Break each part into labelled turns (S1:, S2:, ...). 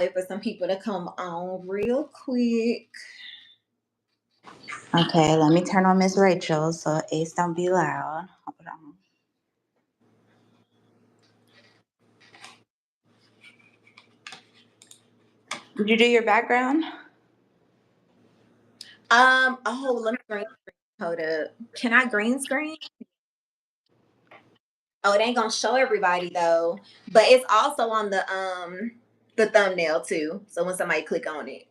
S1: Wait for some people to come on real quick.
S2: Okay, let me turn on Miss Rachel so Ace don't be loud. Hold on. Did you do your background?
S1: Oh, let me green screen. Hold up. Can I green screen? Oh, it ain't gonna show everybody though. But it's also on the thumbnail too. So when somebody click on it.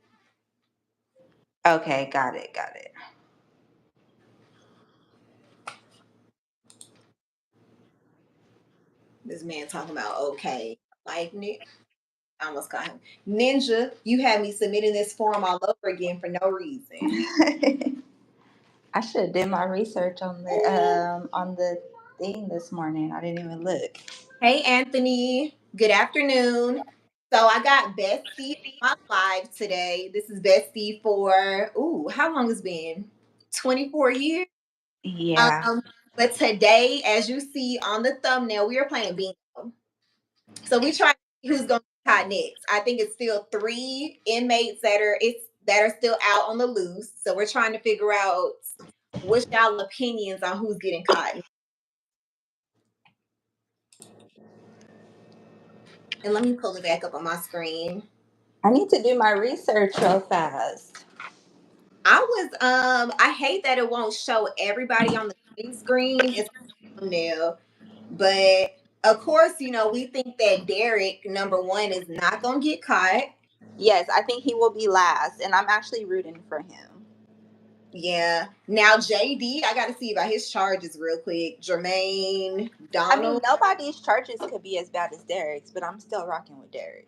S2: Okay, got it.
S1: This man talking about okay. Like I almost got him. Ninja, you had me submitting this form all over again for no reason.
S2: I should have did my research on the thing this morning. I didn't even look.
S1: Hey Anthony, good afternoon. So I got Bestie on my live today. This is Bestie for how long has it been? 24 years.
S2: Yeah.
S1: But today, as you see on the thumbnail, we are playing bingo. So we try to see who's going to be caught next. I think it's still 3 inmates that are still out on the loose. So we're trying to figure out what's y'all opinions on who's getting caught. And let me pull it back up on my screen.
S2: I need to do my research real fast.
S1: I hate that it won't show everybody on the green screen. It's a thumbnail. But of course, we think that Derek, number 1, is not gonna get caught.
S2: Yes, I think he will be last, and I'm actually rooting for him.
S1: Yeah. Now JD, I gotta see about his charges real quick. Jermaine, Donald.
S2: I mean, nobody's charges could be as bad as Derek's, but I'm still rocking with Derek.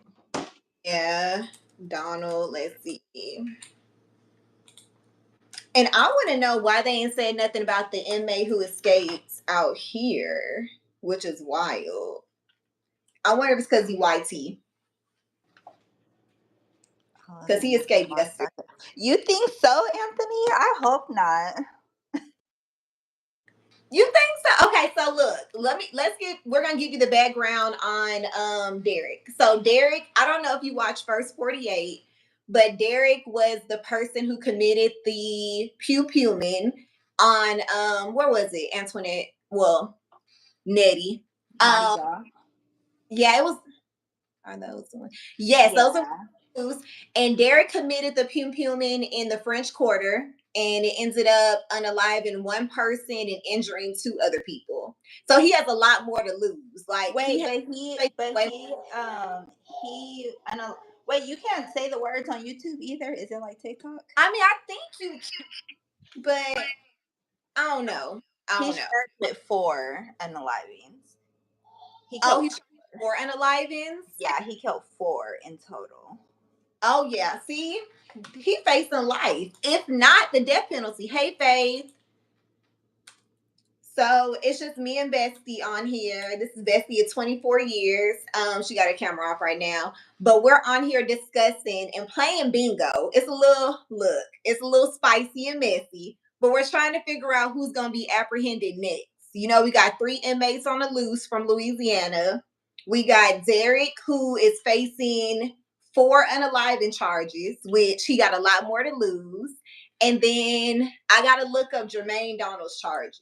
S1: Yeah. Donald, let's see. And I want to know why they ain't said nothing about the inmate who escaped out here, which is wild. I wonder if it's because he YT. Because he escaped yesterday.
S2: You think so, Anthony? I hope not.
S1: You think so? Okay, so look, we're gonna give you the background on Derek. So Derek, I don't know if you watched First 48, but Derek was the person who committed the pew pewman on where was it? Antoinette. Well, Nettie. Yeah, it was. Are those the ones? Yes, those are. And Derek committed the pew pewman in the French Quarter, and it ended up unaliving 1 person and injuring 2 other people. So he has a lot more to lose. Like,
S2: wait, you can't say the words on YouTube either. Is it like TikTok?
S1: I mean, I think you, but I don't know.
S2: He charged with 4 unalivings.
S1: He charged 4 unalivings?
S2: Yeah, he killed 4 in total.
S1: Oh yeah, see, he facing life, if not the death penalty. Hey, Faith. So it's just me and Bestie on here. This is Bestie of 24 years. She got her camera off right now, but we're on here discussing and playing bingo. It's a little spicy and messy, but we're trying to figure out who's gonna be apprehended next. We got 3 inmates on the loose from Louisiana. We got Derek, who is facing 4 unaliving charges, which he got a lot more to lose. And then I gotta look up Jermaine Donald's charges.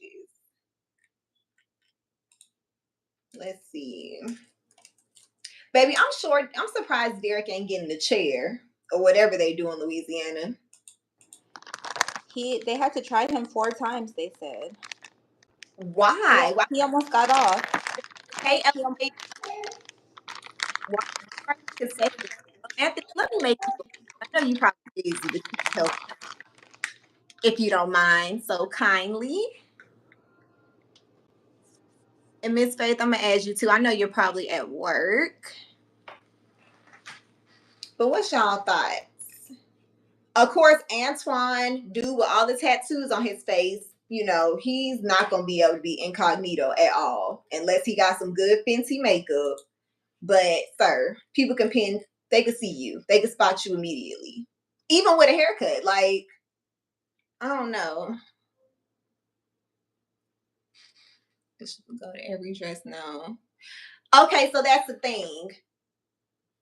S1: Let's see. Baby, I'm surprised Derek ain't getting the chair or whatever they do in Louisiana.
S2: They had to try him 4 times, they said.
S1: Why?
S2: He almost got off.
S1: Hey, why Anthony, let me make you. I know you probably busy, but you can help if you don't mind so kindly. And Miss Faith, I'm gonna add you too. I know you're probably at work. But what's y'all thoughts? Of course, Antoine, dude with all the tattoos on his face, he's not going to be able to be incognito at all unless he got some good fancy makeup. But, sir, people they can see you. They can spot you immediately. Even with a haircut. Like, I don't know. This should go to every dress now. Okay, so that's the thing.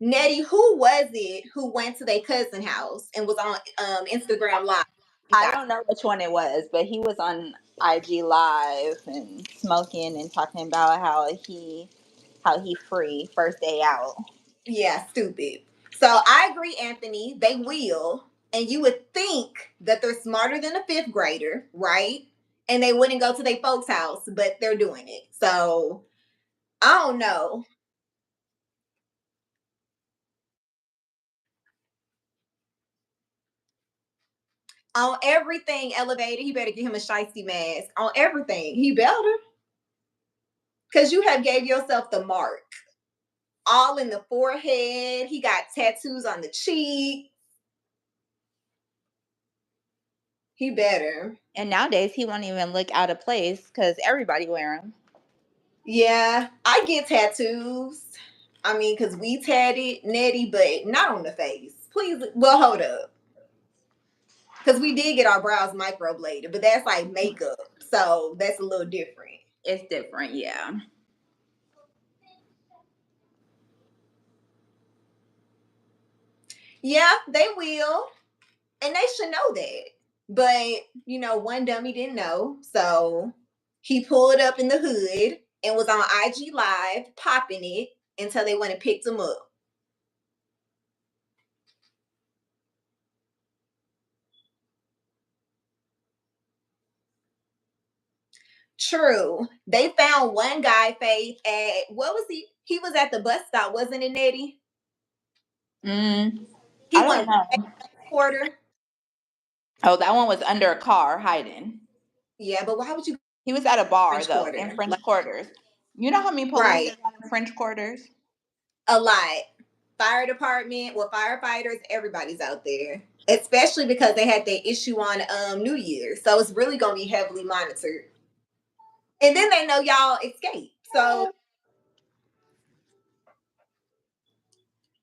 S1: Nettie, who was it who went to their cousin's house and was on Instagram Live?
S2: I don't know which one it was, but he was on IG Live and smoking and talking about how he free first day out.
S1: Yeah, stupid. So I agree, Anthony. They will. And you would think that they're smarter than a fifth grader, right? And they wouldn't go to their folks' house, but they're doing it. So I don't know. On everything elevated, he better get him a shiesty mask. On everything. He better. Because you have gave yourself the mark. All in the forehead. He got tattoos on the cheek. He better.
S2: And nowadays he won't even look out of place because everybody wear them.
S1: Yeah, I get tattoos. I mean, because we tatted Nettie, but not on the face. Please, well, hold up. Because we did get our brows microbladed, but that's like makeup. So that's a little different.
S2: It's different, yeah.
S1: Yeah, they will. And they should know that. But, one dummy didn't know. So he pulled up in the hood and was on IG Live popping it until they went and picked him up. True. They found one guy, Faith, at what was he? He was at the bus stop, wasn't it, Nettie?
S2: I
S1: He
S2: don't
S1: went
S2: know.
S1: quarter.
S2: Oh, that one was under a car hiding.
S1: Yeah, but why would you
S2: He was at a bar
S1: French
S2: though,
S1: Quarter?
S2: in French
S1: Like,
S2: Quarters. You know how many police
S1: right.
S2: are in French Quarters?
S1: A lot. Fire department, well, firefighters, everybody's out there. Especially because they had that issue on New Year's. So it's really gonna be heavily monitored. And then they know y'all escape. So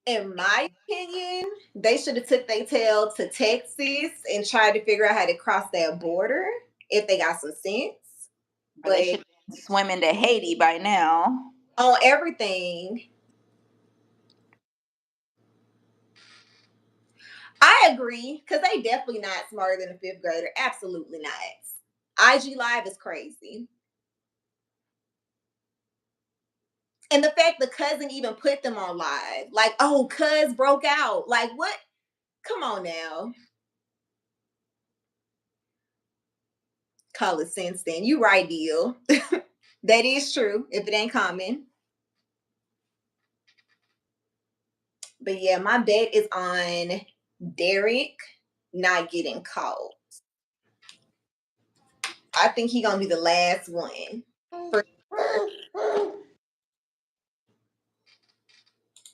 S1: in my opinion, they should have took their tail to Texas and tried to figure out how to cross that border if they got some sense.
S2: Or they
S1: But
S2: should be swimming to Haiti by now.
S1: on everything, I agree because they definitely not smarter than a fifth grader. Absolutely not. IG Live is crazy. And the fact the cousin even put them on live, like, oh, cuz broke out. Like, what? Come on now. Call it sense then. You right, deal. That is true if it ain't common. But yeah, my bet is on Derek not getting caught. I think he gonna be the last one.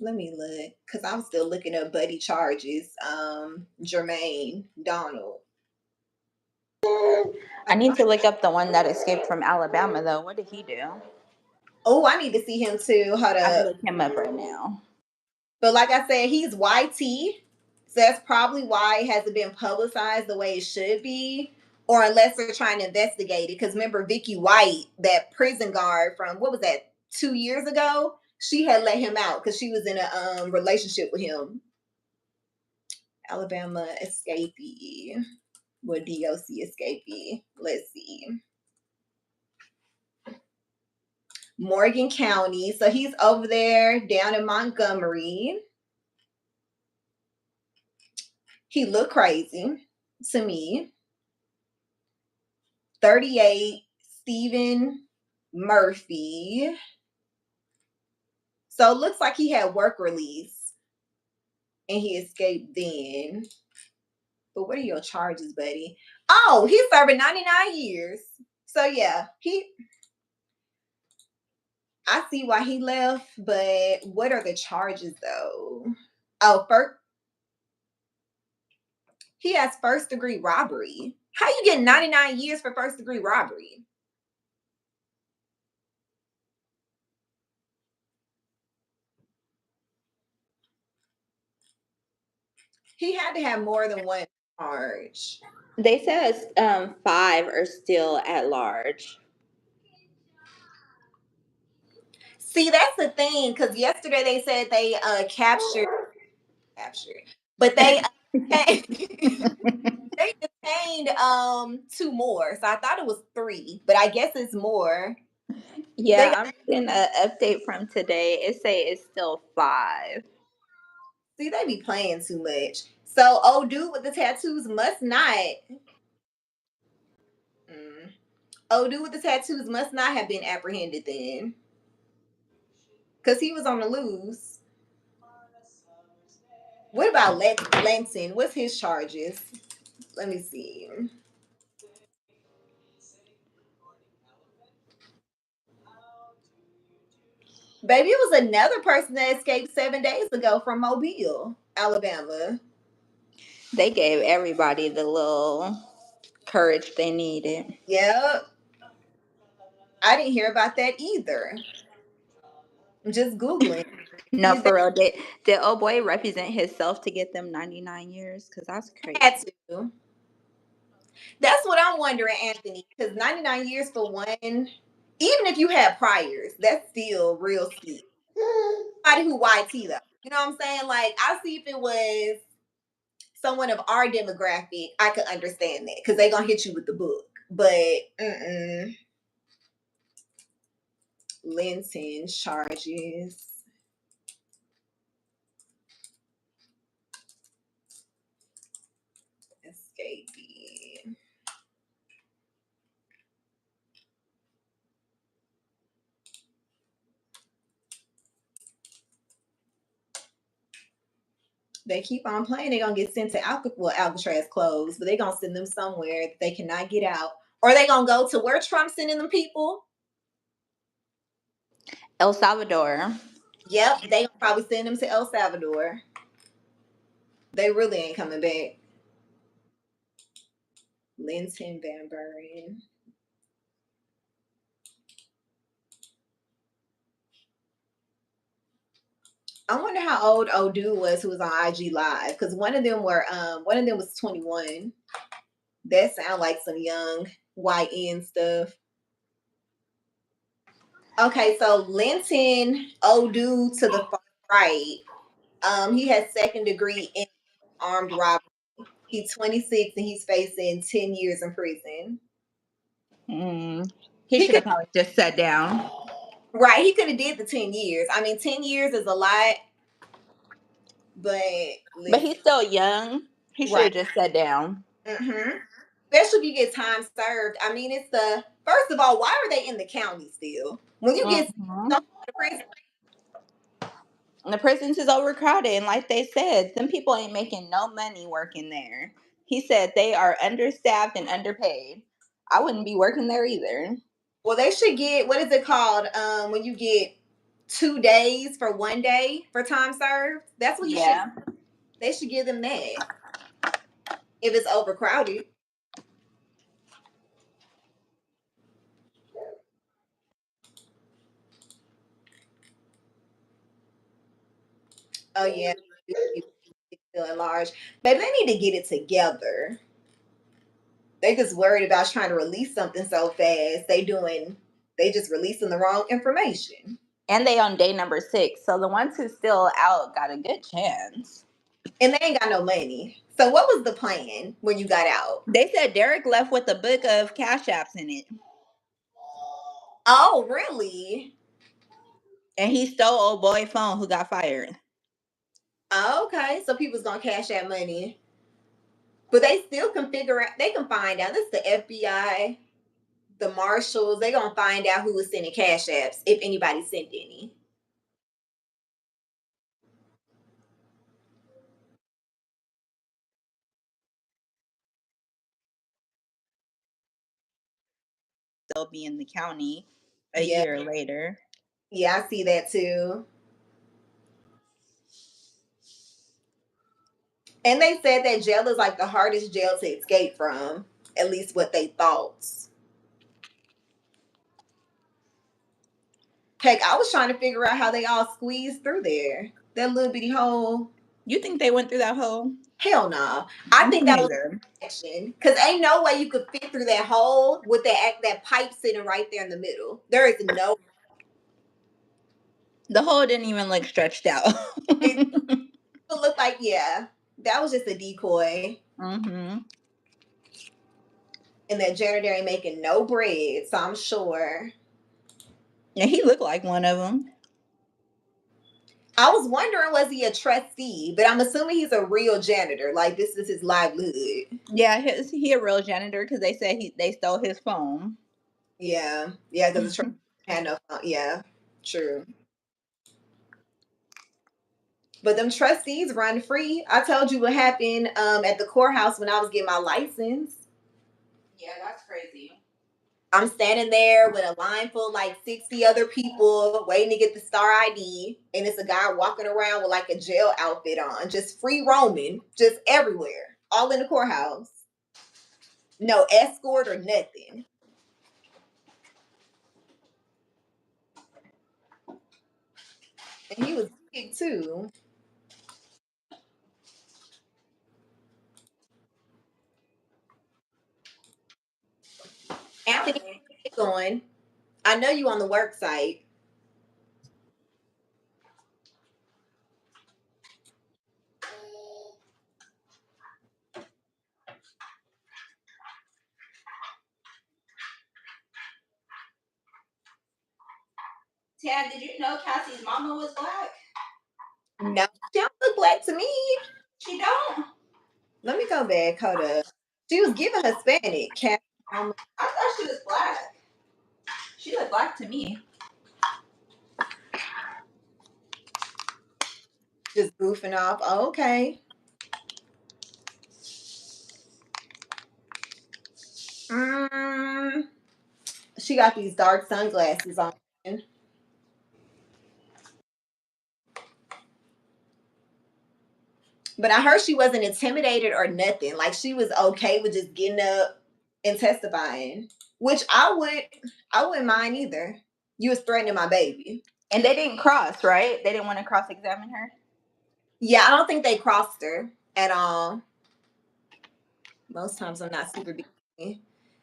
S1: Let me look, because I'm still looking up buddy charges. Jermaine Donald.
S2: I need to look up the one that escaped from Alabama though. What did he do?
S1: Oh, I need to see him too. Hold
S2: I'm gonna
S1: up.
S2: look him up right now.
S1: But like I said, he's YT. So that's probably why it hasn't been publicized the way it should be. Or unless they're trying to investigate it. Because remember Vicky White, that prison guard from what was that, 2 years ago? She had let him out because she was in a relationship with him. Alabama escapee. What DOC escapee? Let's see. Morgan County. So he's over there down in Montgomery. He looked crazy to me. 38, Stephen Murphy. So it looks like he had work release and he escaped then. But what are your charges, buddy? Oh, he's serving 99 years. So yeah, I see why he left, but what are the charges though? Oh, first, he has first degree robbery. How you get 99 years for first degree robbery? He had to have more than one charge.
S2: They said 5 are still at large.
S1: See, that's the thing, because yesterday they said they captured, but they they detained two more. So I thought it was three, but I guess it's more. They
S2: Yeah,
S1: got,
S2: I'm reading an update from today. It say it's still 5.
S1: see, they be playing too much. So old dude with the tattoos must not. Mm, old dude with the tattoos must not have been apprehended then, because he was on the loose. What about Langston? What's his charges? Let me see. Baby, it was another person that escaped 7 days ago from Mobile, Alabama.
S2: They gave everybody the little courage they needed.
S1: Yep. I didn't hear about that either. I'm just Googling.
S2: No,
S1: He's
S2: for real. Did old boy represent himself to get them 99 years? Because that's
S1: had
S2: crazy.
S1: to. That's what I'm wondering, Anthony, because 99 years for one, even if you had priors, that's still real steep. Somebody who YT though. You know what I'm saying? Like, I see if it was someone of our demographic, I could understand that because they gonna hit you with the book. But Linton charges. Escapee. They keep on playing, they're gonna get sent to Alcatraz closed, but they're gonna send them somewhere that they cannot get out. Or they gonna go to where Trump's sending them people.
S2: El Salvador.
S1: Yep, they gonna probably send them to El Salvador. They really ain't coming back. Linton Van Buren. I wonder how old dude was who was on IG Live, because one of them was 21. That sound like some young YN stuff. Okay, so Linton, old dude to the far right, he has second degree in armed robbery. He's 26 and he's facing 10 years in prison.
S2: Mm. He
S1: He
S2: should
S1: could
S2: have probably just sat down.
S1: right, he could have did the 10 years. I mean, 10 years is a lot, but
S2: But
S1: listen,
S2: he's still young. He should
S1: right.
S2: have just sat down.
S1: Mm-hmm. Especially if you get time served. I mean, it's the first of all, why are they in the county still? When you get
S2: Hmm.
S1: to prison,
S2: The prisons is overcrowded, and like they said, some people ain't making no money working there. He said they are understaffed and underpaid. I wouldn't be working there either.
S1: well, they should get what is it called? When you get 2 days for 1 day for time served. That's what he should.
S2: Yeah.
S1: They should give them that if it's overcrowded. Oh yeah, still at large. Maybe they need to get it together. They just worried about trying to release something so fast. They just releasing the wrong information.
S2: And they on day number 6. So the ones who's still out got a good chance.
S1: And they ain't got no money. So what was the plan when you got out?
S2: They said Derek left with a book of cash apps in it.
S1: Oh, really?
S2: And he stole old boy phone who got fired.
S1: Oh, okay. So people's gonna cash that money. But they still can figure out they can find out. This is the FBI, the marshals, they gonna find out who was sending cash apps, if anybody sent any.
S2: They'll be in the county a
S1: Yeah.
S2: year later.
S1: Yeah, I see that too. And they said that jail is like the hardest jail to escape from, at least what they thought. Heck, I was trying to figure out how they all squeezed through there. That little bitty hole.
S2: You think they went through that hole?
S1: Hell no. Nah. I
S2: Me
S1: think that was
S2: neither.
S1: action. Cause ain't no way you could fit through that hole with that pipe sitting right there in the middle. There is no.
S2: The hole didn't even look stretched out.
S1: It looked like, yeah, that was just a decoy.
S2: Mm-hmm.
S1: And that janitor ain't making no bread, so I'm sure.
S2: Yeah, he looked like one of them.
S1: I was wondering, was he a trustee? But I'm assuming he's a real janitor. Like, this is his livelihood.
S2: Yeah, he a real janitor because they said they stole his phone.
S1: Yeah, yeah, because the trustee had no phone. Yeah, true. But them trustees run free. I told you what happened at the courthouse when I was getting my license.
S2: Yeah, that's crazy.
S1: I'm standing there with a line full of like 60 other people waiting to get the star ID. And it's a guy walking around with like a jail outfit on, just free roaming, just everywhere, all in the courthouse. No escort or nothing. And he was big too. Anthony, how you going? I know you on the work site.
S2: Tad, did you know Cassie's mama was black?
S1: No, she don't look black to me.
S2: She don't.
S1: Let me go back. Hold up. She was giving Hispanic. Cat,
S2: I thought she was black. She looked black to me.
S1: just goofing off. Oh, okay. Mm, she got these dark sunglasses on. But I heard she wasn't intimidated or nothing. Like she was okay with just getting up and testifying, which I wouldn't mind either. You was threatening my baby.
S2: And they didn't cross, right? They didn't want to cross-examine her.
S1: Yeah, I don't think they crossed her at all. Most times I'm not super big.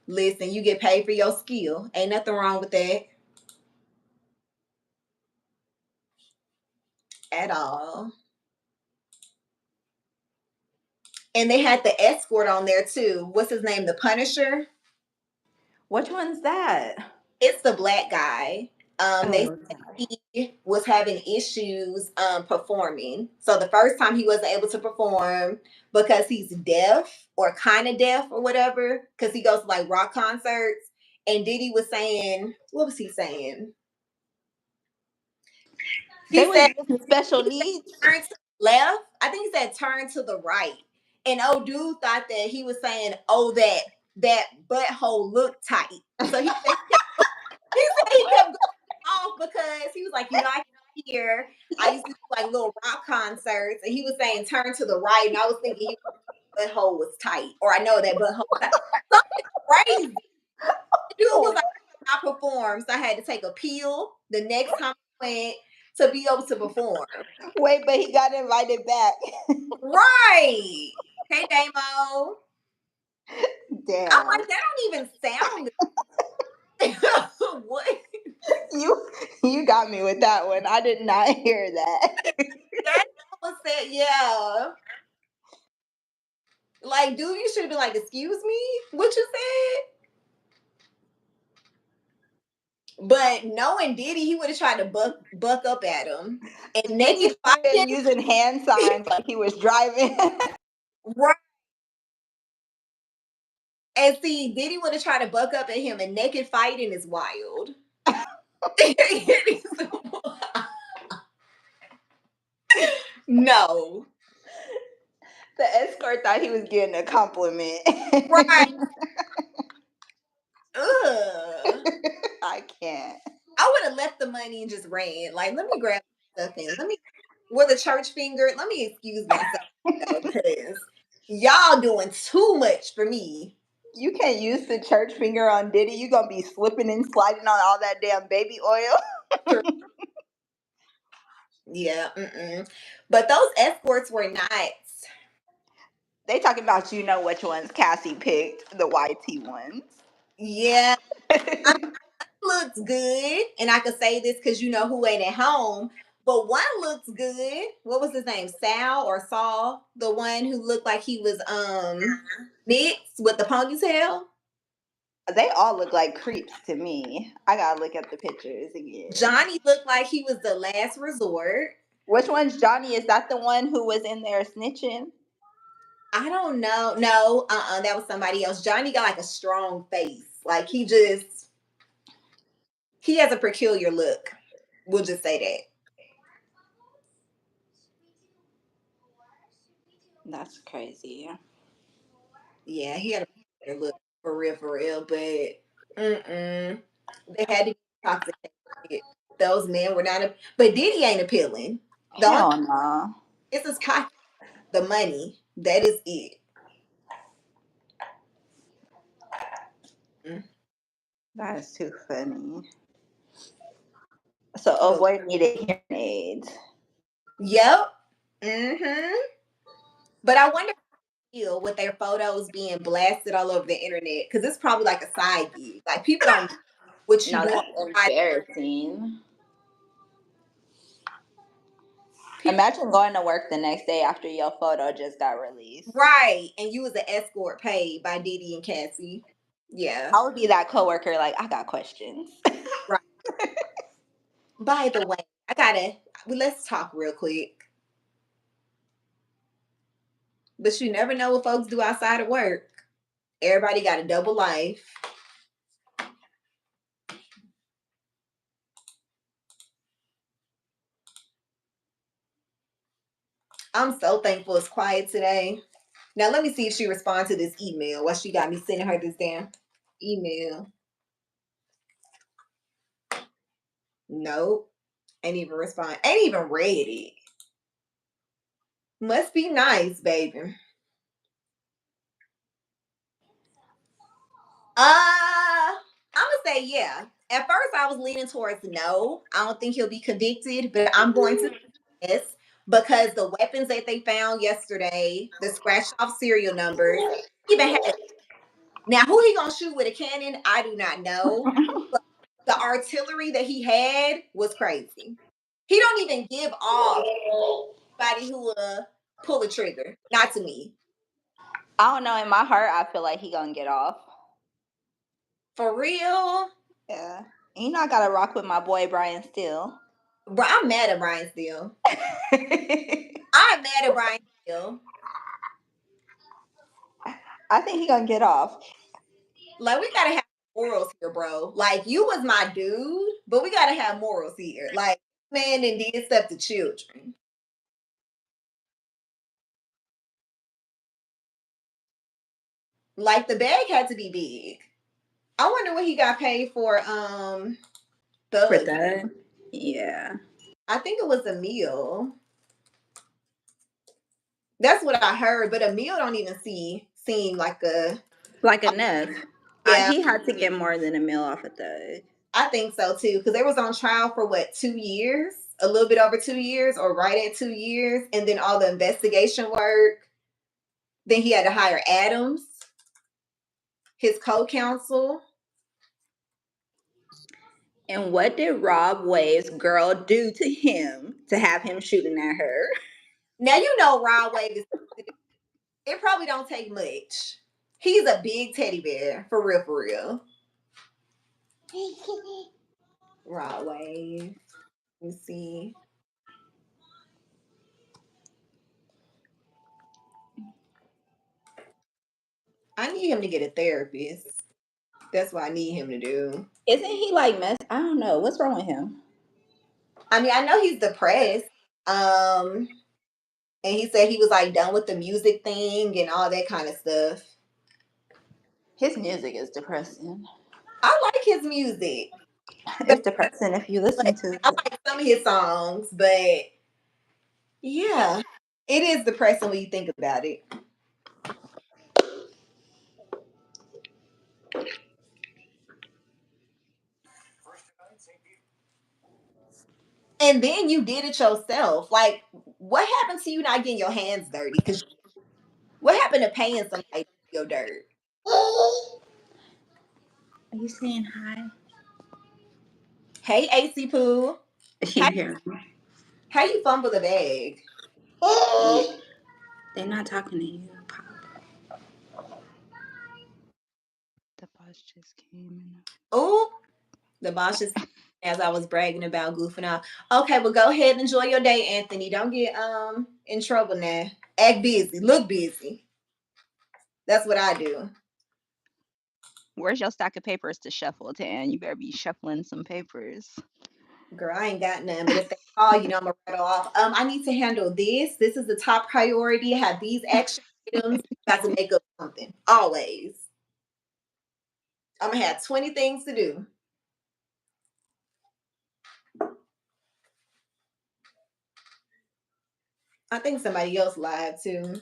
S1: Listen, you get paid for your skill. Ain't nothing wrong with that at all. And they had the escort on there too. What's his name? The Punisher.
S2: Which one's that?
S1: It's the black guy. They
S2: Oh,
S1: said he was having issues performing. So the first time he wasn't able to perform because he's deaf or kind of deaf or whatever, because he goes to like rock concerts. And Diddy was saying, what was he saying?
S2: they
S1: He
S2: was
S1: said,
S2: using special needs.
S1: turn to the left. I think he said turn to the right. And old dude thought that he was saying, oh, that butthole looked tight. So he kept going off because he was like, I can hear. I used to do like little rock concerts, and he was saying turn to the right, and I was thinking his butthole was tight, or I know that butthole was tight. Something crazy. The dude was like, I performed, so I had to take a pill the next time I went to be able to perform.
S2: Wait, but he got invited back.
S1: Right. Hey, Damo. I'm
S2: Damn.
S1: like, that don't even sound what?
S2: You got me with that one. I did not hear that.
S1: That was said, yeah. Like, dude, you should have been like, excuse me, what you said? But knowing Diddy, he would have tried to buck up at him and
S2: He
S1: naked fight him.
S2: started using hand signs like he was driving.
S1: Right. And see, Diddy would have tried to buck up at him, and naked fighting is wild. No.
S2: The escort thought he was getting a compliment.
S1: Right. Ugh.
S2: I can't.
S1: I would have left the money and just ran. Like, let me grab stuff in. Let me, with a church finger, let me excuse myself because y'all doing too much for me.
S2: You can't use the church finger on Diddy. You gonna be slipping and sliding on all that damn baby oil.
S1: Yeah, mm-mm. But those escorts were nice.
S2: They talking about which ones Cassie picked, the YT ones.
S1: Yeah, I looks good, and I could say this because you know who ain't at home. But one looks good. What was his name? Sal or Saul? The one who looked like he was mixed with the ponytail.
S2: They all look like creeps to me. I gotta look at the pictures again.
S1: Johnny looked like he was the last resort.
S2: Which one's Johnny? Is that the one who was in there snitching?
S1: I don't know. No, that was somebody else. Johnny got like a strong face. Like he has a peculiar look. We'll just say that.
S2: That's crazy.
S1: Yeah, he had a peculiar look for real. But they had to be toxic. Those men were not. But Diddy ain't appealing. The only
S2: Hell no.
S1: it's his pocket, the money. That is it. Mm.
S2: That is too funny. So,
S1: But
S2: boy needed hearing aids.
S1: yep. But I wonder feel with their photos being blasted all over the internet because it's probably like a side gig. Like people don't know what you
S2: No,
S1: doing.
S2: that's embarrassing.
S1: People,
S2: Imagine going to work the next day after your photo just got released.
S1: right, and you was an escort paid by Diddy and Cassie. Yeah,
S2: I would be that coworker, like, I got questions.
S1: right. By the way, let's talk real quick. But you never know what folks do outside of work. Everybody got a double life. I'm so thankful it's quiet today. Now let me see if she responds to this email. While she got me sending her this damn email. Nope. Ain't even respond. Ain't even read it. Must be nice, baby. I'm gonna say yeah. At first, I was leaning towards no. I don't think he'll be convicted, but I'm going to say yes because the weapons that they found yesterday, the scratched off serial numbers, even had now who he gonna shoot with a cannon? I do not know. But the artillery that he had was crazy. He don't even give off anybody who will pull a trigger. Not to me.
S2: I don't know. In my heart, I feel like he gonna get off.
S1: For real.
S2: Yeah. And you know, I gotta rock with my boy Brian still.
S1: Bro, I'm mad at Brian still. I'm mad at Brian still.
S2: I think he gonna get off.
S1: Like, we gotta have morals here, bro. Like, you was my dude, but we gotta have morals here. Like, man and did stuff to children. Like, the bag had to be big. I wonder what he got paid for
S2: For
S1: Thug.
S2: that? Yeah.
S1: I think it was a meal. That's what I heard, but a meal don't even seem like a
S2: Like enough.
S1: yeah.
S2: He had to get more than a meal off of Thug.
S1: I think so too, because they was on trial for what 2 years, a little bit over 2 years, or right at 2 years, and then all the investigation work. Then he had to hire Adams, his co-counsel.
S2: And what did Rob Wave's girl do to him to have him shooting at her?
S1: Now you know Rod Wave is. It probably don't take much. He's a big teddy bear, for real, for real. Rod Wave. Let me see. I need him to get a therapist. That's what I need him to do.
S2: Isn't he like mess? I don't know. What's wrong with him?
S1: I mean, I know he's depressed. Um, and he said he was like done with the music thing and all that kind of stuff.
S2: His music is depressing.
S1: I like his music.
S2: It's depressing if you listen
S1: Like,
S2: to
S1: I
S2: it.
S1: like some of his songs, but yeah, it is depressing when you think about it. And then you did it yourself. Like, what happened to you not getting your hands dirty? Because what happened to paying somebody to do your dirt?
S2: Are you saying hi?
S1: Hey, AC Poo.
S2: She
S1: How,
S2: hear
S1: how you fumble the bag?
S2: me. They're not talking to you, Pop. The boss just came
S1: Oh, the boss just as I was bragging about goofing out. Okay, well go ahead and enjoy your day, Anthony. Don't get in trouble now. Act busy. Look busy. That's what I do.
S2: Where's your stack of papers to shuffle, Tan? You better be shuffling some papers.
S1: Girl, I ain't got none, but if they call, I'm gonna rattle off. I need to handle this. This is the top priority. I have these action items. Got to make up something. Always. I'm gonna have 20 things to do. I think somebody else lied too.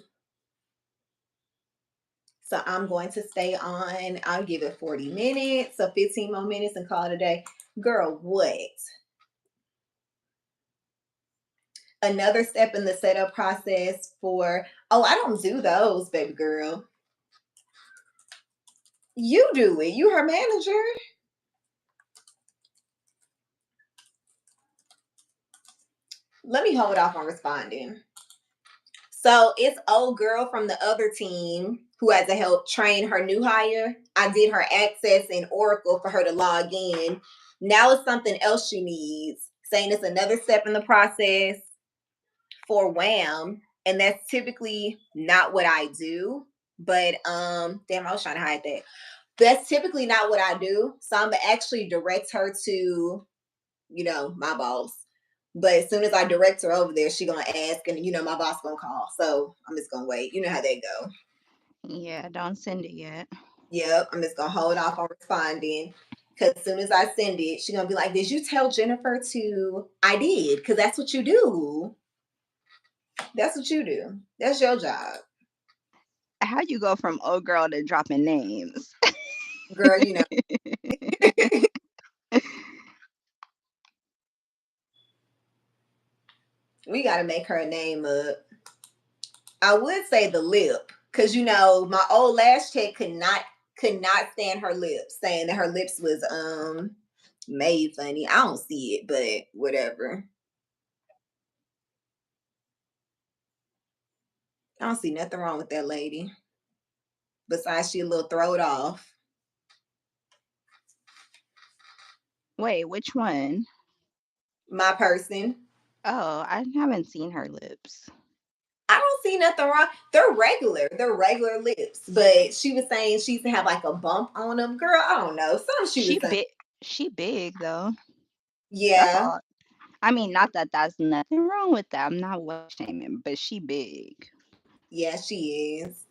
S1: So I'm going to stay on. I'll give it 40 minutes, so 15 more minutes and call it a day. Girl, what? Another step in the setup process for, oh, I don't do those, baby girl. You do it. You her manager. Let me hold off on responding. So it's old girl from the other team who has to help train her new hire. I did her access in Oracle for her to log in. Now it's something else she needs, saying it's another step in the process for Wham. And that's typically not what I do. But damn, I was trying to hide that. That's typically not what I do. So I'm gonna actually direct her to, my boss. But as soon as I direct her over there, she gonna ask, and my boss gonna call. So I'm just gonna wait. You know how they go.
S2: Yeah, don't send it yet.
S1: Yep, I'm just gonna hold off on responding. Cause as soon as I send it, she gonna be like, "Did you tell Jennifer to?" I did, cause that's what you do. That's what you do. That's your job,
S2: How you go from old girl to dropping names?
S1: girl. We gotta make her name up. I would say the lip, cause my old lash tech could not stand her lips, saying that her lips was made funny. I don't see it, but whatever. I don't see nothing wrong with that lady. Besides, she a little throwed off.
S2: Wait, which one?
S1: My person.
S2: Oh, I haven't seen her lips.
S1: I don't see nothing wrong. They're regular. They're regular lips. But she was saying she used to have like a bump on them. Girl, I don't know. Something she
S2: She
S1: was saying.
S2: big. She big though. That's
S1: Yeah.
S2: all. I mean, not that that's nothing wrong with that. I'm not weight shaming, but she big.
S1: Yeah, she is.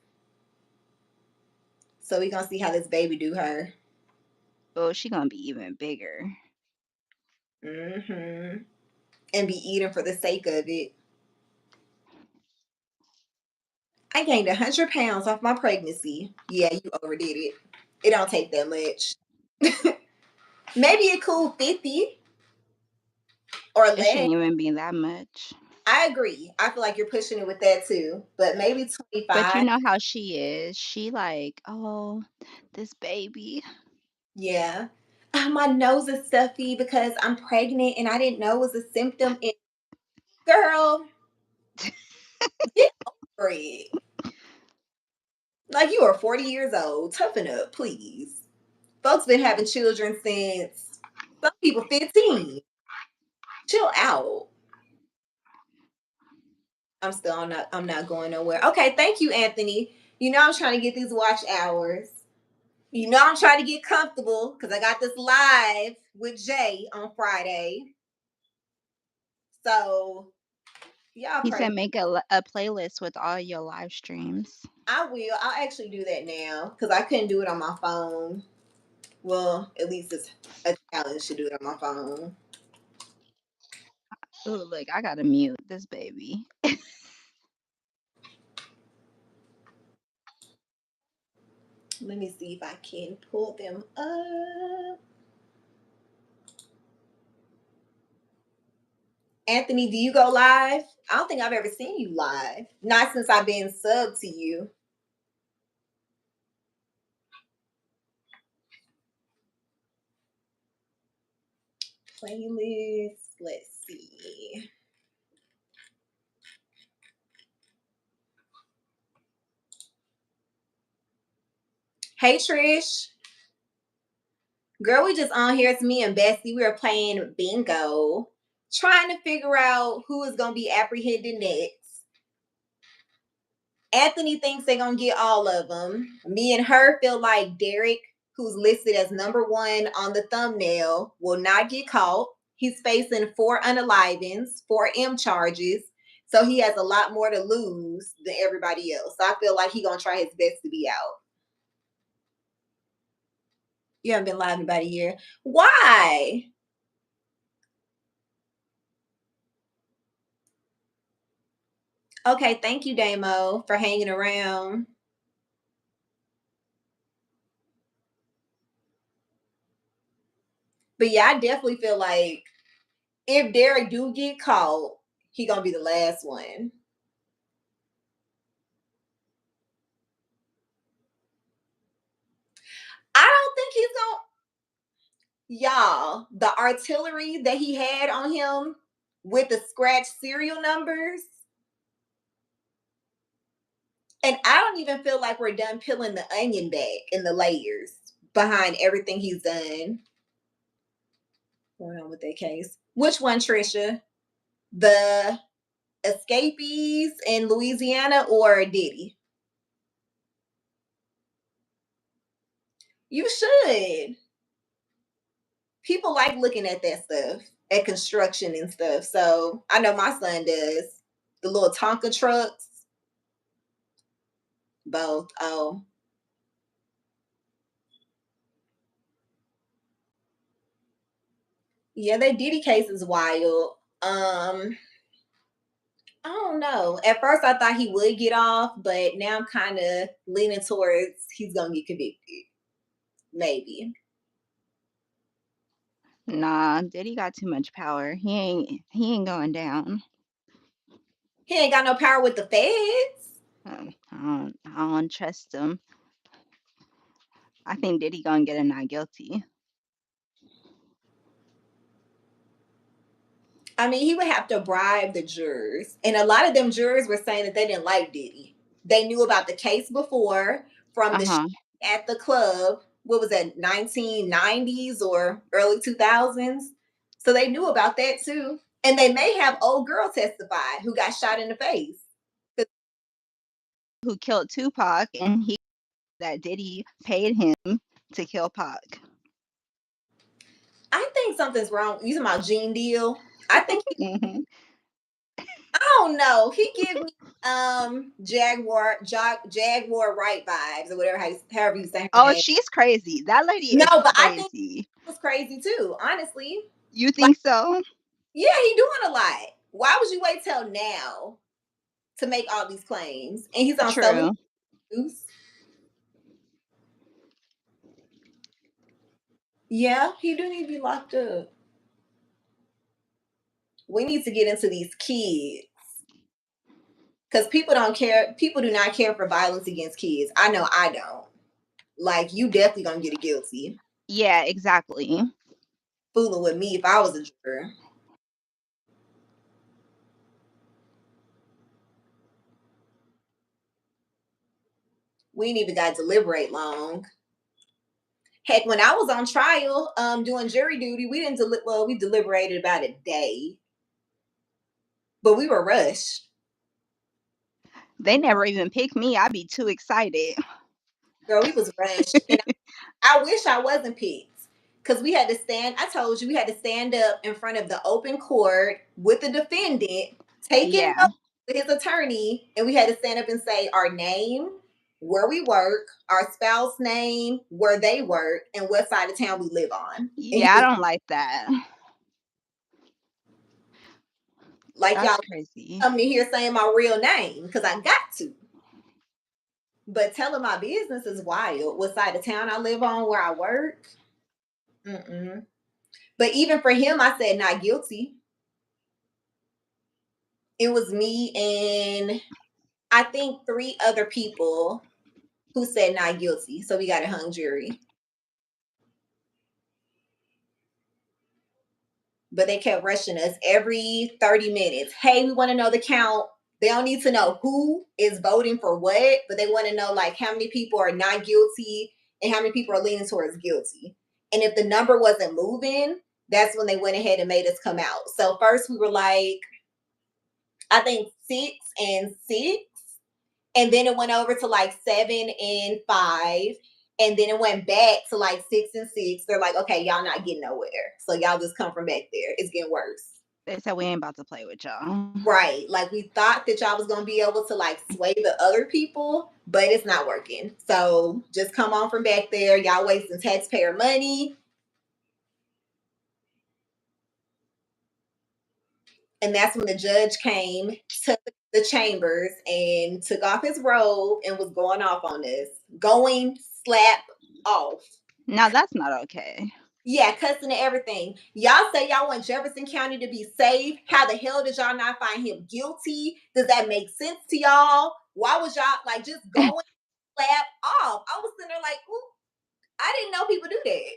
S1: So we gonna see how this baby do her.
S2: Oh, she gonna be even bigger.
S1: Mm-hmm. And be eating for the sake of it. I gained 100 pounds off my pregnancy. Yeah, you overdid it. It don't take that much. Maybe a cool 50 or
S2: It
S1: less.
S2: shouldn't even be that much.
S1: I agree. I feel like you're pushing it with that too. But maybe
S2: But you
S1: 25.
S2: know how she is. She like, oh, this baby.
S1: Yeah. My nose is stuffy because I'm pregnant and I didn't know it was a symptom. And girl, get over it. Like you are 40 years old. Toughen up, please. Folks been having children since some people 15. Chill out. I'm not going nowhere. Okay, thank you, Anthony. I'm trying to get these watch hours. I'm trying to get comfortable because I got this live with Jay on Friday. So y'all
S2: He
S1: pray.
S2: said make a playlist with all your live streams.
S1: I will. I'll actually do that now because I couldn't do it on my phone. Well, at least it's a challenge to do it on my phone.
S2: Oh, look, I gotta mute this baby.
S1: Let me see if I can pull them up. Anthony, do you go live? I don't think I've ever seen you live. Not since I've been subbed to you. playlist. Let's see. Hey Trish. Girl, we just on here. It's me and Bessie. We are playing bingo, trying to figure out who is gonna be apprehended next. Anthony thinks they're gonna get all of them. Me and her feel like Derek, who's listed as number one on the thumbnail, will not get caught. He's facing 4 unalivings, 4 M charges, so he has a lot more to lose than everybody else. So I feel like he's gonna try his best to be out. You haven't been live in about a year. Why? Okay, thank you, Damo, for hanging around. But yeah, I definitely feel like if Derek do get caught, he gonna be the last one. I don't think he's gonna. Y'all, the artillery that he had on him with the scratch serial numbers, and I don't even feel like we're done peeling the onion back in the layers behind everything he's done. Going on with that case. Which one, Trisha? The escapees in Louisiana or Diddy? You should. People like looking at that stuff, at construction and stuff. So I know my son does. The little Tonka trucks. Both. Oh. Yeah, that Diddy case is wild. I don't know. At first I thought he would get off, but now I'm kind of leaning towards he's gonna get convicted. Maybe.
S2: Nah, Diddy got too much power. He ain't going down.
S1: He ain't got no power with the feds.
S2: I don't trust him. I think Diddy gonna get a not guilty.
S1: I mean, he would have to bribe the jurors. And a lot of them jurors were saying that they didn't like Diddy. They knew about the case before from the
S2: Uh-huh.
S1: at the club. What was that, 1990s or early 2000s? So they knew about that too. And they may have old girl testify who got shot in the face.
S2: Who killed Tupac, and he that Diddy paid him to kill Pac.
S1: I think something's wrong. You talking about Gene Deal? I think
S2: Hmm.
S1: I don't know. He give me Jaguar Wright vibes or whatever however you say her
S2: Oh,
S1: name.
S2: she's crazy. That lady
S1: No,
S2: is
S1: but I think
S2: crazy.
S1: it was crazy too, honestly.
S2: You
S1: Like,
S2: think so?
S1: yeah, he doing a lot. Why would you wait till now to make all these claims? And he's on so many
S2: True.
S1: news. Yeah, he do need to be locked up. We need to get into these kids. Because people don't care. People do not care for violence against kids. I know I don't. Like, you definitely gonna get a guilty.
S2: Yeah, exactly.
S1: Fooling with me if I was a juror. We ain't even got to deliberate long. Heck, when I was on trial, doing jury duty, we didn't we deliberated about a day, but we were rushed.
S2: They never even pick me. I'd be too excited.
S1: Girl, we was rushed, and I wish I wasn't picked because we had to stand. I told you we had to stand up in front of the open court with the defendant, taking
S2: Yeah.
S1: notes with his attorney, and we had to stand up and say our name, where we work, our spouse name, where they work, and what side of town we live on. And he
S2: Yeah, I
S1: was
S2: don't like that.
S1: like,
S2: That's
S1: y'all
S2: crazy.
S1: coming in here saying my real name because I got to. But telling my business is wild. What side of town I live on, where I work. Mm-mm. But even for him, I said not guilty. It was me and I think 3 other people who said not guilty. So we got a hung jury. but they kept rushing us every 30 minutes. Hey, we want to know the count. They don't need to know who is voting for what, but they want to know like how many people are not guilty and how many people are leaning towards guilty. And if the number wasn't moving, that's when they went ahead and made us come out. So first we were like, I think 6 and 6, and then it went over to like 7 and 5, and then it went back to like 6 and 6. They're like, okay, y'all not getting nowhere, so y'all just come from back there. It's getting worse.
S2: They said we ain't about to play with y'all.
S1: Right. Like we thought that y'all was gonna be able to like sway the other people, but it's not working. So just come on from back there. Y'all wasting taxpayer money. And that's when the judge came to the chambers and took off his robe and was going off on us. Going slap off.
S2: Now that's not okay.
S1: Yeah, cussing and everything. Y'all say y'all want Jefferson County to be safe. How the hell did y'all not find him guilty? Does that make sense to y'all? Why was y'all like just going slap off? I was sitting there like, ooh, I didn't know people do that.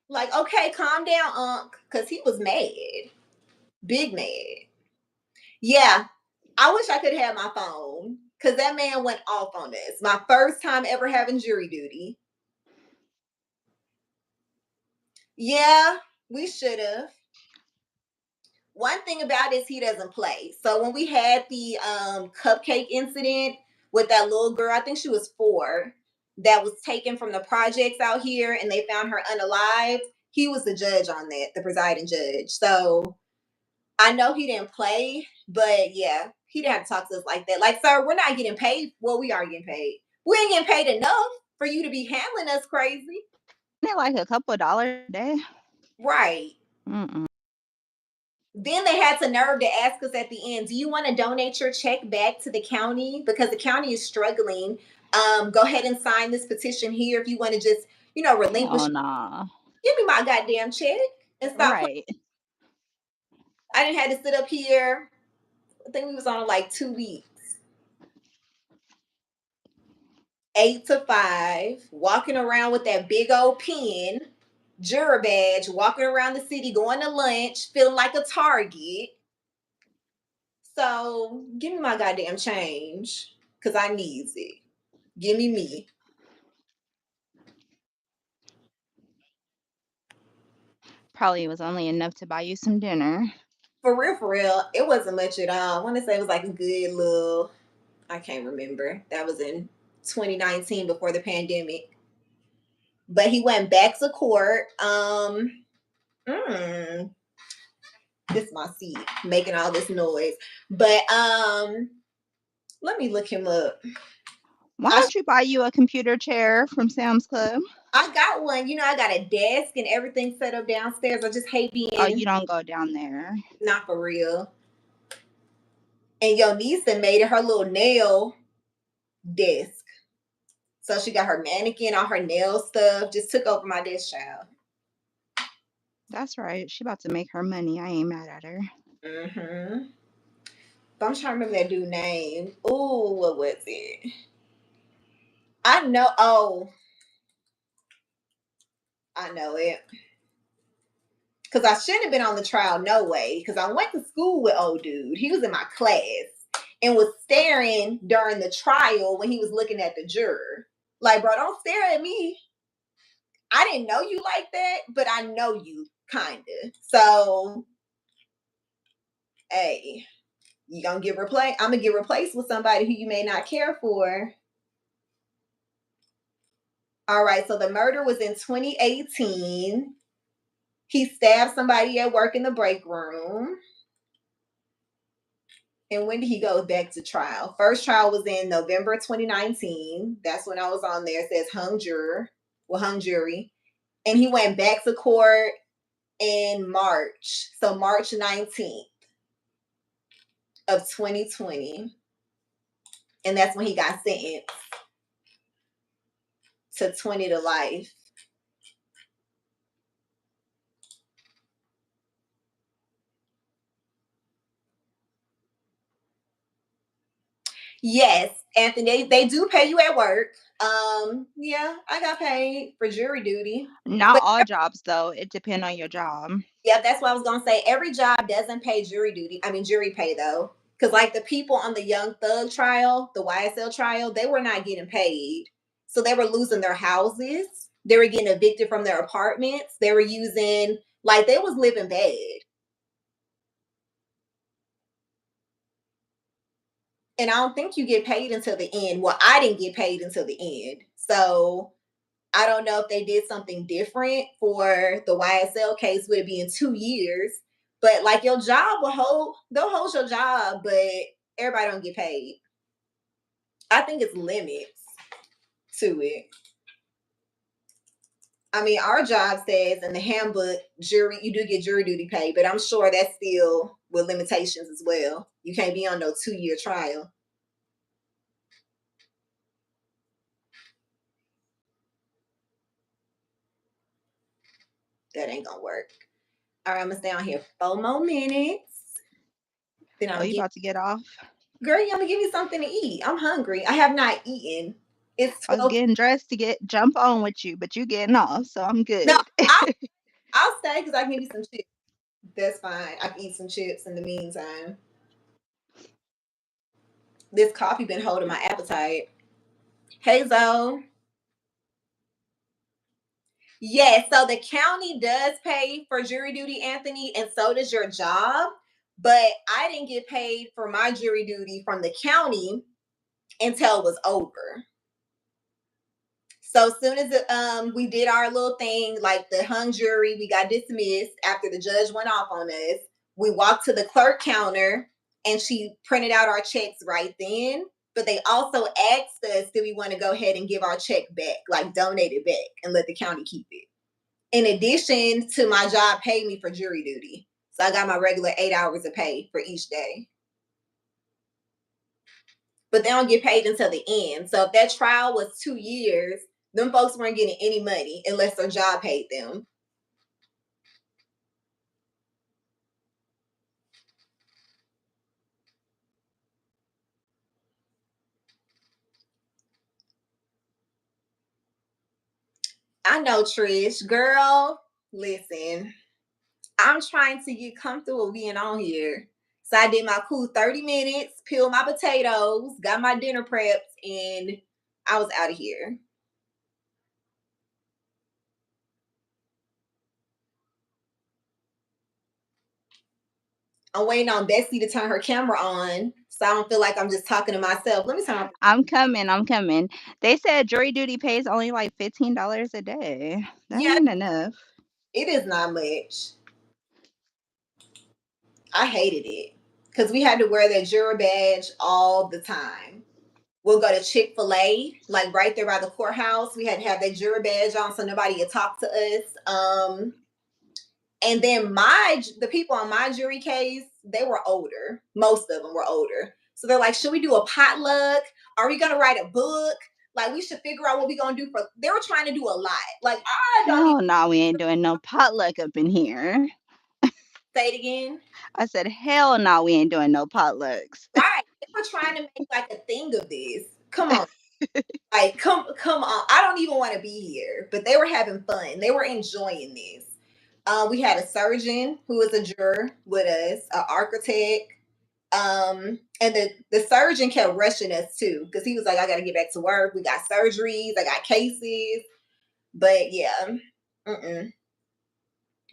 S1: Like, okay, calm down, Unc, because he was mad. Big mad. Yeah, I wish I could have my phone because that man went off on this. My first time ever having jury duty. Yeah, we should have. One thing about it is he doesn't play. So when we had the cupcake incident with that little girl, I think she was 4, that was taken from the projects out here and they found her unalived, he was the judge on that, the presiding judge. So I know he didn't play, but yeah, he didn't have to talk to us like that. Like, sir, we're not getting paid. Well, we are getting paid. We ain't getting paid enough for you to be handling us crazy.
S2: Isn't it like a couple of dollars a day?
S1: Right.
S2: Mm-mm.
S1: Then they had the nerve to ask us at the end, do you want to donate your check back to the county? Because the county is struggling. Go ahead and sign this petition here if you want to just, relinquish.
S2: Hell nah.
S1: Give me my goddamn check and stop playing.
S2: Right.
S1: I didn't have to sit up here. I think we was on like 2 weeks. 8 to 5, walking around with that big old pen, juror badge, walking around the city, going to lunch, feeling like a target. So give me my goddamn change, because I needs it. Give me me.
S2: Probably was only enough to buy you some dinner.
S1: For real, it wasn't much at all. I want to say it was like a good little, I can't remember. That was in 2019 before the pandemic. But he went back to court. This is my seat making all this noise. But let me look him up.
S2: Why don't you buy you a computer chair from Sam's Club?
S1: I got one. I got a desk and everything set up downstairs. I just hate being.
S2: Oh, you don't go down there.
S1: Not for real. And your niece that made it her little nail desk. So she got her mannequin, all her nail stuff. Just took over my desk, child.
S2: That's right. She about to make her money. I ain't mad at her.
S1: Mm-hmm. But I'm trying to remember that dude's name. Ooh, what was it? I know. Oh, I know it. Because I shouldn't have been on the trial, no way. Because I went to school with old dude. He was in my class and was staring during the trial when he was looking at the juror. Like, bro, don't stare at me. I didn't know you like that, but I know you, kind of. So, hey, you gonna get replaced? I'm gonna get replaced with somebody who you may not care for. All right, so the murder was in 2018. He stabbed somebody at work in the break room. And when did he go back to trial? First trial was in November 2019. That's when I was on there. It says hung jury. And he went back to court in March. So March 19th of 2020. And that's when he got sentenced to 20 to life. Yes, Anthony, they do pay you at work. Yeah, I got paid for jury duty.
S2: Not
S1: But
S2: all jobs though. It depends on your job.
S1: yeah, that's what I was gonna say. Every job doesn't pay jury duty. I mean jury pay though. Cause like the people on the Young Thug trial, the YSL trial, they were not getting paid. So they were losing their houses. They were getting evicted from their apartments. They were using like they was living bad. And I don't think you get paid until the end. Well, I didn't get paid until the end. So I don't know if they did something different for the YSL case. Would it be in 2 years? But like your job will hold, they'll hold your job, but everybody don't get paid. I think it's limits to it. I mean, our job says in the handbook, jury, you do get jury duty pay, but I'm sure that's still with limitations as well. You can't be on no 2-year trial. That ain't gonna work. All right, I'm gonna stay on here 4 more minutes. Then I'm
S2: Oh,
S1: gonna
S2: you
S1: get,
S2: about to get off?
S1: girl, you gonna give me something to eat. I'm hungry. I have not eaten. It's
S2: I was
S1: 12.
S2: getting dressed to get jump on with you, but you getting off, so I'm
S1: No,
S2: good.
S1: I'll, I'll stay because I can give you some chips. That's fine. I can eat some chips in the meantime. This coffee been holding my appetite. Hey, Zoe. Yes, so the county does pay for jury duty, Anthony, and so does your job. But I didn't get paid for my jury duty from the county until it was over. So as soon as we did our little thing, like the hung jury, we got dismissed after the judge went off on us. We walked to the clerk counter and she printed out our checks right then. But they also asked us, do we want to go ahead and give our check back, like donate it back and let the county keep it? In addition to my job paid me for jury duty. So I got my regular 8 hours of pay for each day. But they don't get paid until the end. So if that trial was 2 years, them folks weren't getting any money unless their job paid them. I know, Trish. Girl, listen, I'm trying to get comfortable being on here. So I did my cool 30 minutes, peeled my potatoes, got my dinner prepped, and I was out of here. I'm waiting on Bessie to turn her camera on so I don't feel like I'm just talking to myself. Let me turn my.
S2: I'm coming. I'm coming. They said jury duty pays only like $15 a day. That
S1: Yeah,
S2: ain't enough.
S1: it is not much. I hated it because we had to wear that juror badge all the time. We'll go to Chick-fil-A, like right there by the courthouse. We had to have that juror badge on so nobody would talk to us. And then the people on my jury case, they were older. Most of them were older. So they're like, should we do a potluck? Are we gonna write a book? Like we should figure out what we're gonna do for. They were trying to do a lot. Like I don't even
S2: Hell no, we ain't doing no potluck up in here.
S1: say it again.
S2: I said, hell no, we ain't doing no potlucks.
S1: Right. They were trying to make like a thing of this. Come on. Like, come on. I don't even want to be here. But they were having fun. They were enjoying this. We had a surgeon who was a juror with us, an architect. And the surgeon kept rushing us too, because he was like, I gotta get back to work. We got surgeries, I got cases. But yeah,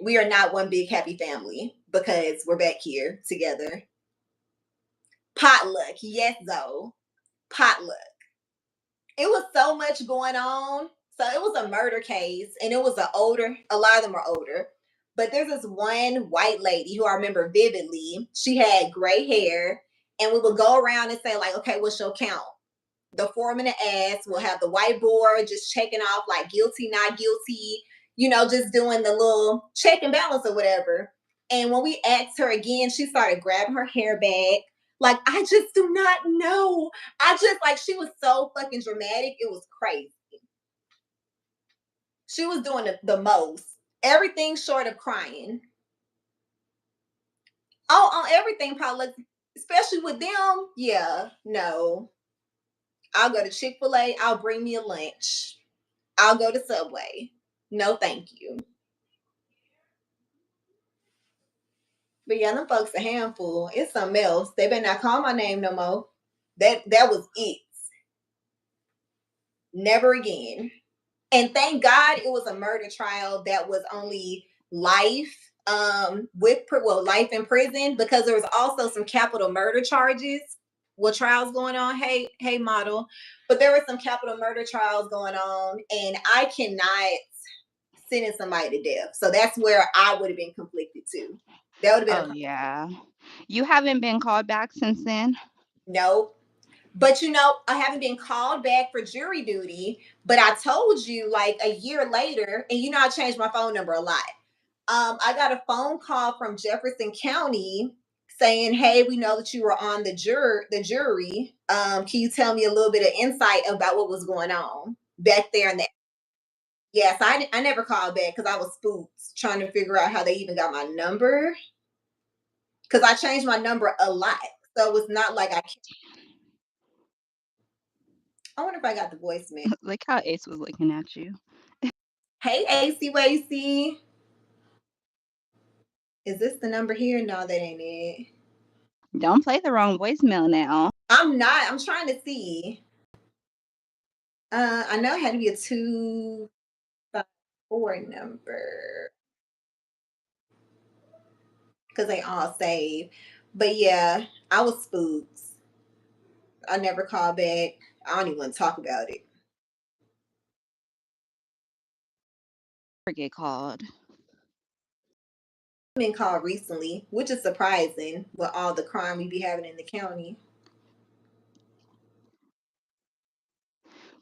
S1: we are not one big happy family because we're back here together. Potluck, yes, though. Potluck. It was so much going on. So it was a murder case, and it was a lot of them are older. But there's this one white lady who I remember vividly. She had gray hair, and we would go around and say, like, okay, what's your count? The foreman asked, we'll have the whiteboard just checking off like guilty, not guilty, just doing the little check and balance or whatever. And when we asked her again, she started grabbing her hair back. Like, I just do not know. I just like she was so fucking dramatic. It was crazy. She was doing the most. Everything short of crying. Oh, on everything, probably, especially with them. Yeah, no. I'll go to Chick-fil-A. I'll bring me a lunch. I'll go to Subway. No, thank you. But yeah, them folks a handful. It's something else. They better not call my name no more. That was it. Never again. And thank God it was a murder trial that was only life life in prison, because there was also some capital murder charges with trials going on. Hey model. But there were some capital murder trials going on, and I cannot sentence somebody to death. So that's where I would have been conflicted too. That would have been
S2: Oh yeah. You haven't been called back since then?
S1: no. But I haven't been called back for jury duty. But I told you like a year later, and I changed my phone number a lot. I got a phone call from Jefferson County saying, "Hey, we know that you were on the jury. Can you tell me a little bit of insight about what was going on back there?" And yes, I never called back because I was spooked trying to figure out how they even got my number, because I changed my number a lot, so it was not like I wonder if I got the voicemail.
S2: Like how Ace was looking at you.
S1: Hey, AC Wacy. Is this the number here? No, that ain't it.
S2: Don't play the wrong voicemail now.
S1: I'm not. I'm trying to see. I know it had to be a 254 number because they all save. But yeah, I was spooked. I never called back. I don't even want to talk about it.
S2: Get called.
S1: I've been called recently, which is surprising with all the crime we be having in the county.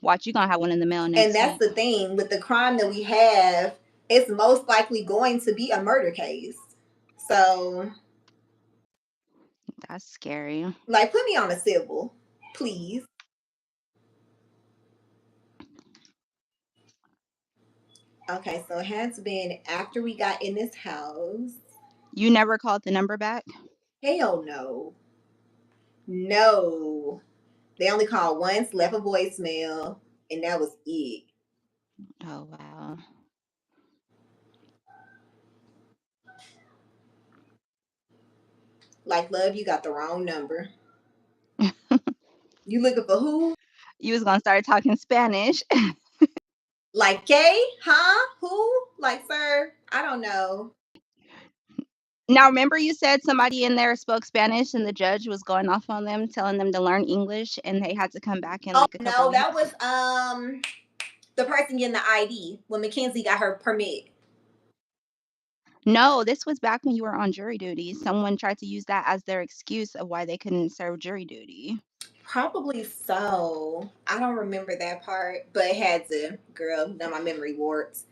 S2: Watch, you gonna have one in the mail
S1: And
S2: next
S1: that's
S2: week.
S1: the thing with the crime that we have, it's most likely going to be a murder case. So,
S2: That's scary.
S1: like, put me on a civil, please. Okay, so it had to been after we got in this house.
S2: You never called the number back?
S1: Hell no. No. They only called once, left a voicemail, and that was it.
S2: Oh wow.
S1: Like, love, you got the wrong number. You looking for who?
S2: You was gonna start talking Spanish.
S1: Like, Kay? Huh? Who? Like, sir? I don't know.
S2: Now remember you said somebody in there spoke Spanish and the judge was going off on them, telling them to learn English and they had to come back in
S1: Oh
S2: like a couple
S1: no, that
S2: weeks?
S1: was the person getting the ID when Mackenzie got her permit.
S2: No, this was back when you were on jury duty. Someone tried to use that as their excuse of why they couldn't serve jury duty.
S1: Probably so. I don't remember that part, but it had to. Girl, now my memory warps.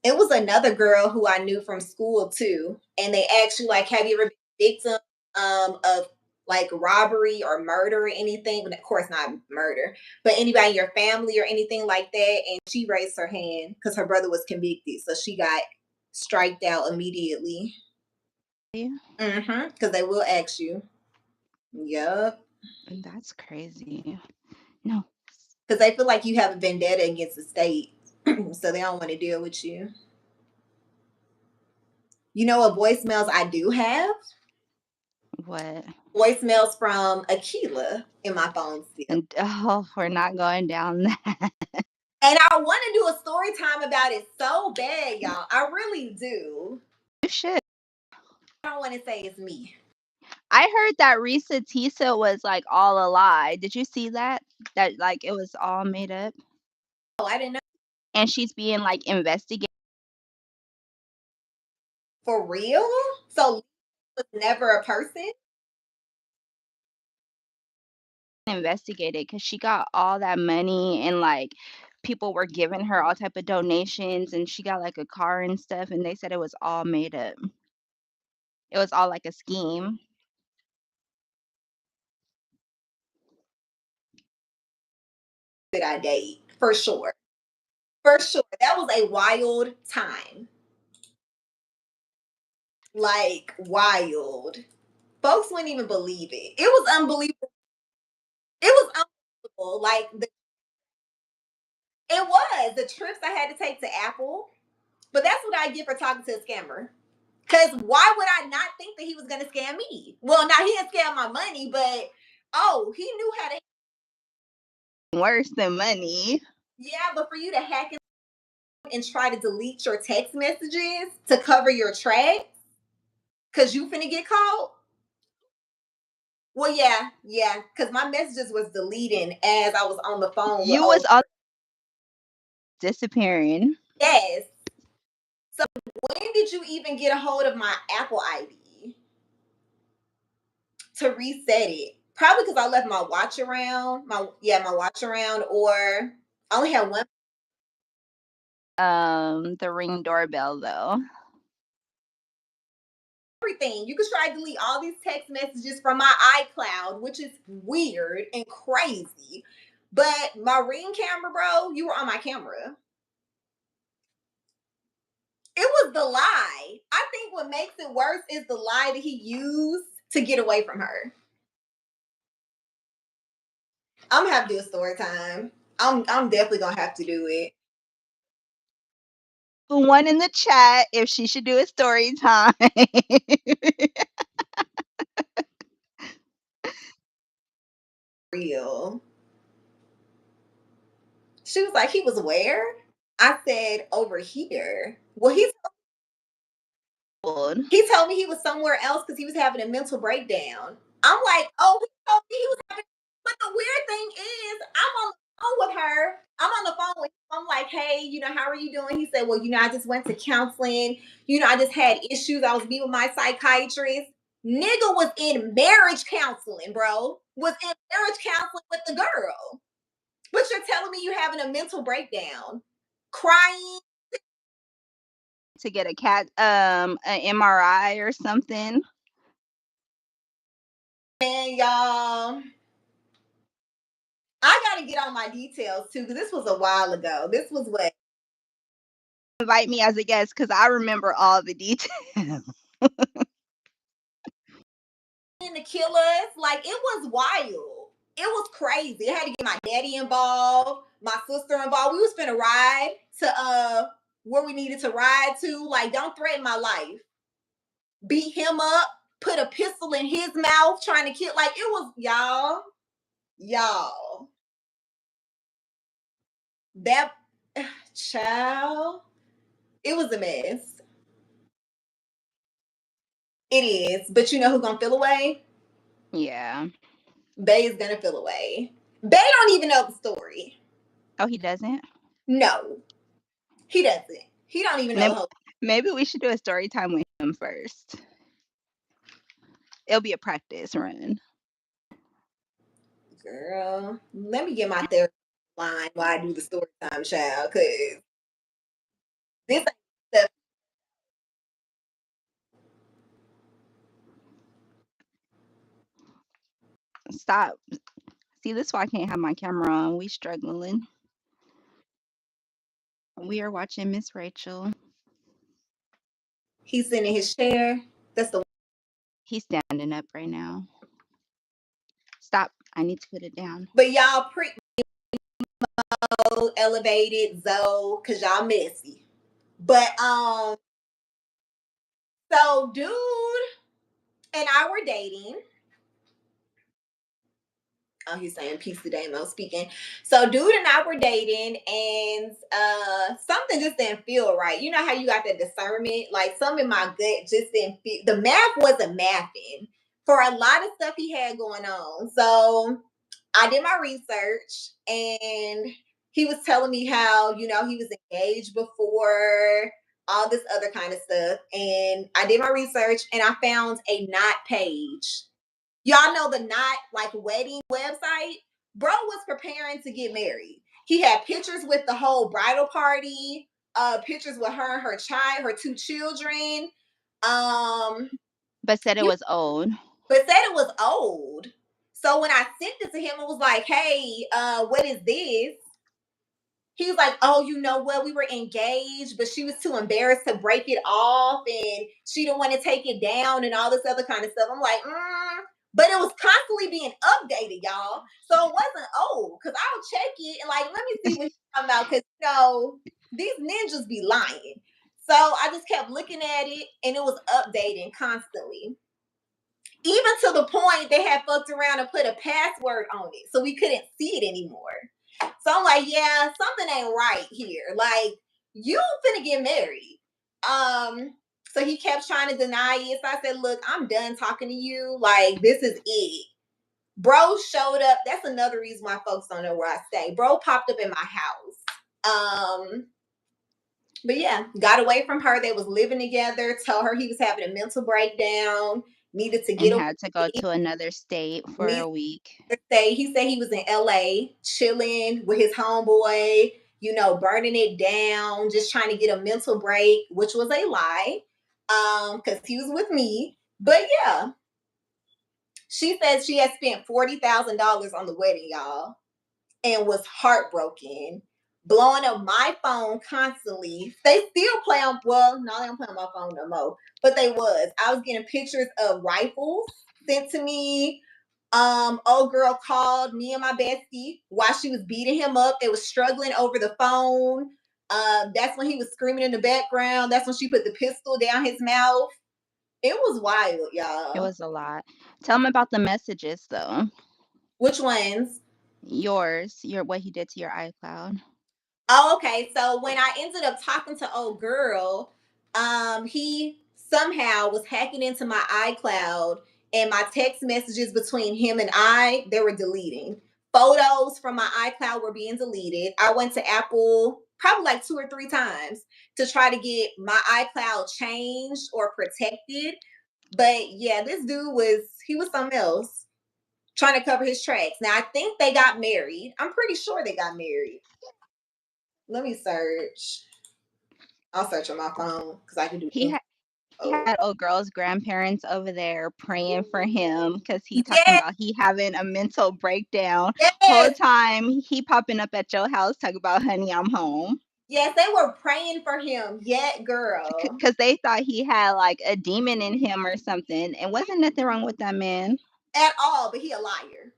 S1: It was another girl who I knew from school too, and they asked you like, "Have you ever been victim of like robbery or murder or anything?" But of course, not murder, but anybody in your family or anything like that. And she raised her hand because her brother was convicted, so she got striked out immediately.
S2: Yeah,
S1: Because they will ask you. Yup.
S2: that's crazy. No.
S1: Because they feel like you have a vendetta against the state, so they don't want to deal with you. You know what voicemails I do have?
S2: What?
S1: Voicemails from Akila in my phone still.
S2: And oh, we're not going down that.
S1: And I want to do a story time about it so bad, y'all. I really do.
S2: You should.
S1: I don't want to say it's me.
S2: I heard that Risa Tisa was like all a lie. Did you see that? That like it was all made up?
S1: Oh, I didn't know.
S2: And she's being like investigated.
S1: For real? So was never a person?
S2: Investigated because she got all that money and like people were giving her all type of donations and she got like a car and stuff and they said it was all made up. It was all like a scheme.
S1: That I date, for sure. For sure. That was a wild time. Like, wild. Folks wouldn't even believe it. It was unbelievable. Like it was the trips I had to take to Apple. But that's what I get for talking to a scammer. Cause why would I not think that he was gonna scam me? Well, now he didn't scam my money, but oh, he knew how to.
S2: Worse than money.
S1: Yeah, but for you to hack and try to delete your text messages to cover your tracks, cause you finna get caught. Well, yeah, cause my messages was deleting as I was on the phone with
S2: You was
S1: old.
S2: all disappearing.
S1: Yes. So when did you even get a hold of my Apple ID to reset it? Probably because I left my watch around. My watch around, or I only had one.
S2: The Ring doorbell though.
S1: Everything. You could try to delete all these text messages from my iCloud, which is weird and crazy. But my Ring camera, bro, you were on my camera. It was the lie. I think what makes it worse is the lie that he used to get away from her. I'm gonna have to do a story time. I'm definitely gonna have to do it.
S2: One in the chat if she should do a story time.
S1: Real. She was like, he was where? I said over here. Well, he told me he was somewhere else because he was having a mental breakdown. I'm like, oh, he told me he was having. But the weird thing is, I'm on the phone with her. I'm on the phone with him. I'm like, hey, how are you doing? He said, well, I just went to counseling. I just had issues. I was meeting with my psychiatrist. Nigga was in marriage counseling, bro. Was in marriage counseling with the girl. But you're telling me you're having a mental breakdown, crying.
S2: To get an MRI or something.
S1: And y'all, I gotta get on my details too, because this was a while ago. This was what
S2: Invite me as a guest because I remember all the details.
S1: to kill us. Like it was wild. It was crazy. I had to get my daddy involved, my sister involved. We was finna ride to where we needed to ride to. Like, don't threaten my life. Beat him up, put a pistol in his mouth, trying to kill. Like it was y'all. That child, it was a mess. It is, but you know who's gonna feel away?
S2: Yeah.
S1: Bay is gonna feel away. Bay don't even know the story.
S2: Oh, he doesn't?
S1: No, he doesn't. He don't even know the whole.
S2: Maybe we should do a story time with him first. It'll be a practice run.
S1: Girl, let me get my therapy line while I do the story time, child, because this ain't stuff.
S2: Stop. See, this is why I can't have my camera on. We struggling. We are watching Miss Rachel.
S1: He's sitting in his chair. That's the.
S2: He's standing up right now. Stop. I need to put it down.
S1: But y'all elevated Zoe, cause y'all messy. But so dude and I were dating. Oh, he's saying peace today, Mo speaking. So dude and I were dating, and something just didn't feel right. You know how you got that discernment? Like something in my gut just didn't feel, the math wasn't mathing for a lot of stuff he had going on. So I did my research, and he was telling me how, he was engaged before, all this other kind of stuff. And I did my research and I found a knot page. Y'all know the Knot like wedding website? Bro was preparing to get married. He had pictures with the whole bridal party, pictures with her and her child, her two children.
S2: But said it was old.
S1: But said it was old. So when I sent it to him, it was like, hey, what is this? He was like, oh, you know what? We were engaged, but she was too embarrassed to break it off, and she didn't want to take it down and all this other kind of stuff. I'm like, but it was constantly being updated, y'all. So it wasn't old, because I'll check it and like, let me see what he's talking about, because these ninjas be lying. So I just kept looking at it and it was updating constantly. Even to the point they had fucked around and put a password on it so we couldn't see it anymore. So I'm like, yeah, something ain't right here. Like, you finna get married. So he kept trying to deny it. So I said, look, I'm done talking to you. Like, this is it. Bro showed up. That's another reason why folks don't know where I stay. Bro popped up in my house. But yeah, got away from her. They was living together. Told her he was having a mental breakdown. Needed to get
S2: And
S1: away.
S2: had to go to another state for a week.
S1: He said he was in LA chilling with his homeboy, burning it down, just trying to get a mental break, which was a lie. Because he was with me. But yeah. She said she had spent $40,000 on the wedding, y'all, and was heartbroken, blowing up my phone constantly. They still play on, well, no, they don't play on my phone no more, but they was. I was getting pictures of rifles sent to me. Old girl called me and my bestie while she was beating him up. They was struggling over the phone. That's when he was screaming in the background. That's when she put the pistol down his mouth. It was wild, y'all.
S2: It was a lot. Tell him about the messages, though.
S1: Which ones?
S2: What he did to your iCloud.
S1: Oh, okay. So when I ended up talking to old girl, he somehow was hacking into my iCloud, and my text messages between him and they were deleting. Photos from my iCloud were being deleted. I went to Apple probably like 2 or 3 times to try to get my iCloud changed or protected. But yeah, this dude was something else, trying to cover his tracks. Now I think they got married. I'm pretty sure they got married. Let me search. I'll search on my phone because I can do
S2: He
S1: things.
S2: had he
S1: Oh,
S2: had old girl's grandparents over there praying for him because he talking
S1: yes,
S2: about he having a mental breakdown. Whole
S1: yes,
S2: time he popping up at your house talking about, honey, I'm home.
S1: yes. They were praying for him. Yeah, girl.
S2: Because they thought he had like a demon in him or something. And wasn't nothing wrong with that man.
S1: At all, but he a liar.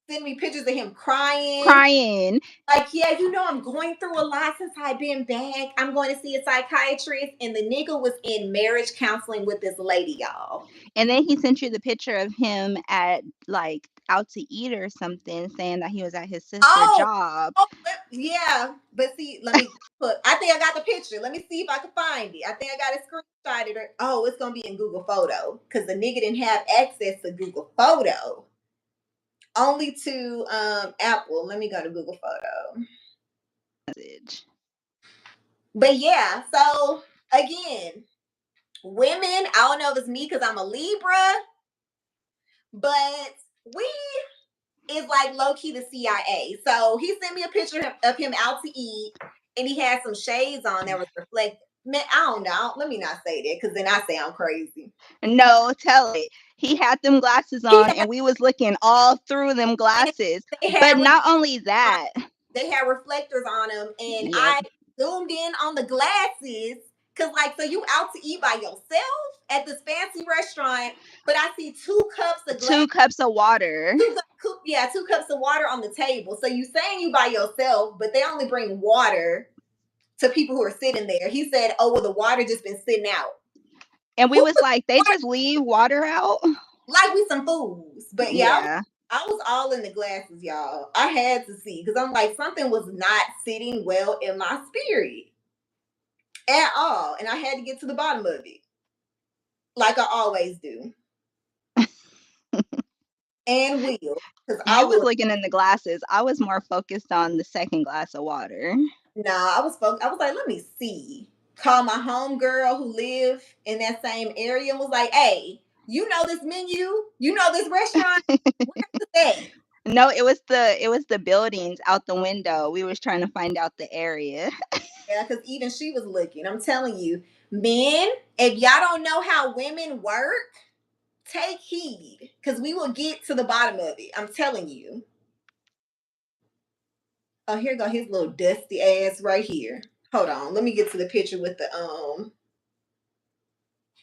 S1: Send me pictures of him crying.
S2: Crying.
S1: Like, yeah, I'm going through a lot since I've been back. I'm going to see a psychiatrist. And the nigga was in marriage counseling with this lady, y'all.
S2: And then he sent you the picture of him at like out to eat or something, saying that he was at his sister's
S1: Oh,
S2: job.
S1: yeah. But see, let me I think I got the picture. Let me see if I can find it. I think I got it screenshotted. Oh, it's going to be in Google Photo because the nigga didn't have access to Google Photo. Only to Apple. Let me go to Google Photo.
S2: Message.
S1: But yeah, so again, women, I don't know if it's me because I'm a Libra, but we is like low key the CIA. So he sent me a picture of him out to eat, and he had some shades on that was reflective. Man, I don't know. Let me not say that because then I say I'm crazy.
S2: No, tell it. He had them glasses on and we was looking all through them glasses.
S1: They
S2: But
S1: had
S2: not only that.
S1: they had reflectors on them, and
S2: Yep.
S1: I zoomed in on the glasses because, like, so you out to eat by yourself at this fancy restaurant, but I see 2 cups of glass,
S2: 2 cups of water.
S1: 2 cups of water on the table. So you saying you by yourself, but they only bring water to people who are sitting there. He said, "Oh, well, the water just been sitting out."
S2: And we
S1: Who
S2: was
S1: put
S2: like, they
S1: water
S2: just leave water out?
S1: like we some fools? But yeah,
S2: Yeah.
S1: I was all in the glasses, y'all. I had to see because I'm like, something was not sitting well in my spirit at all. And I had to get to the bottom of it, like I always do. And will. Because I
S2: You was
S1: will.
S2: looking in the glasses. I was more focused on the second glass of water.
S1: Nah, I was like, let me see. Call my home girl who lived in that same area and was like, hey, you know this menu? You know this restaurant? Where's that?
S2: No, it was the buildings out the window. We was trying to find out the area.
S1: Yeah, because even she was looking. I'm telling you, men, if y'all don't know how women work, take heed because we will get to the bottom of it. I'm telling you. Oh, here go his little dusty ass right here. Hold on, let me get to the picture with the.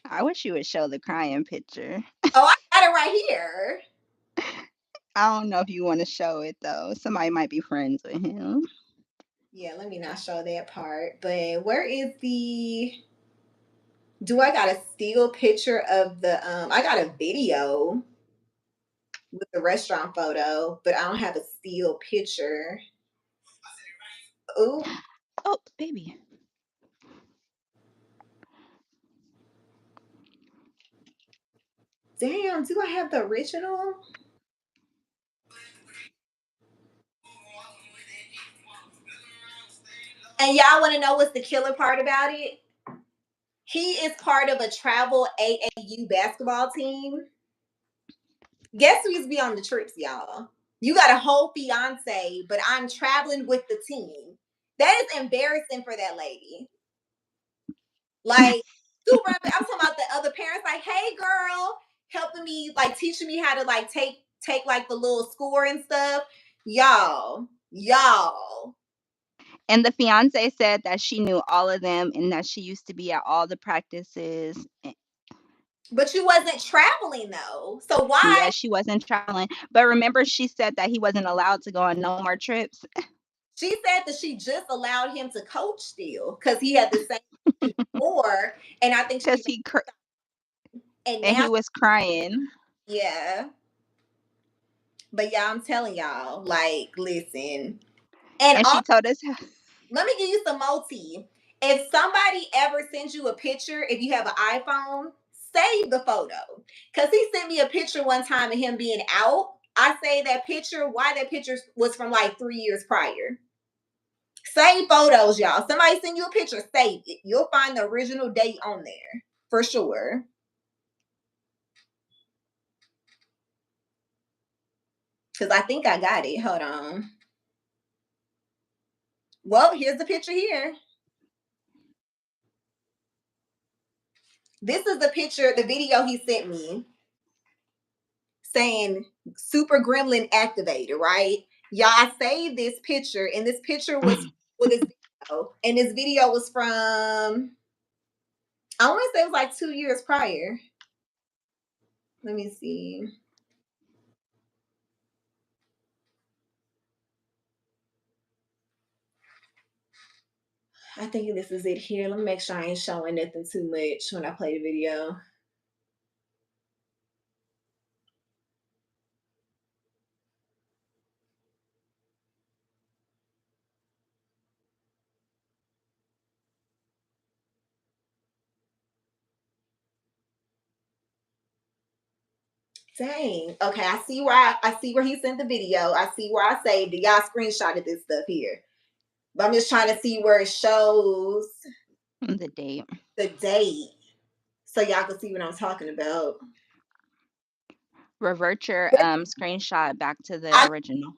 S2: I wish you would show the crying picture.
S1: Oh, I got it right here.
S2: I don't know if you want to show it though. Somebody might be friends with him.
S1: Yeah, let me not show that part. But where is the? Do I got a still picture of the? I got a video with the restaurant photo, but I don't have a still picture. Oh,
S2: Oh, baby.
S1: damn! Do I have the original? And y'all want to know what's the killer part about it? He is part of a travel AAU basketball team. Guess who used to be on the trips, y'all? You got a whole fiance, but I'm traveling with the team. That is embarrassing for that lady. Like, super. I'm talking about the other parents. Like, hey, girl, helping me, like teaching me how to like take like the little score and stuff. Y'all.
S2: And the fiance said that she knew all of them and that she used to be at all the practices.
S1: But you wasn't traveling though. So
S2: Yeah,
S1: why?
S2: she wasn't traveling. But remember, she said that he wasn't allowed to go on no more trips
S1: She said that she just allowed him to coach still because he had the same before, and I think she
S2: because
S1: made, and
S2: and
S1: now
S2: he was crying.
S1: yeah. But yeah, I'm telling y'all, like, listen. And
S2: And
S1: also,
S2: she told us,
S1: let me give you some more tea. If somebody ever sends you a picture, if you have an iPhone, save the photo. Because he sent me a picture one time of him being out. I say that picture, why that picture was from like 3 years prior. Save photos, y'all. Somebody send you a picture, save it. You'll find the original date on there for sure. Because I think I got it. Hold on. Well, here's the picture here. This is the picture, the video he sent me saying Super Gremlin activated, right? Y'all, I saved this picture, and this picture was with this video, and this video was from, I want to say it was like 2 years prior. Let me see. I think this is it here. Let me make sure I ain't showing nothing too much when I play the video. Dang. Okay, I see where he sent the video. I see where I saved it. Y'all screenshotted this stuff here. But I'm just trying to see where it shows
S2: the date.
S1: the date. So y'all can see what I'm talking about.
S2: Revert your screenshot back to the
S1: I,
S2: original.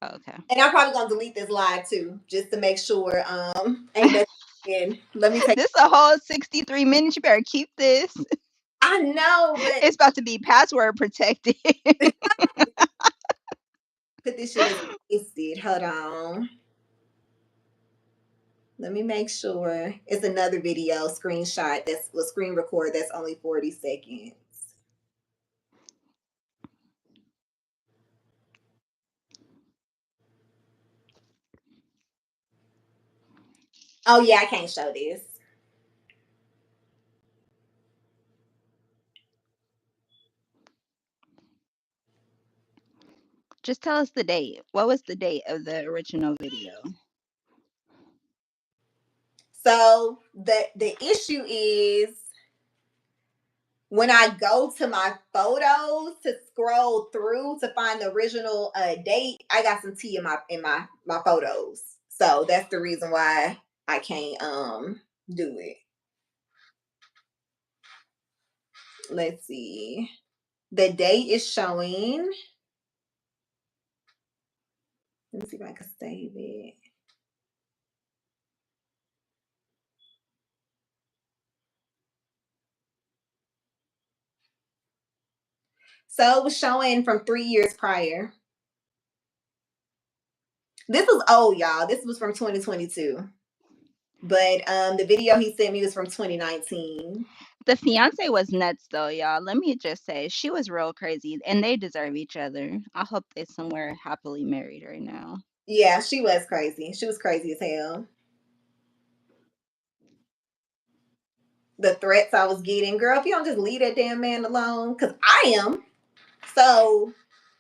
S2: Oh, okay.
S1: and I'm probably gonna delete this live too, just to make sure ain't nothing in. Let me take
S2: This a whole 63 minutes. You better keep this.
S1: I know, but
S2: It's about to be password protected.
S1: put this shit as wasted. Hold on. Let me make sure. It's another video screenshot that's a screen record that's only 40 seconds. Oh yeah, I can't show this.
S2: Just tell us the date. What was the date of the original video?
S1: So the issue is when I go to my photos to scroll through to find the original date, I got some tea in my photos. So that's the reason why I can't do it. Let's see. The date is showing. Let me see if I can save it. So it was showing from 3 years prior. This was old, y'all. This was from 2022. But the video he sent me was from 2019.
S2: The fiance was nuts though, y'all. Let me just say, she was real crazy, and they deserve each other. I hope they're somewhere happily married right now.
S1: Yeah, she was crazy. She was crazy as hell. The threats I was getting, girl, if you don't just leave that damn man alone, because I am. So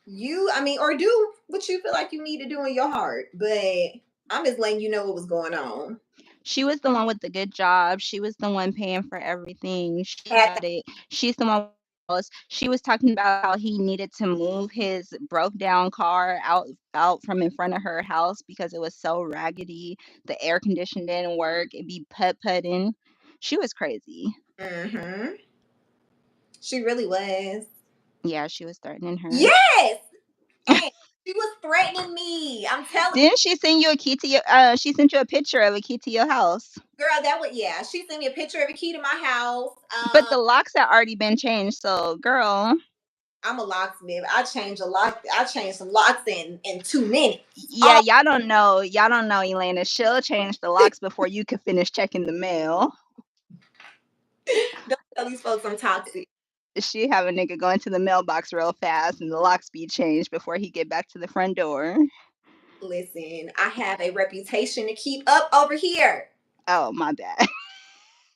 S1: I mean, or do what you feel like you need to do in your heart. But I'm just letting you know what was going on.
S2: She was the one with the good job. She was the one paying for everything. She
S1: At
S2: had it. She's the one with the house. She was talking about how he needed to move his broke down car out from in front of her house because it was so raggedy. The air condition didn't work. It'd be putting. She was crazy.
S1: mm-hmm. She really was.
S2: Yeah, she was threatening her.
S1: Yes, and she was threatening me. I'm telling
S2: Didn't she send you a key to your she sent you a picture of a key to your house?
S1: girl, that would yeah. She sent me a picture of a key to my house.
S2: But the locks had already been changed, so girl.
S1: I'm a locksmith. I change a lock. I change some locks in 2 minutes.
S2: Yeah,
S1: Oh,
S2: y'all don't know. Y'all don't know, Elena. She'll change the locks before you can finish checking the mail.
S1: don't tell these folks I'm toxic.
S2: She have a nigga going to the mailbox real fast and the locks be changed before he get back to the front door.
S1: Listen, I have a reputation to keep up over here.
S2: Oh, my bad.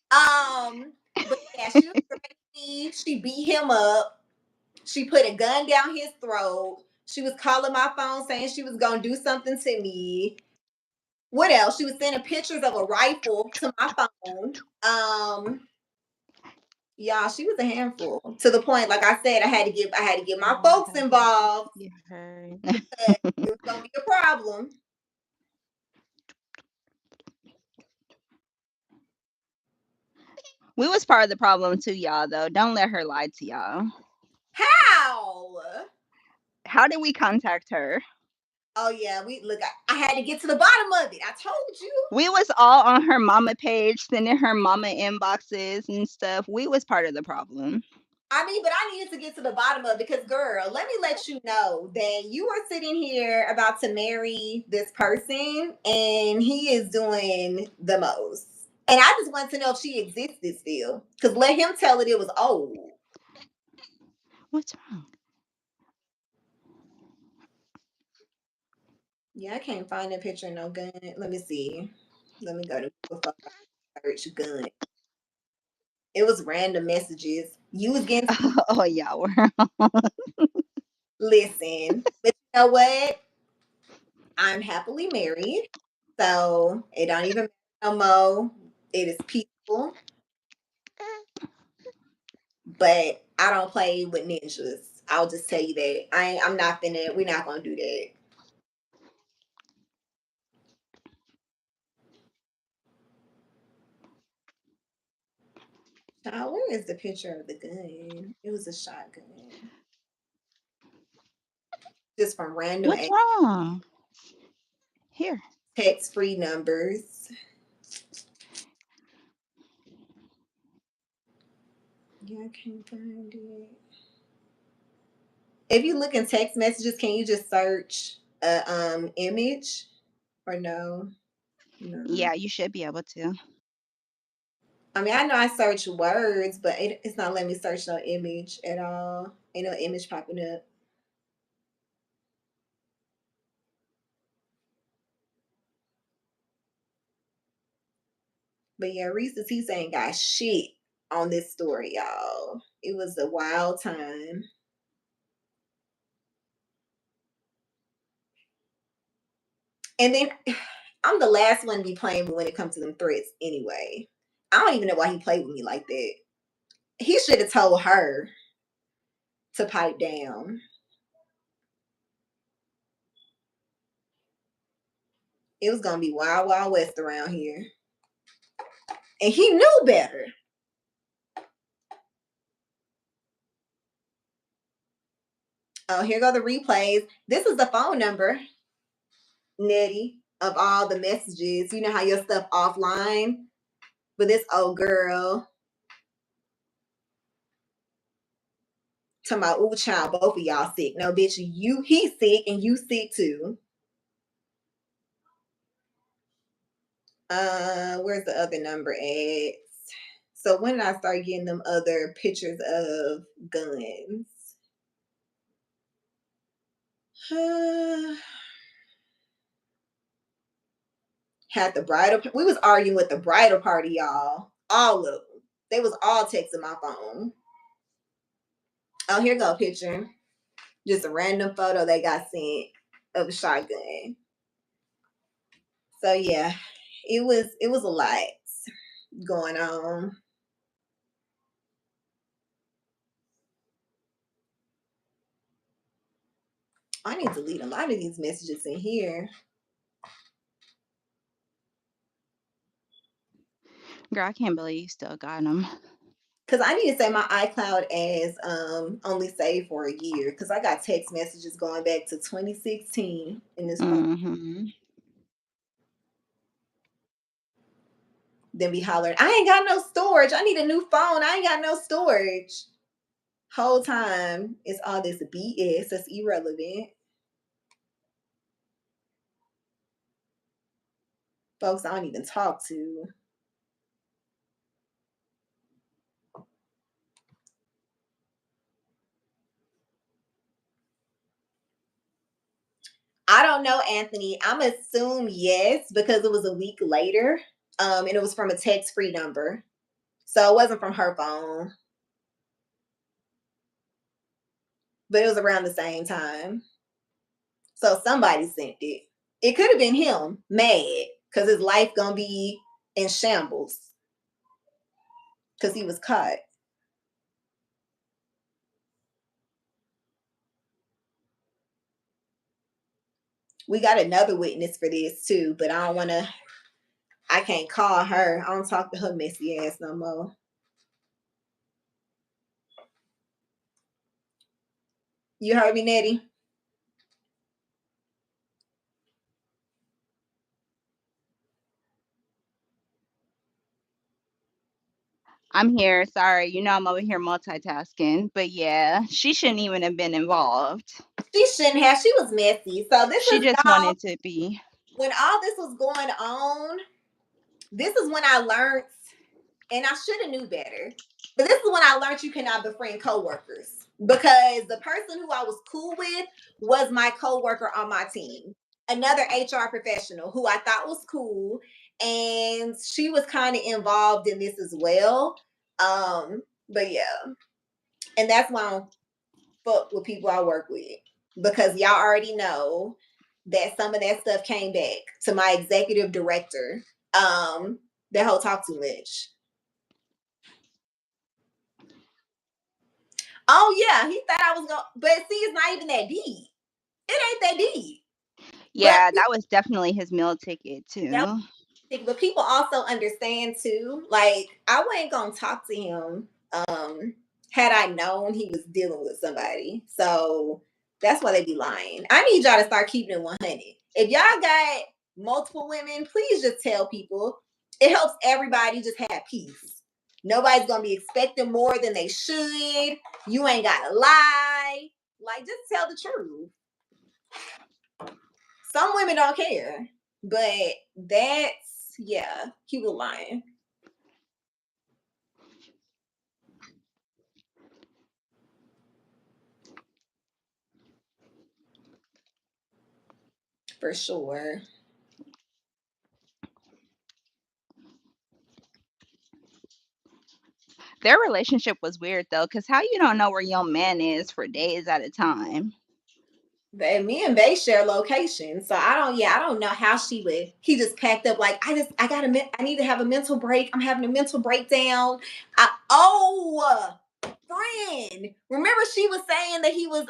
S1: But yeah, she was threatening me. She beat him up. She put a gun down his throat. She was calling my phone saying she was gonna do something to me. What else? She was sending pictures of a rifle to my phone. Yeah, she was a handful to the point, like I said, I had to get my
S2: Oh,
S1: folks involved
S2: you heard.
S1: because it was gonna be a problem.
S2: We was part of the problem too, y'all, though. Don't let her lie to y'all.
S1: How?
S2: How did we contact her?
S1: Oh yeah, we look. I had to get to the bottom of it. I told you.
S2: We was all on her mama page, sending her mama inboxes and stuff. We was part of the problem.
S1: I mean, but I needed to get to the bottom of it because, girl, let me let you know that you are sitting here about to marry this person and he is doing the most. And I just want to know if she existed still. Because let him tell it was old.
S2: What's wrong?
S1: Yeah, I can't find that picture of no gun. Let me see. Let me go to Google search gun. It was random messages. You was getting
S2: Oh yeah, we're
S1: listen. But you know what? I'm happily married. So it don't even matter no more. It is peaceful. But I don't play with ninjas. I'll just tell you that. I'm not finna we're not gonna do that. Child, where is the picture of the gun? It was a shotgun. Just from random
S2: what's wrong? Here.
S1: text free numbers. Yeah, I can't find it. If you look in text messages, can you just search a image or no? No.
S2: Yeah, you should be able to.
S1: I mean, I know I search words, but it's not letting me search no image at all. Ain't no image popping up. But yeah, Reese's He's ain't got shit on this story, y'all. It was a wild time. And then I'm the last one to be playing when it comes to them threats anyway. I don't even know why he played with me like that. He should have told her to pipe down. It was gonna be wild, wild west around here. And he knew better. Oh, here go the replays. This is the phone number, Nettie, of all the messages. You know how your stuff offline? But this old girl talking about, ooh, child, both of y'all sick. No, bitch, he's sick and you sick too. Where's the other number at? So when did I start getting them other pictures of guns? Had the bridal. We was arguing with the bridal party, y'all. All of them. They was all texting my phone. Oh, here go a picture. Just a random photo they got sent of a shotgun. So yeah, it was a lot going on. I need to delete a lot of these messages in here.
S2: Girl, I can't believe you still got them.
S1: Cause I need to say my iCloud as only saved for a year. Cause I got text messages going back to 2016 in this phone.
S2: Mm-hmm.
S1: Then be hollering, I ain't got no storage. I need a new phone. I ain't got no storage. Whole time it's all this BS that's irrelevant. Folks I don't even talk to. I don't know, Anthony. I'm assume yes because it was a week later, and it was from a text-free number, so it wasn't from her phone, but it was around the same time. So somebody sent it. It could have been him, mad because his life gonna be in shambles because he was caught. We got another witness for this too, but I don't want to. I can't call her. I don't talk to her messy ass no more. You heard me, Nettie?
S2: I'm here. Sorry. You know I'm over here multitasking. But yeah, she shouldn't even have been involved.
S1: She shouldn't have. She was messy. So this
S2: She
S1: is
S2: just
S1: y'all.
S2: wanted to be.
S1: When all this was going on, this is when I learned, and I should have knew better. But this is when I learned you cannot befriend coworkers because the person who I was cool with was my coworker on my team, another HR professional who I thought was cool, and she was kind of involved in this as well. But yeah, and that's why I don't fuck with people I work with because y'all already know that some of that stuff came back to my executive director. That whole talk too much. Oh yeah, he thought I was gonna, but see, it's not even that deep. It ain't that deep. But
S2: Yeah, that was definitely his meal ticket
S1: that,
S2: too.
S1: but people also understand too. Like I wasn't gonna talk to him had I known he was dealing with somebody. So that's why they be lying. I need y'all to start keeping it 100. If y'all got multiple women, please just tell people. It helps everybody just have peace. Nobody's gonna be expecting more than they should. You ain't gotta lie. Like just tell the truth. Some women don't care, but that's yeah, he was lying. For sure.
S2: Their relationship was weird though, because how you don't know where your man is for days at a time?
S1: But me and Bay share location, so I don't know how she would. He just packed up like I need to have a mental break. I'm having a mental breakdown. Friend, remember she was saying that he was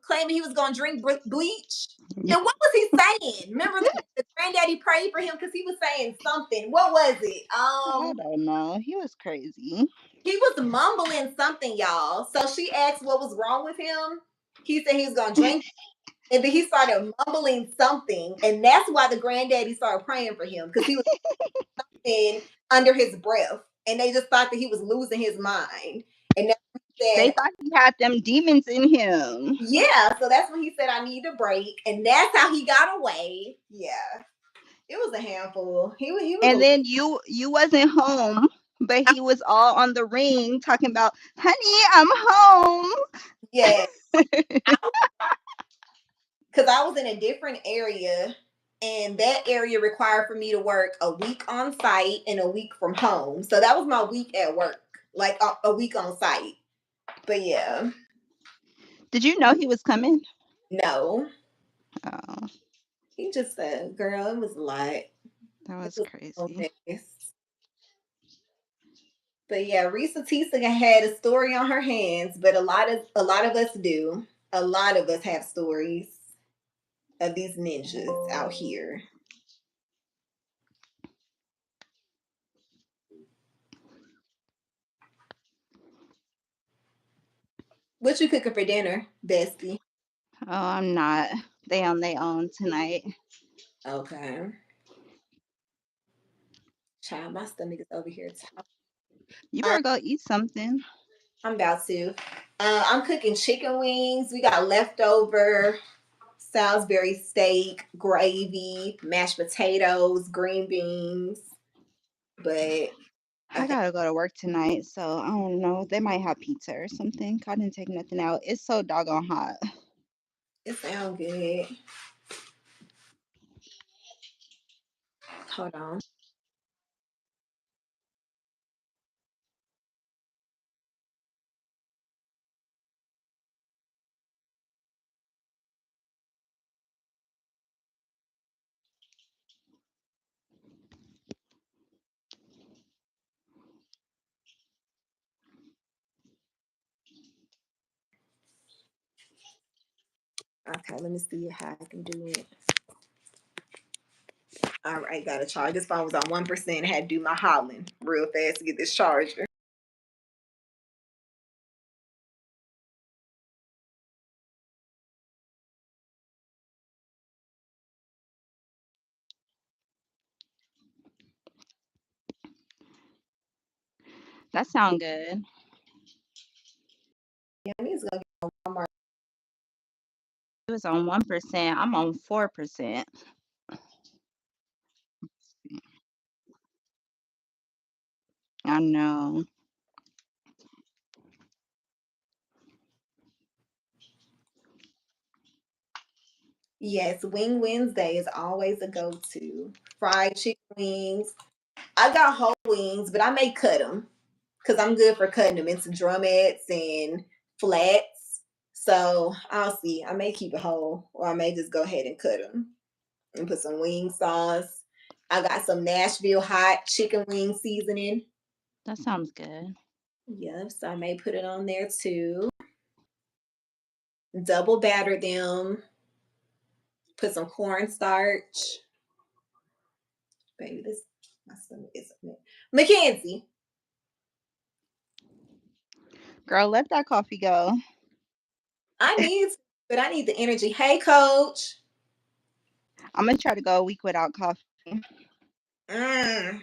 S1: claiming he was gonna drink bleach. And what was he saying? Remember the granddaddy prayed for him because he was saying something. What was it?
S2: I don't know. He was crazy.
S1: He was mumbling something, y'all. So she asked what was wrong with him. He said he was gonna drink, and then he started mumbling something, and that's why the granddaddy started praying for him because he was in under his breath, and they just thought that he was losing his mind. And that's when he
S2: They
S1: said,
S2: thought he had them demons in him.
S1: "Yeah." So that's when he said, "I need a break," and that's how he got away. Yeah, it was a handful. He was.
S2: And then you wasn't home But he was all on the ring talking about, honey, I'm home.
S1: Yeah, because I was in a different area, and that area required for me to work a week on site and a week from home. So that was my week at work, like a week on site. But yeah,
S2: Did you know he was coming?
S1: no,
S2: Oh,
S1: he just said, "Girl, it was a lot. It
S2: that was
S1: was so
S2: crazy.
S1: mess." But yeah, Risa Tisa had a story on her hands, but a lot of us do. A lot of us have stories of these ninjas out here. What you cooking for dinner, bestie?
S2: Oh, I'm not. They on their own tonight.
S1: Okay. Child, my stomach is over here.
S2: You
S1: Um,
S2: better go eat something.
S1: I'm about to. I'm cooking chicken wings. We got leftover Salisbury steak, gravy, mashed potatoes, green beans. But I
S2: I
S1: think
S2: gotta go to work tonight, so I don't know. They might have pizza or something. I didn't take nothing out. It's so doggone hot.
S1: it sounds good. Hold on. Okay, let me see how I can do it. All right, got to charge. This phone was on 1%. I had to do my hollering real fast to get this charger.
S2: That sound good.
S1: Yeah, I need to go get Walmart.
S2: It was on 1%. I'm on 4%. I know.
S1: Yes, Wing Wednesday is always a go-to. Fried chicken wings. I got whole wings, but I may cut them because I'm good for cutting them into drumettes and flats. So I'll see. I may keep it whole, or I may just go ahead and cut them and put some wing sauce. I got some Nashville hot chicken wing seasoning.
S2: That sounds good.
S1: Yes, I may put it on there too. Double batter them. Put some cornstarch. Baby, this my stomach is Mackenzie.
S2: Girl, let that coffee go.
S1: I need, but I need the energy. Hey, coach.
S2: I'm gonna try to go a week without coffee.
S1: Mm,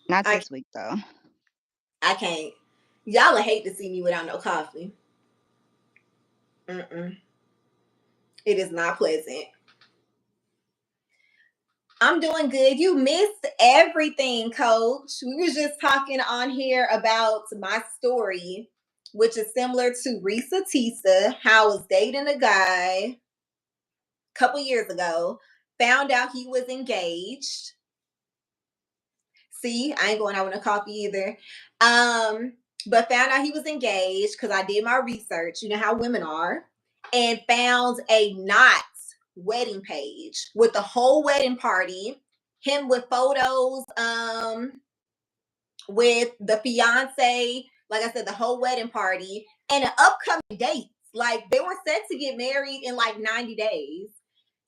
S2: Not
S1: I
S2: this week though.
S1: I can't. Y'all would hate to see me without no coffee. Mm-mm. It is not pleasant. I'm doing good. You missed everything, coach. We were just talking on here about my story, which is similar to Risa Tisa, how I was dating a guy a couple years ago, found out he was engaged. See, I ain't going out with a coffee either. But found out he was engaged because I did my research. You know how women are, and found a not wedding page with the whole wedding party, him with photos, with the fiance, like I said, the whole wedding party, and the upcoming dates. Like they were set to get married in like 90 days.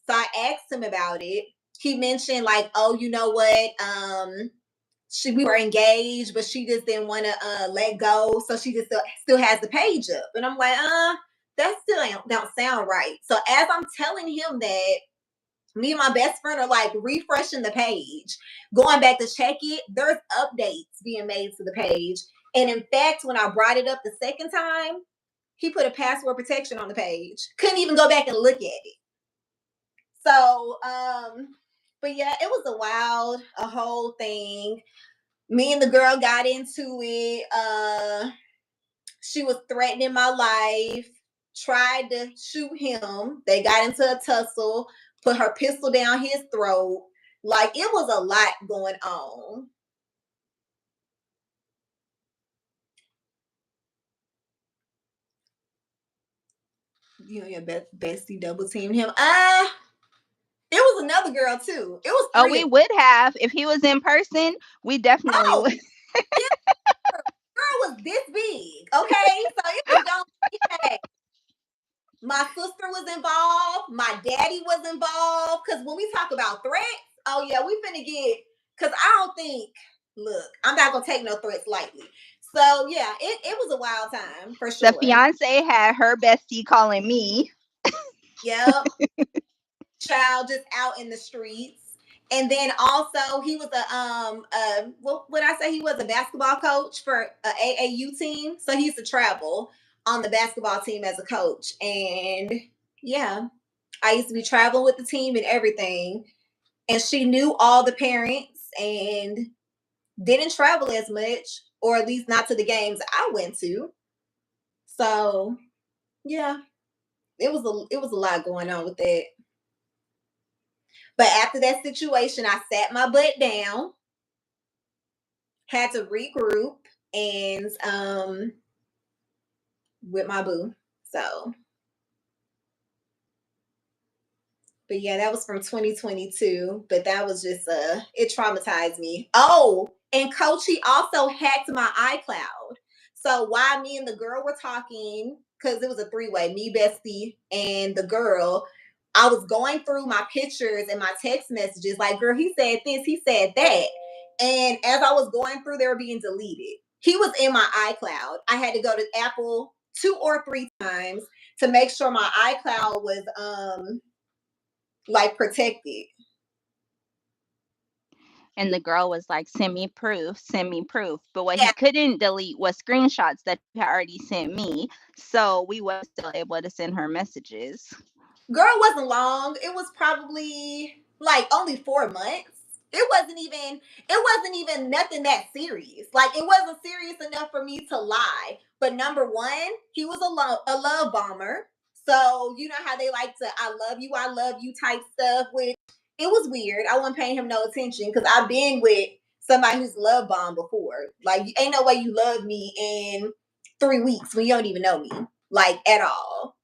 S1: So I asked him about it. He mentioned like, oh, you know what? We were engaged, but she just didn't want to let go, so she just still has the page up. And I'm like, that still don't sound right. So as I'm telling him that, me and my best friend are like refreshing the page, going back to check it. There's updates being made to the page, and in fact, when I brought it up the second time, he put a password protection on the page. Couldn't even go back and look at it. So, but yeah, it was a whole thing. Me and the girl got into it. She was threatening my life, tried to shoot him. They got into a tussle, put her pistol down his throat. Like, it was a lot going on. You know, your bestie double teamed him. It was another girl too. It was
S2: Oh,
S1: three
S2: we
S1: of them.
S2: would have if he was in person. We definitely
S1: Oh,
S2: would.
S1: yeah, girl was this big. Okay, so it was going. Yeah. My sister was involved. My daddy was involved. Because when we talk about threats, oh yeah, we finna get. Because I don't think. Look, I'm not gonna take no threats lightly. So yeah, it was a wild time for
S2: The
S1: sure.
S2: fiance had her bestie calling me.
S1: Yep, child just out in the streets. And then also he was what would I say, he was a basketball coach for a AAU team. So he used to travel on the basketball team as a coach. And yeah, I used to be traveling with the team and everything. And she knew all the parents and didn't travel as much, or at least not to the games I went to. So yeah, it was a lot going on with that. But after that situation, I sat my butt down, had to regroup, and with my boo. So, but yeah, that was from 2022. But that was just it traumatized me. Oh, and Coach, he also hacked my iCloud. So while me and the girl were talking, because it was a three-way, me, bestie, and the girl, I was going through my pictures and my text messages, like, girl, he said this, he said that. And as I was going through, they were being deleted. He was in my iCloud. I had to go to Apple 2 or 3 times to make sure my iCloud was like protected.
S2: And the girl was like, send me proof, send me proof. But what
S1: Yeah,
S2: he couldn't delete was screenshots that he had already sent me. So we was still able to send her messages.
S1: girl, wasn't long. It was probably like only 4 months. It wasn't even nothing that serious. Like, it wasn't serious enough for me to lie. But number one, he was a love bomber. So you know how they like to I love you type stuff, which it was weird. I wasn't paying him no attention because I've been with somebody who's love bombed before. Like, ain't no way you love me in 3 weeks when you don't even know me, like, at all.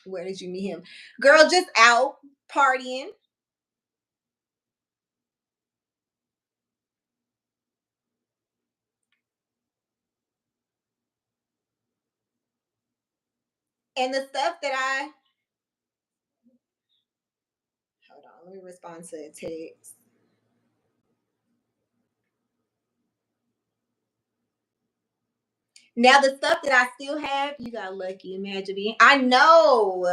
S1: Where did you meet him? Girl, just out partying. And the stuff that I hold on, let me respond to a text. Now the stuff that I still have, you got lucky. Imagine being. I know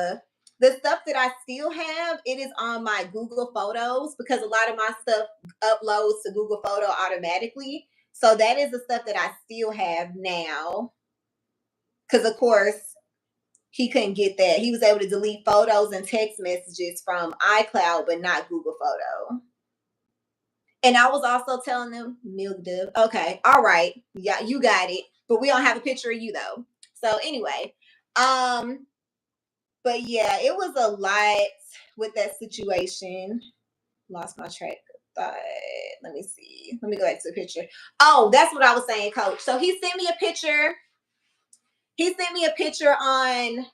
S1: the stuff that I still have. It is on my Google Photos because a lot of my stuff uploads to Google Photo automatically. So that is the stuff that I still have now. Because of course he couldn't get that. He was able to delete photos and text messages from iCloud, but not Google Photo. And I was also telling them, milk dub. Okay, all right, yeah, you got it. But we don't have a picture of you though. So anyway, um, but yeah, it was a lot with that situation. Lost my track of thought. Let me see. Let me go back to the picture. Oh, that's what I was saying, Coach. So he sent me a picture. He sent me a picture on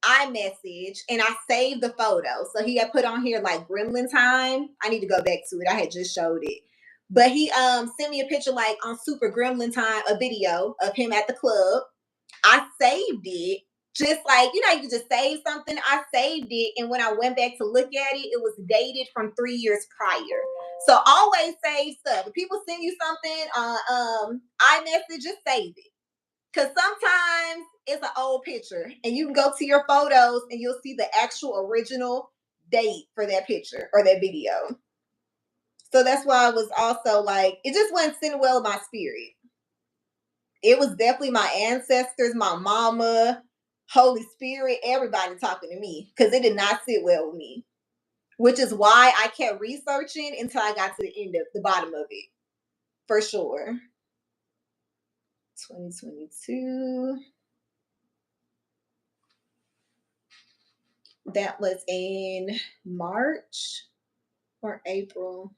S1: iMessage, and I saved the photo. So he had put on here like Gremlin time. I need to go back to it. I had just showed it. But he sent me a picture like on Super Gremlin time, a video of him at the club. I saved it. Just like, you can just save something. I saved it. And when I went back to look at it, it was dated from 3 years prior. So always save stuff. If people send you something on iMessage, just save it. Because sometimes it's an old picture and you can go to your photos and you'll see the actual original date for that picture or that video. So that's why I was also like, it just wasn't sitting well in my spirit. It was definitely my ancestors, my mama, Holy Spirit, everybody talking to me because it did not sit well with me. which is why I kept researching until I got to the end of the bottom of it, for sure. 2022. That was in March or April.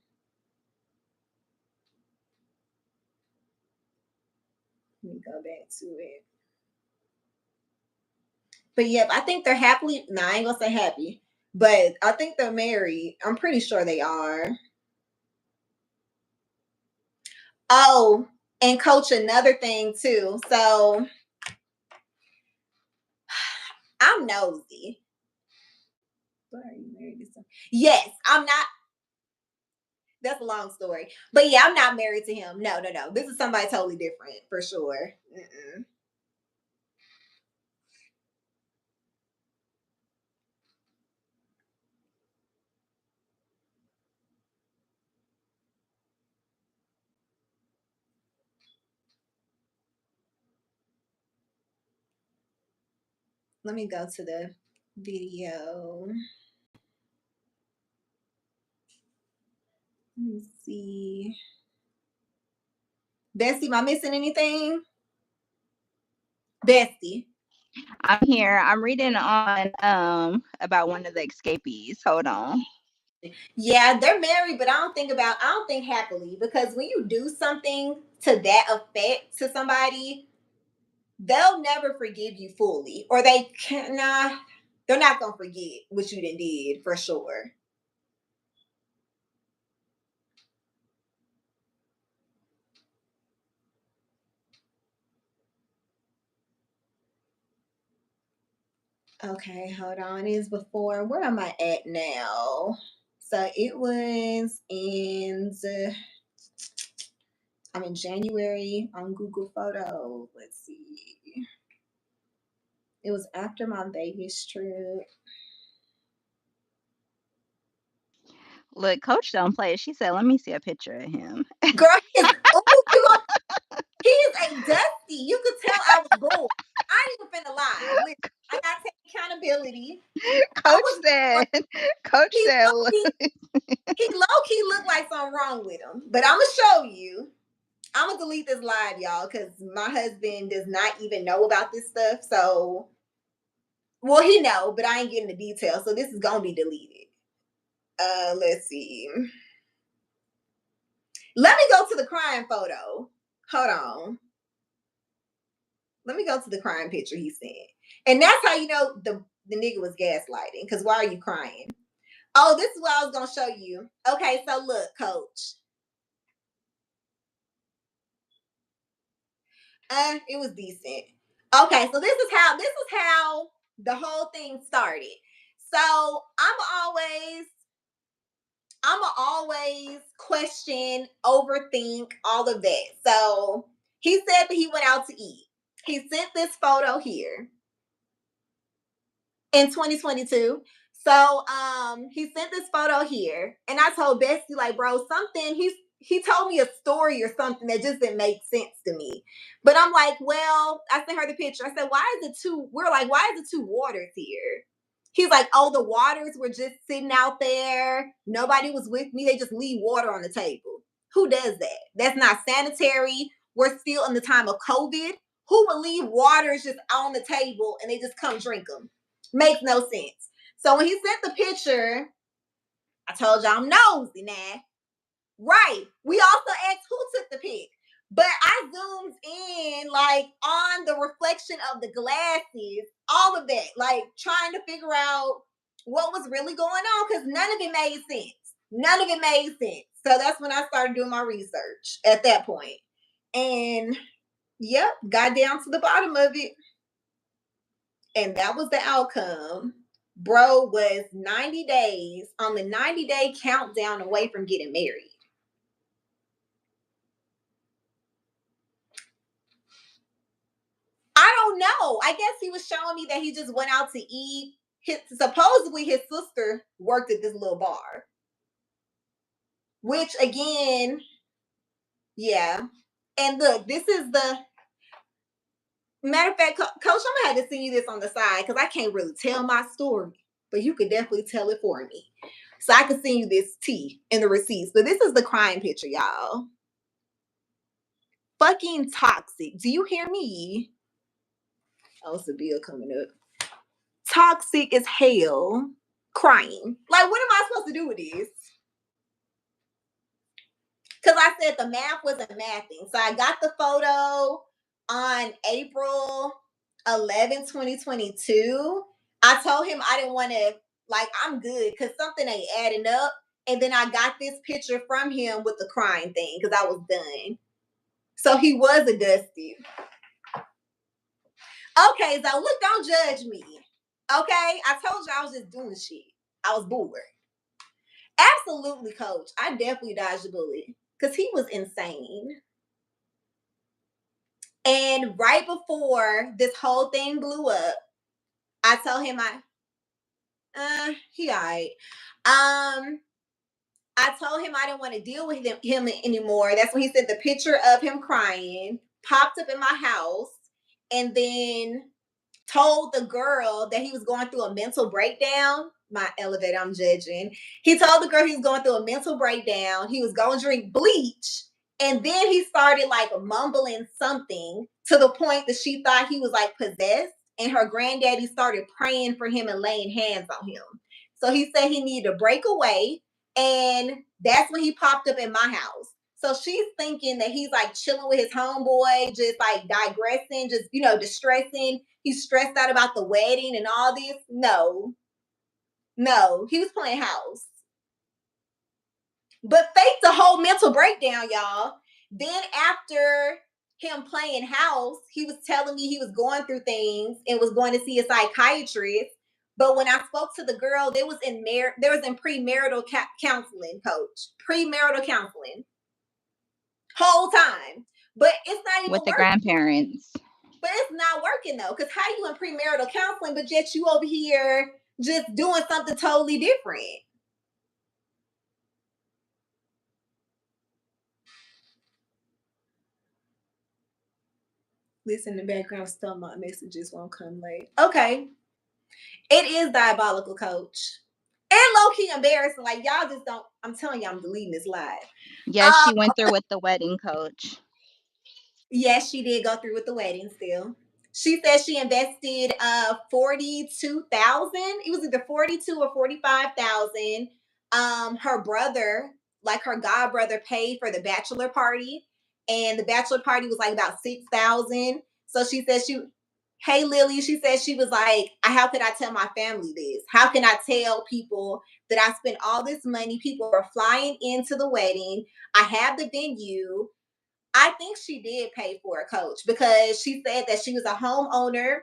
S1: Let me go back to it. But yep, I think they're happily. No, I ain't gonna say happy, but I think they're married. I'm pretty sure they are. Oh, and coach, another thing too. So I'm nosy. What are you married to? Yes, I'm not. That's a long story. But yeah, I'm not married to him. No, no, no. This is somebody totally different for sure. Mm-mm. Let me go to the video. Let me see. Bestie, am I missing anything? Bestie.
S2: I'm here. I'm reading on about one of the escapees. Hold on.
S1: Yeah, they're married, but I don't think happily, because when you do something to that effect to somebody, they'll never forgive you fully, or they cannot. They're not gonna forget what you did for sure. Okay, hold on. Is before. Where am I at now? So it was in. I'm in January on Google Photos. Let's see. It was after my Vegas trip.
S2: Look, Coach don't play. She said, "Let me see a picture of him."
S1: Girl, he is a dusty. You could tell I was bored. I ain't even finna lie. Listen, I gotta take accountability. I
S2: Coach
S1: was bored.
S2: said. Coach
S1: He
S2: said,
S1: low key, he low key looked like something wrong with him. But I'm gonna show you. I'm gonna delete this live, y'all, because my husband does not even know about this stuff. So, well, he know, but I ain't getting the details. So this is gonna be deleted. Let's see. Let me go to the crime photo. Hold on. Let me go to the crime picture he sent. And that's how you know the nigga was gaslighting. Because why are you crying? Oh, this is what I was gonna show you. Okay, so look, coach. It was decent. Okay, so this is how the whole thing started. So I'm always question, overthink, all of that. So he said that he went out to eat. He sent this photo here in 2022. So he sent this photo here, and I told Bestie, like, bro, something he told me a story or something that just didn't make sense to me. But I'm like, well, I sent her the picture. I said, why is it two? We're like, why is it two waters here? He's like, oh, the waters were just sitting out there. Nobody was with me. They just leave water on the table. Who does that? That's not sanitary. We're still in the time of COVID. Who would leave waters just on the table and they just come drink them? Makes no sense. So when he sent the picture, I told y'all I'm nosy now. Right. We also asked who took the pic. But I zoomed in like on the reflection of the glasses, all of that, like trying to figure out what was really going on because none of it made sense. None of it made sense. So that's when I started doing my research at that point. And yep, got down to the bottom of it. And that was the outcome. Bro was 90 days on the 90-day countdown away from getting married. I don't know. I guess he was showing me that he just went out to eat. Supposedly his sister worked at this little bar. Which again, yeah. And look, this is the matter of fact, Coach, I'm gonna have to send you this on the side because I can't really tell my story, but you could definitely tell it for me. So I can send you this tea in the receipts. But this is the crime picture, y'all. Fucking toxic. Do you hear me? Oh, it's a bill coming up. Toxic as hell. Crying. Like, what am I supposed to do with this? Because I said the math wasn't mathing. So I got the photo on April 11, 2022. I told him I didn't want to, like, I'm good because something ain't adding up. And then I got this picture from him with the crying thing because I was done. So he was a dusty. Okay, so look, don't judge me. Okay, I told you I was just doing shit. I was bored. Absolutely, coach. I definitely dodged a bullet because he was insane. And right before this whole thing blew up, I told him he all right. I told him I didn't want to deal with him anymore. That's when he said the picture of him crying popped up in my house, and then told the girl that he was going through a mental breakdown. My elevator, I'm judging. He told the girl he was going through a mental breakdown. He was going to drink bleach. And then he started like mumbling something to the point that she thought he was like possessed. And her granddaddy started praying for him and laying hands on him. So he said he needed to break away. And that's when he popped up in my house. So she's thinking that he's like chilling with his homeboy, just like digressing, just, distressing. He's stressed out about the wedding and all this. No, he was playing house. But faked the whole mental breakdown, y'all. Then after him playing house, he was telling me he was going through things and was going to see a psychiatrist. But when I spoke to the girl, there was in premarital counseling, coach. Premarital counseling. Whole time. But it's not even
S2: with the
S1: working.
S2: Grandparents.
S1: But it's not working though, because how you in premarital counseling, but yet you over here just doing something totally different. Listen, in the background, still my messages won't come late. Okay. It is diabolical, coach. And low-key embarrassing. Like, y'all just don't, I'm telling y'all, I'm deleting this live.
S2: Yes, she went through with the wedding, coach.
S1: Yes, she did go through with the wedding still. She said she invested 42,000. It was either 42 or 45,000. Her brother, like her god brother, paid for the bachelor party, and the bachelor party was like about 6,000. So she said hey Lily, she said she was like, how could I tell my family this? How can I tell people that I spent all this money? People are flying into the wedding. I have the venue. I think she did pay for a coach because she said that she was a homeowner.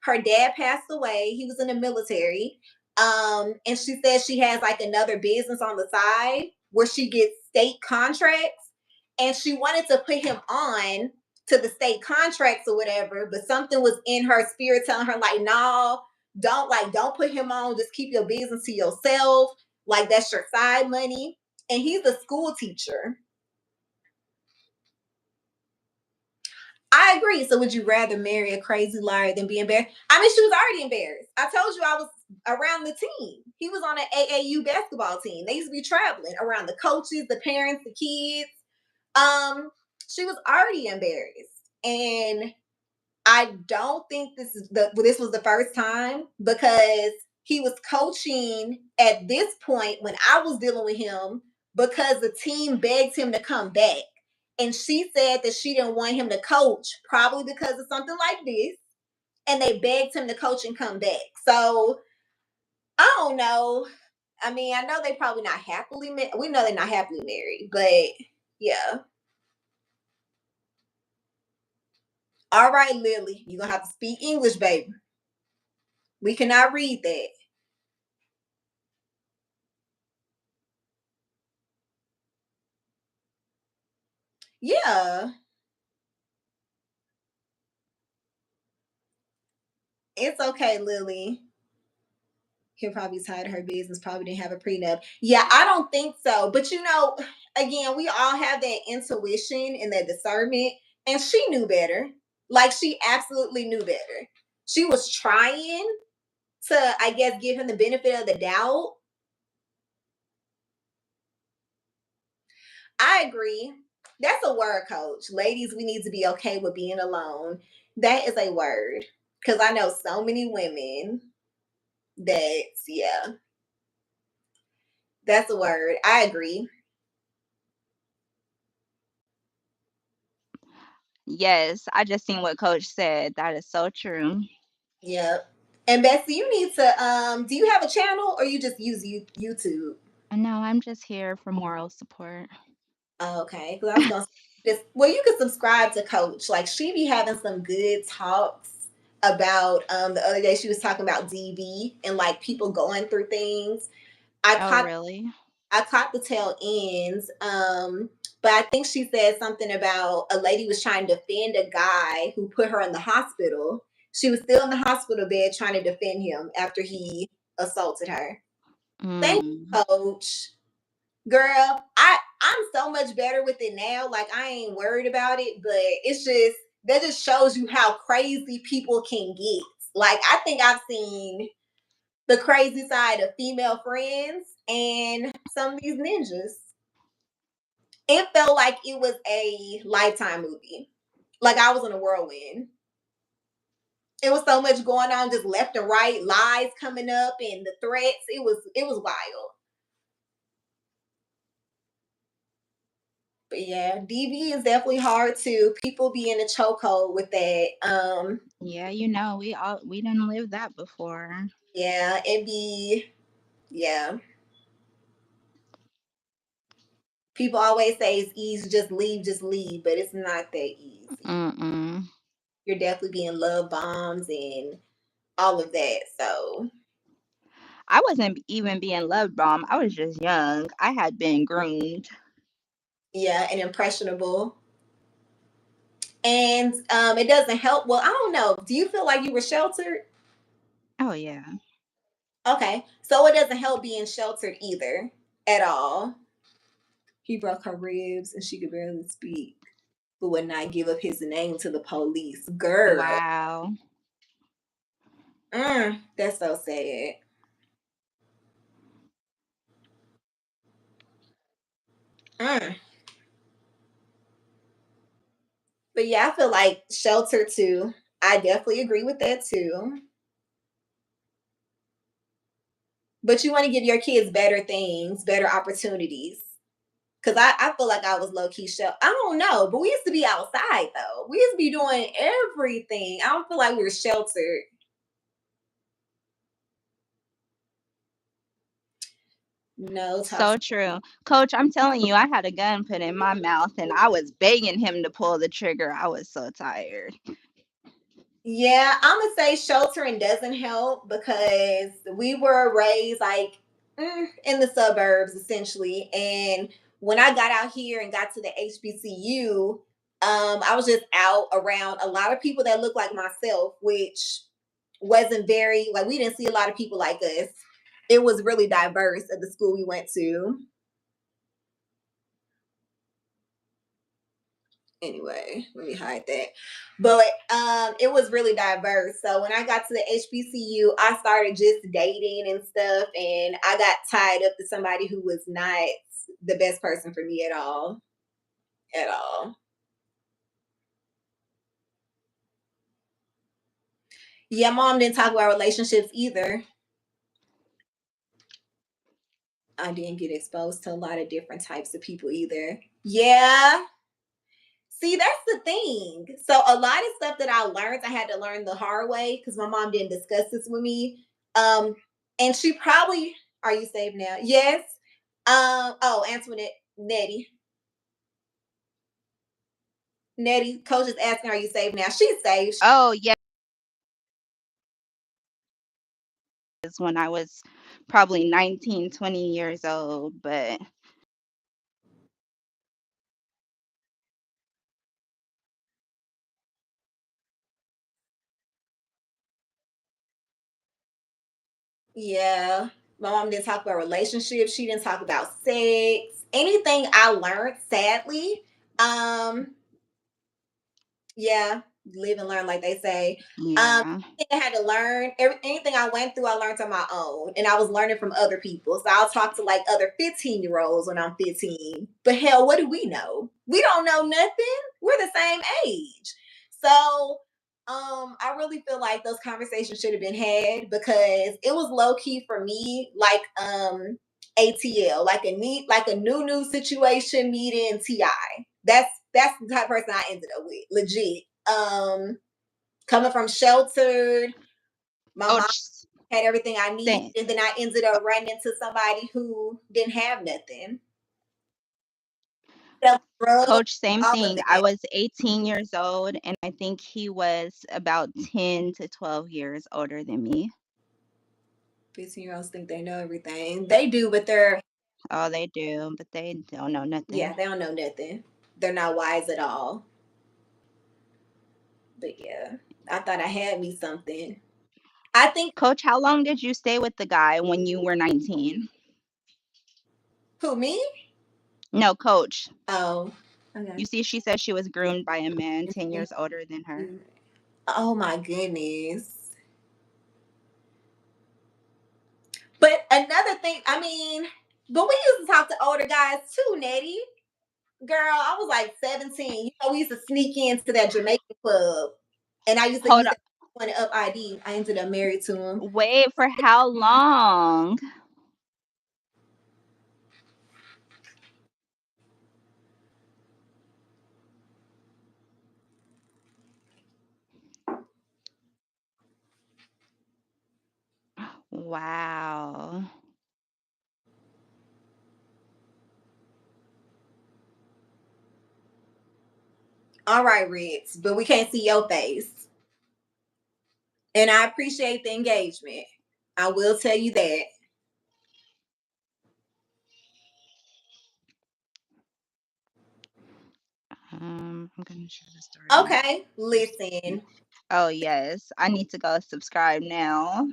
S1: Her dad passed away. He was in the military. And she said she has like another business on the side where she gets state contracts. And she wanted to put him on to the state contracts or whatever, but something was in her spirit telling her, like, no, don't put him on. Just keep your business to yourself. Like, that's your side money. And he's a school teacher. I agree. So would you rather marry a crazy liar than be embarrassed? I mean, she was already embarrassed. I told you I was around the team. He was on an AAU basketball team. They used to be traveling around the coaches, the parents, the kids. She was already embarrassed. And I don't think this was the first time, because he was coaching at this point when I was dealing with him because the team begged him to come back. And she said that she didn't want him to coach, probably because of something like this. And they begged him to coach and come back. So I don't know. I mean, I know they probably not happily married. We know they're not happily married, but yeah. All right, Lily, you're going to have to speak English, baby. We cannot read that. Yeah. It's okay, Lily. He'll probably tired of her business, probably didn't have a prenup. Yeah, I don't think so. But again, we all have that intuition and that discernment. And she knew better. Like, she absolutely knew better. She was trying to, I guess, give him the benefit of the doubt. I agree. That's a word, coach. Ladies, we need to be okay with being alone. That is a word. Because I know so many women that, yeah, that's a word. I agree.
S2: Yes, I just seen what Coach said. That is so true.
S1: Yep. And Betsy, you need to do you have a channel or you just use YouTube?
S3: No, I'm just here for moral support.
S1: Oh, okay. Because I was gonna just well, you can subscribe to Coach. Like she be having some good talks about the other day she was talking about DV and like people going through things. I
S3: Oh,
S1: caught
S3: really?
S1: I caught the tail ends. But I think she said something about a lady was trying to defend a guy who put her in the hospital. She was still in the hospital bed trying to defend him after he assaulted her. Thank
S3: Mm.
S1: you, coach. Girl, I'm so much better with it now. Like I ain't worried about it, but it's just that just shows you how crazy people can get. Like I think I've seen the crazy side of female friends and some of these ninjas. It felt like it was a Lifetime movie. Like I was in a whirlwind. It was so much going on, just left and right, lies coming up, and the threats. It was wild. But yeah, DV is definitely hard too. People be in a chokehold with that.
S3: Yeah, we didn't live that before.
S1: Yeah, it be yeah. People always say it's easy, just leave, but it's not that easy.
S3: Mm-mm.
S1: You're definitely being love bombs and all of that. So
S2: I wasn't even being love bombed. I was just young. I had been groomed.
S1: yeah, and impressionable. And it doesn't help. Well, I don't know. Do you feel like you were sheltered?
S3: Oh, yeah.
S1: Okay, so it doesn't help being sheltered either at all. He broke her ribs and she could barely speak, but would not give up his name to the police. Girl,
S3: Wow.
S1: that's so sad. Mm. But yeah, I feel like shelter too. I definitely agree with that too. But you want to give your kids better things, better opportunities. Cause I feel like I was low key sheltered. I don't know, but we used to be outside though. We used to be doing everything. I don't feel like we were sheltered. No
S3: So
S1: toxic.
S3: true.
S2: Coach, I'm telling you, I had a gun put in my mouth and I was begging him to pull the trigger. I was so tired.
S1: Yeah, I'm gonna say sheltering doesn't help because we were raised like in the suburbs essentially, and when I got out here and got to the HBCU, I was just out around a lot of people that look like myself, which wasn't very like we didn't see a lot of people like us. It was really diverse at the school we went to. Anyway, let me hide that. But it was really diverse. So when I got to the HBCU, I started just dating and stuff, and I got tied up to somebody who was not the best person for me at all. At all. Yeah, mom didn't talk about relationships either. I didn't get exposed to a lot of different types of people either. Yeah, see, that's the thing. So a lot of stuff that I learned, I had to learn the hard way because my mom didn't discuss this with me. Um, and she probably, are you saved now? Yes. Oh, Antoinette, Nettie, coach is asking, are you saved now? She's saved.
S2: Oh, yes, when I was probably 19, 20 years old. But
S1: Yeah. My mom didn't talk about relationships. She didn't talk about sex. Anything I learned, sadly. Um, yeah. live and learn, like they say.
S3: Yeah.
S1: I had to learn anything I went through. I learned on my own, and I was learning from other people. So I'll talk to like other 15-year-olds when I'm 15. But hell, what do we know? We don't know nothing. We're the same age. So I really feel like those conversations should have been had because it was low key for me, like ATL, like a new situation meeting TI. That's the type of person I ended up with, legit. Coming from sheltered, my mom
S3: Coach,
S1: had everything I needed,
S3: same.
S1: and then I ended up running into somebody who didn't have nothing. Selling drugs,
S3: Coach, same
S1: all of
S3: thing. I
S1: that.
S3: was 18 years old, and I think he was about 10 to 12 years older than me.
S1: 15-year-olds think they know everything. They do, but they're
S3: Oh, they do, but they don't know
S1: yeah,
S3: nothing.
S1: they don't know nothing. They're not wise at all. But yeah, I thought I had me something. I think
S3: Coach, how long did you stay with the guy when you were 19?
S1: who me?
S3: No, Coach.
S1: Oh, okay.
S3: You see, she said she was groomed by a man 10 years older than her.
S1: Oh my goodness. But another thing, I mean, but we used to talk to older guys too, Nettie. Girl, I was like 17. You know, we used to sneak into that Jamaican club, and I used to
S3: Hold
S1: use
S3: on.
S1: that one up ID. I ended up married to him.
S3: Wait, for how long? Wow.
S1: All right, Ritz, but we can't see your face. And I appreciate the engagement. I will tell you that.
S3: I'm gonna share the story now.
S1: Okay, listen.
S3: Oh yes, I need to go subscribe now.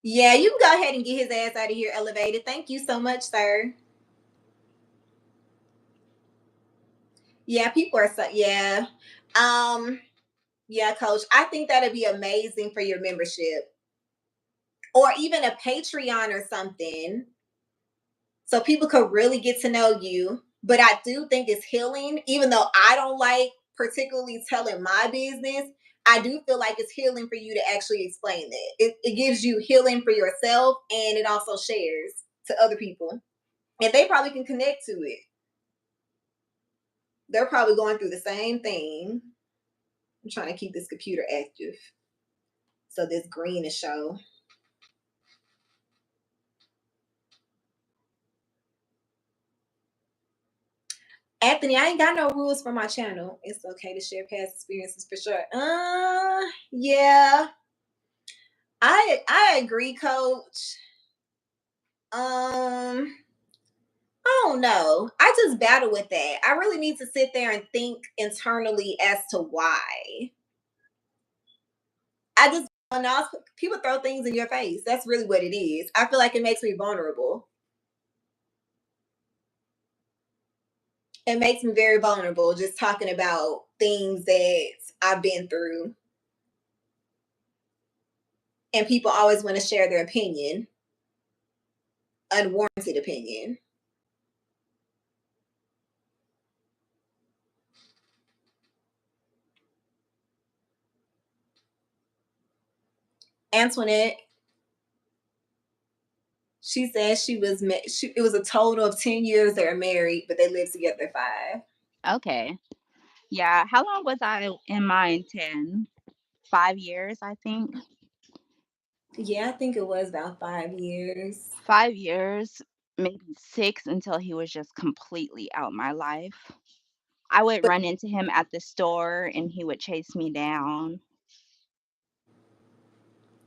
S1: Yeah, you can go ahead and get his ass out of here elevated. Thank you so much, sir. Yeah, people are so yeah. Um, yeah, coach. I think that'd be amazing for your membership. Or even a Patreon or something. So people could really get to know you. But I do think it's healing, even though I don't like particularly telling my business. I do feel like it's healing for you to actually explain that. It gives you healing for yourself and it also shares to other people. And they probably can connect to it. They're probably going through the same thing. I'm trying to keep this computer active so this green is show. Anthony, I ain't got no rules for my channel. It's okay to share past experiences for sure. Yeah. I agree, coach. I don't know. I just battle with that. I really need to sit there and think internally as to why. I just when people throw things in your face. That's really what it is. I feel like it makes me vulnerable. It makes me very vulnerable just talking about things that I've been through. And people always want to share their opinion, unwarranted opinion. Antoinette, she said it was a total of 10 years they were married, but they lived together 5.
S3: Okay. Yeah. How long was I in mine? 10, 5 years, I think.
S1: Yeah, I think it was about 5 years.
S3: 5 years, maybe six, until he was just completely out my life. I would
S1: But
S3: run into him at the store and he would chase me down.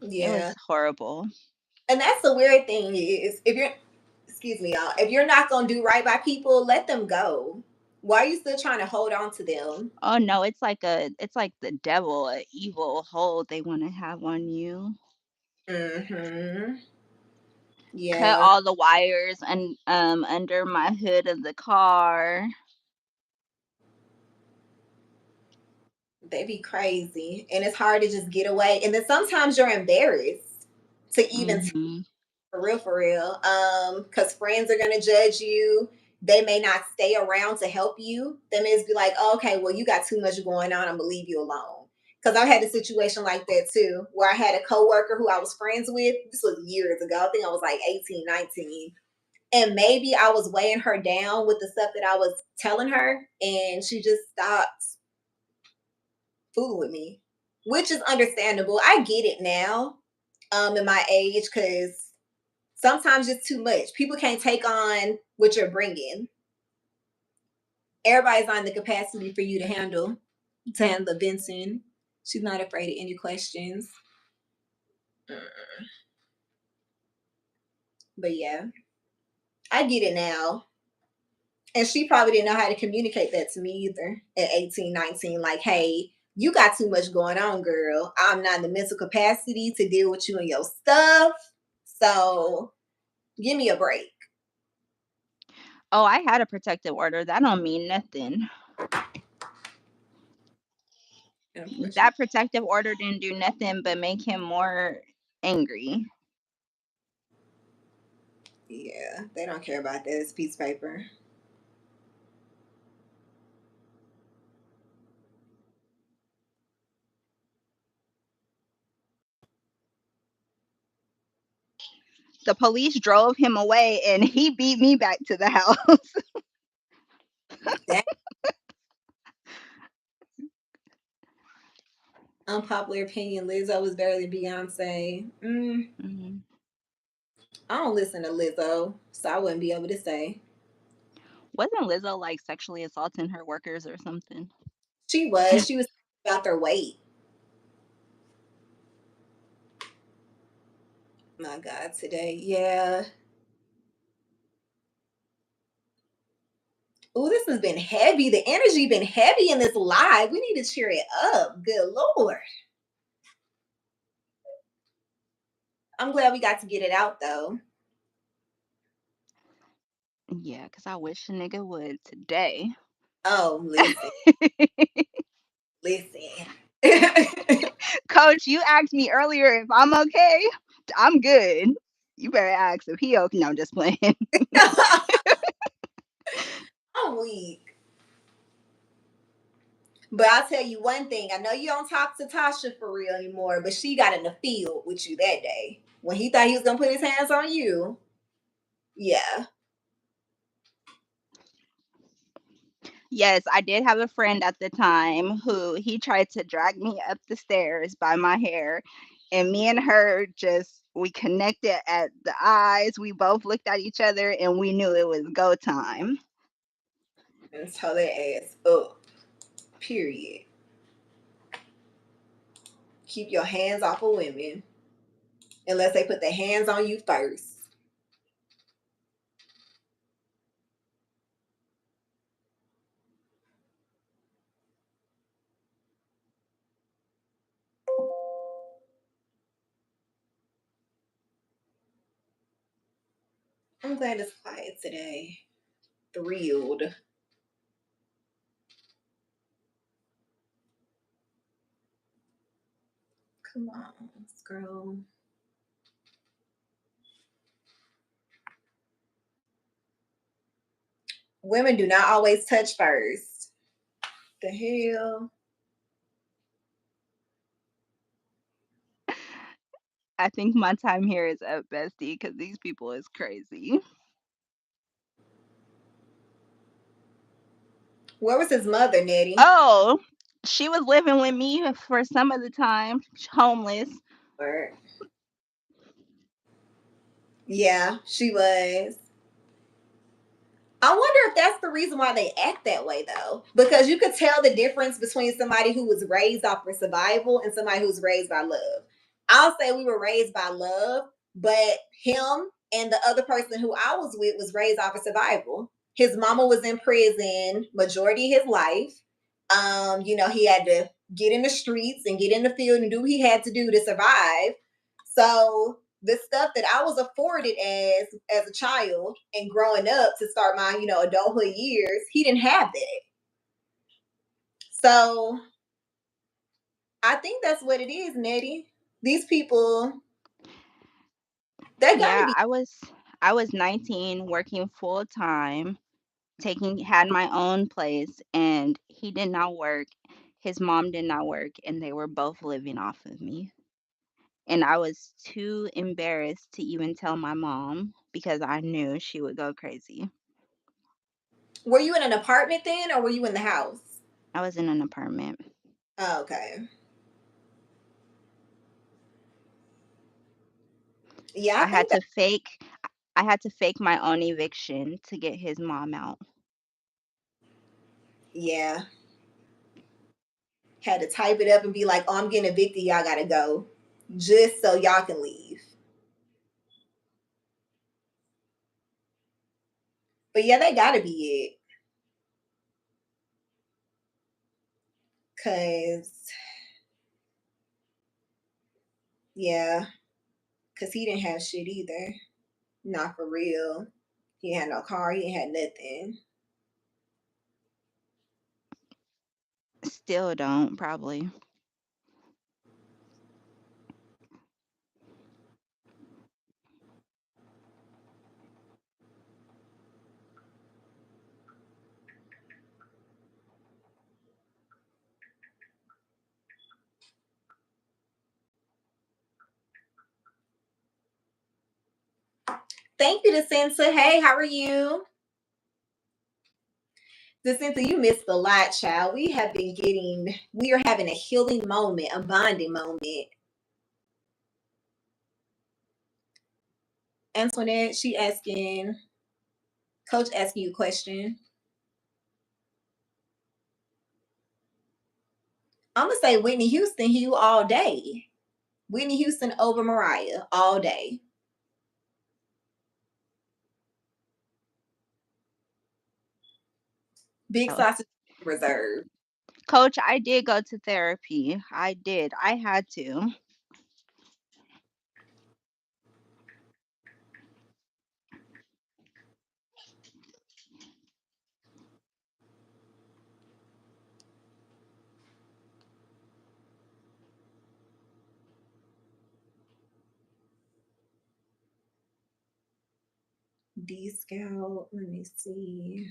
S3: It was
S1: yeah.
S3: horrible.
S1: And that's the weird thing is if you're excuse me, y'all, if you're not gonna do right by people, let them go. Why are you still trying to hold on to them?
S3: Oh no, it's like the devil, a evil hold they want to have on you.
S1: Mm-hmm.
S3: Cut
S1: Yeah.
S3: all the wires and under my hood of the car.
S1: They be crazy, and it's hard to just get away. And then sometimes you're embarrassed to even
S3: Hmm.
S1: for real. Because friends are gonna judge you. They may not stay around to help you. They may just be like, oh, okay, well, you got too much going on. I'm gonna leave you alone. Because I had a situation like that too, where I had a coworker who I was friends with. This was years ago. I think I was like 18, 19. And maybe I was weighing her down with the stuff that I was telling her, and she just stopped fooling with me, which is understandable. I get it now, in my age, because sometimes it's too much. People can't take on what you're bringing. Everybody's not in the capacity for you to handle Vincent. She's not afraid of any questions. But yeah, I get it now. And she probably didn't know how to communicate that to me either at 18, 19. Like, hey, you got too much going on, girl. I'm not in the mental capacity to deal with you and your stuff. So give me a break.
S3: Oh, I had a protective order. That don't mean nothing. That protective order didn't do nothing but make him more angry.
S1: Yeah, they don't care about that. It's piece of paper.
S3: The police drove him away and he beat me back to the house.
S1: That unpopular opinion, Lizzo was barely Beyonce.
S3: Mhm.
S1: I don't listen to Lizzo, so I wouldn't be able to say.
S3: Wasn't Lizzo like sexually assaulting her workers or something?
S1: She was. She was about their weight. My God, today. Yeah. Oh, this has been heavy. The energy been heavy in this live. We need to cheer it up. Good Lord. I'm glad we got to get it out though.
S3: Yeah, because I wish a nigga would today.
S1: Oh, listen. Listen.
S3: Coach, you asked me earlier if I'm okay. I'm good. You better ask if he okay. No, I'm just playing.
S1: I'm weak. But I'll tell you one thing. I know you don't talk to Tasha for real anymore, but she got in the field with you that day. When he thought he was gonna put his hands on you. Yeah.
S3: Yes, I did have a friend at the time who he tried to drag me up the stairs by my hair, and me and her just we connected at the eyes. We both looked at each other and we knew it was go time.
S1: And tell their ass up. Period. Keep your hands off of women. Unless they put their hands on you first. I'm glad it's quiet today. Thrilled. Come on, girl. Women do not always touch first. The hell?
S3: I think my time here is up, bestie, because these people is crazy.
S1: Where was his mother, Nettie?
S3: Oh, she was living with me for some of the time, homeless.
S1: Or yeah, she was. I wonder if that's the reason why they act that way, though, because you could tell the difference between somebody who was raised off for survival and somebody who's raised by love. I'll say we were raised by love, but him and the other person who I was with was raised off of survival. His mama was in prison majority of his life. He had to get in the streets and get in the field and do what he had to do to survive. So the stuff that I was afforded as a child and growing up to start my, adulthood years, he didn't have that. So I think that's what it is, Nettie. These people, they gotta
S3: Yeah,
S1: be.
S3: I was 19 working full time, taking had my own place, and he did not work. His mom did not work, and they were both living off of me. And I was too embarrassed to even tell my mom because I knew she would go crazy.
S1: Were you in an apartment then, or were you in the house?
S3: I was in an apartment.
S1: Oh, okay. Yeah, I
S3: I had
S1: think that.
S3: to fake I had to fake my own eviction to get his mom out.
S1: Yeah, had to type it up and be like, "Oh, I'm getting evicted. Y'all gotta go," just so y'all can leave. But yeah, they gotta be it, cause yeah, cause he didn't have shit either. Not for real. He had no car. He had nothing.
S3: Still don't, probably.
S1: Thank you, DeSensa. Hey, how are you? DeSensa, you missed a lot, child. We are having a healing moment, a bonding moment. Antoinette, Coach asking you a question. I'm gonna say Whitney Houston, Hugh all day. Whitney Houston over Mariah all day. Big
S3: Oh.
S1: sausage reserve.
S3: Coach, I did go to therapy. I did. I had to.
S1: D Scout. Let me see.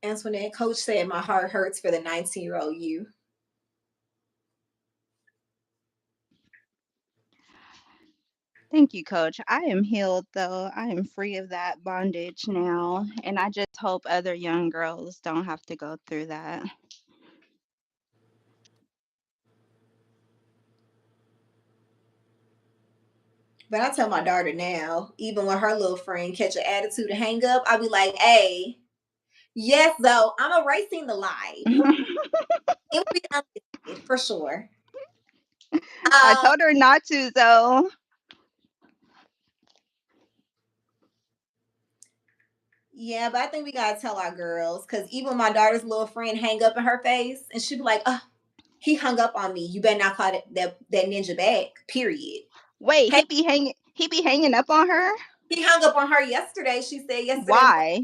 S1: Antoinette, Coach said my heart hurts for the 19-year-old you.
S3: Thank you, Coach. I am healed, though. I am free of that bondage now. And I just hope other young girls don't have to go through that.
S1: But I tell my daughter now, even when her little friend catch an attitude and hang up, I'll be like, hey, yes, though, I'm erasing the live. It will be unlisted for sure.
S3: I
S1: Um,
S3: told her not to, though.
S1: yeah, but I think we gotta tell our girls because even my daughter's little friend hang up in her face and she'd be like, oh, he hung up on me. You better not call that ninja back. Period.
S3: Wait,
S1: Hey,
S3: he be hanging up on her?
S1: he hung up on her yesterday. She said yesterday.
S3: Why?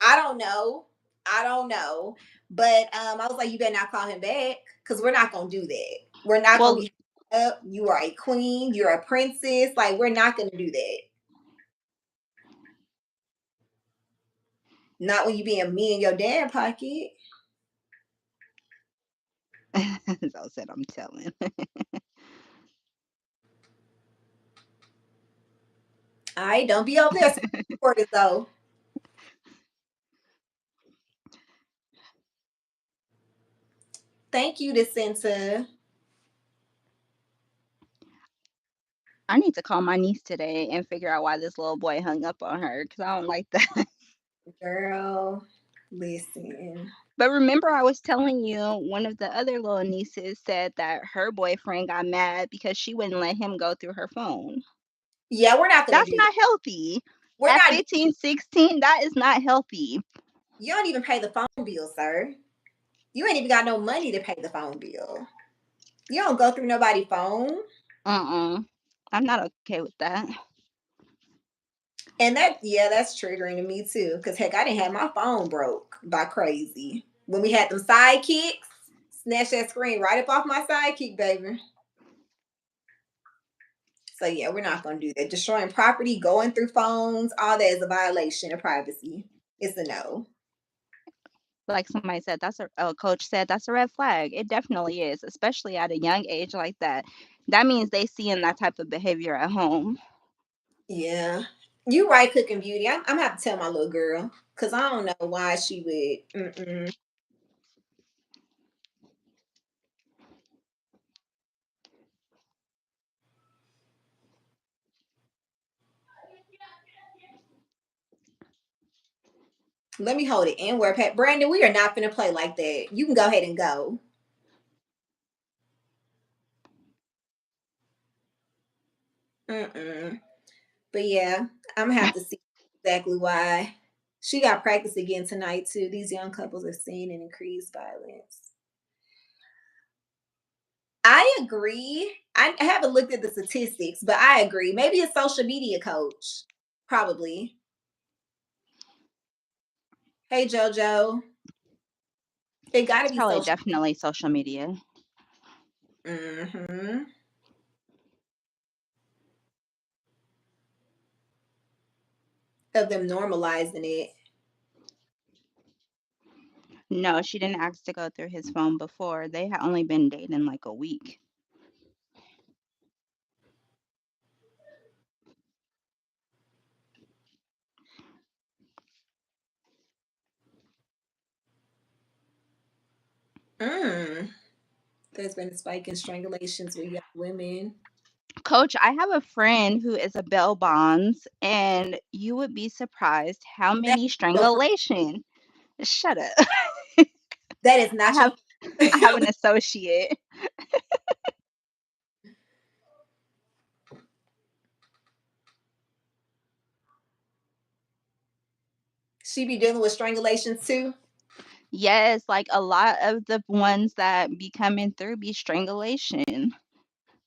S1: I don't know. I don't know. But I was like, you better not call him back because we're not gonna do that. We're not gonna
S3: Well,
S1: be up. You are a queen. You're a princess. Like we're not gonna do that. Not when you being me and your dad pocket.
S3: so said I'm telling.
S1: All right, don't be over there supportive though. Thank you, DeSenta.
S3: I need to call my niece today and figure out why this little boy hung up on her because I don't like that.
S1: Girl, listen.
S3: But remember, I was telling you one of the other little nieces said that her boyfriend got mad because she wouldn't let him go through her phone.
S1: Yeah, we're not gonna
S3: That's
S1: do that.
S3: not healthy.
S1: We're
S3: At
S1: not.
S3: 15, 16, that is not healthy.
S1: You don't even pay the phone bill, sir. You ain't even got no money to pay the phone bill. You don't go through nobody's phone.
S3: Uh-uh. I'm not okay with that.
S1: And that, yeah, that's triggering to me too. Cause heck, I didn't have my phone broke by crazy. When we had them sidekicks, snatch that screen right up off my sidekick, baby. So yeah, we're not gonna do that. Destroying property, going through phones, all that is a violation of privacy. It's a no.
S3: Like somebody said, a coach said that's a red flag. It definitely is, especially at a young age like that. That means they seeing that type of behavior at home.
S1: Yeah. You right, Cooking Beauty. I'm gonna have to tell my little girl. Cause I don't know why she would. Mm-mm. Let me hold it in where Pat Brandon, we are not gonna play like that. You can go ahead and go. Mm-mm. But yeah, I'm gonna have to see exactly why. She got practice again tonight too. These young couples are seeing an increased violence. I agree. I haven't looked at the statistics, but I agree. Maybe a social media coach. Probably. Hey Jojo. It gotta
S3: It's
S1: be
S3: probably
S1: social.
S3: definitely social media.
S1: Mm-hmm. Of them normalizing it.
S3: No, she didn't ask to go through his phone before. They had only been dating like a week.
S1: Mm. There's been a spike in strangulations with young women.
S3: Coach, I have a friend who is a bail bonds, and you would be surprised how
S1: That's
S3: many
S1: your friend.
S3: strangulation. Shut up.
S1: That is
S3: I
S1: not your
S3: have I have an associate.
S1: She be dealing with strangulations too.
S3: Yes, like a lot of the ones that be coming through be strangulation.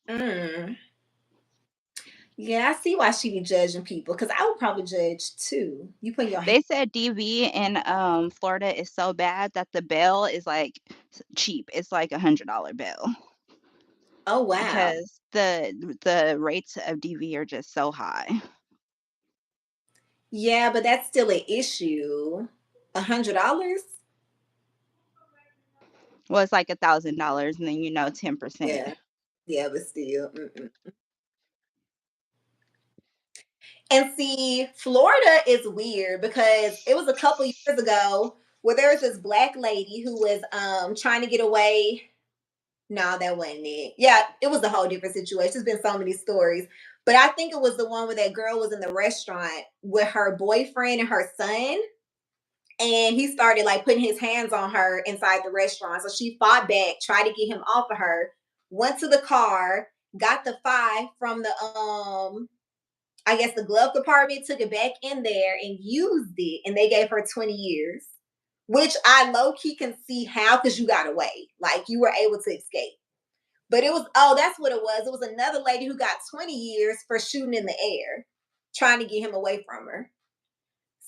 S1: Mm. Yeah, I see why she be judging people because I would probably judge too. You put your hand.
S3: They said DV in Florida is so bad that the bail is like cheap. It's like $100 bail
S1: Oh wow.
S3: because the rates of DV are just so high.
S1: Yeah, but that's still an issue. $100?
S3: Well, it's like $1,000 and then 10%.
S1: Yeah, yeah, but still. Mm-mm. And see, Florida is weird because it was a couple years ago where there was this black lady who was trying to get away. No, that wasn't it. Yeah, it was a whole different situation. There's been so many stories. But I think it was the one where that girl was in the restaurant with her boyfriend and her son. And he started like putting his hands on her inside the restaurant. So she fought back, tried to get him off of her, went to the car, got the five from the I guess the glove compartment, took it back in there and used it, and they gave her 20 years, which I low key can see how because you got away, like you were able to escape. But it was, oh, that's what it was. It was another lady who got 20 years for shooting in the air, trying to get him away from her.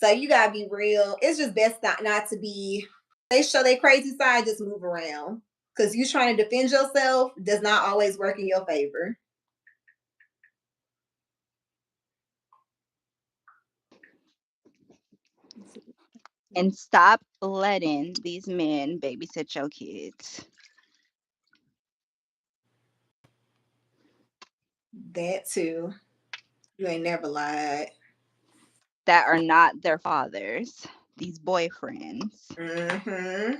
S1: So you gotta be real. It's just best not to be. They show their crazy side, just move around. Because you trying to defend yourself does not always work in your favor.
S3: And stop letting these men babysit your kids
S1: That too. You ain't never lied.
S3: that are not their fathers, these boyfriends.
S1: Mm-hmm.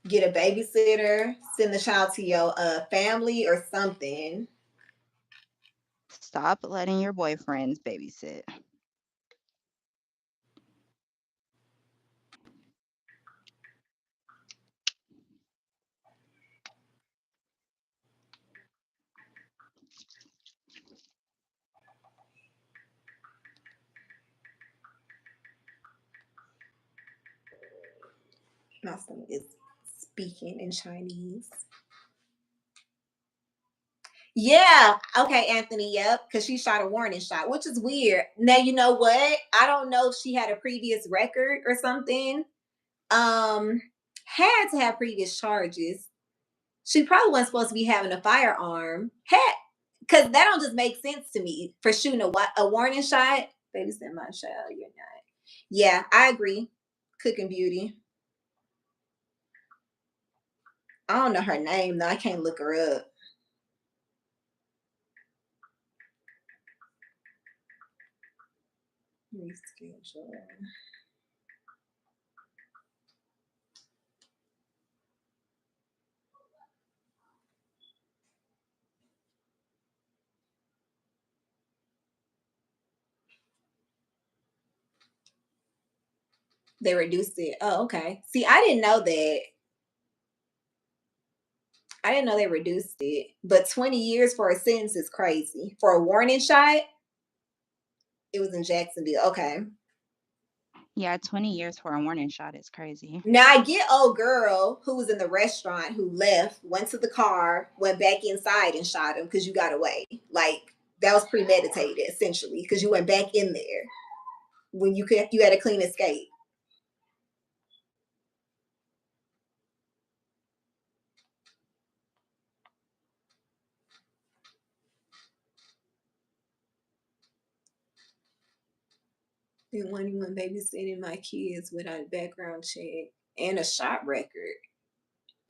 S1: Get a babysitter, send the child to your family or something.
S3: Stop letting your boyfriends babysit.
S1: My son is speaking in Chinese. Yeah. Okay, Anthony. Yep. Because she shot a warning shot, which is weird. Now you know what? I don't know if she had a previous record or something. Had to have previous charges. She probably wasn't supposed to be having a firearm. Had because that don't just make sense to me for shooting a warning shot. Babysit my child. You're not. Yeah, I agree. Cooking Beauty. I don't know her name though. I can't look her up. Reschedule. They reduced it. Oh, okay. See, I didn't know that. I didn't know they reduced it. But 20 years for a sentence is crazy. For a warning shot, it was in Jacksonville. Okay.
S3: Yeah, 20 years for a warning shot is crazy.
S1: Now I get old girl who was in the restaurant who left, went to the car, went back inside and shot him because you got away. Like that was premeditated essentially because you went back in there when you had a clean escape. Didn't want anyone babysitting my kids without a background check and a shot record.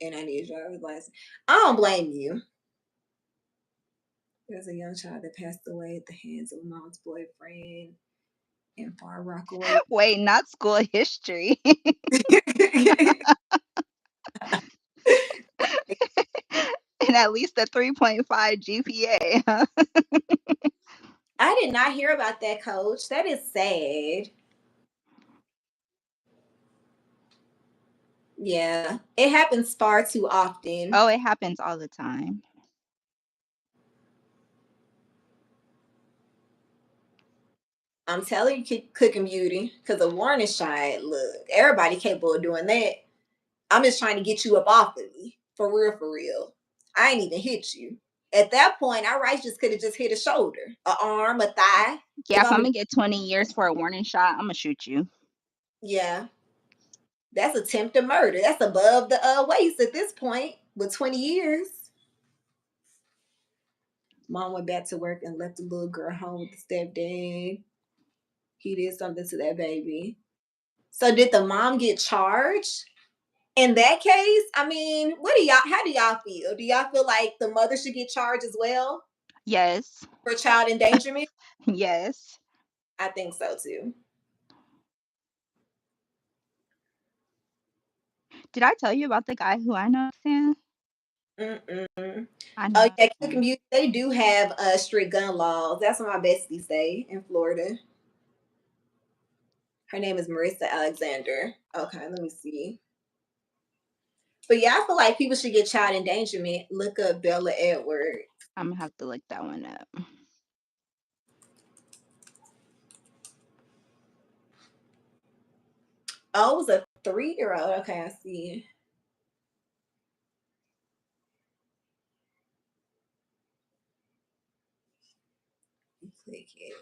S1: And I need a driver's license. I don't blame you. There's a young child that passed away at the hands of mom's boyfriend in Far Rockaway.
S3: Wait, not school history. And at least a 3.5 GPA.
S1: I did not hear about that, coach. That is sad. Yeah, it happens far too often.
S3: Oh, it happens all the time.
S1: I'm telling you, Cooking Beauty, because a warning shot, look, everybody capable of doing that. I'm just trying to get you up off of me. For real, for real. I ain't even hit you. At that point, our rights just could have just hit a shoulder, a arm, a thigh.
S3: Yeah,
S1: It's
S3: if I'm
S1: only
S3: gonna get 20 years for a warning shot, I'm gonna shoot you.
S1: yeah. That's attempted murder. That's above the waist at this point with 20 years. Mom went back to work and left the little girl home with the stepdad. He did something to that baby. So did the mom get charged? In that case, I mean, how do y'all feel? Do y'all feel like the mother should get charged as well
S3: Yes.
S1: for child endangerment?
S3: Yes.
S1: I think so too.
S3: Did I tell you about the guy who I know, Sam?
S1: Mm-mm.
S3: I
S1: Oh
S3: know
S1: yeah, Cooking
S3: him.
S1: Beauty, they do have strict gun laws. That's what my bestie say in Florida. Her name is Marissa Alexander. Okay, let me see. But yeah, I feel like people should get child endangerment. Look up Bella Edwards.
S3: I'm gonna have to look that one up.
S1: Oh, it was a 3-year-old. Okay, I see. Click it.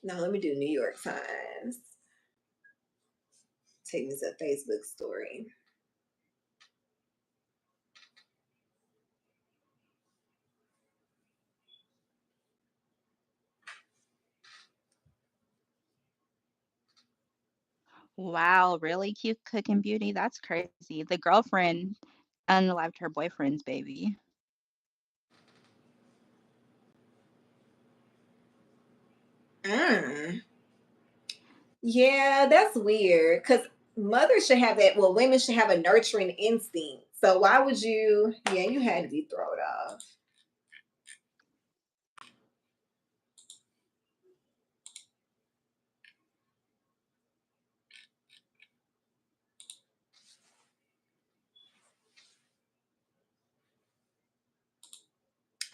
S1: No, let me do New York Times. Take me to a Facebook story.
S3: Wow, really cute Cooking Beauty? That's crazy. The girlfriend unalived her boyfriend's baby.
S1: Mm. Yeah, that's weird. Because mothers should have that. Well, women should have a nurturing instinct. So why would you? Yeah, you had to be thrown off.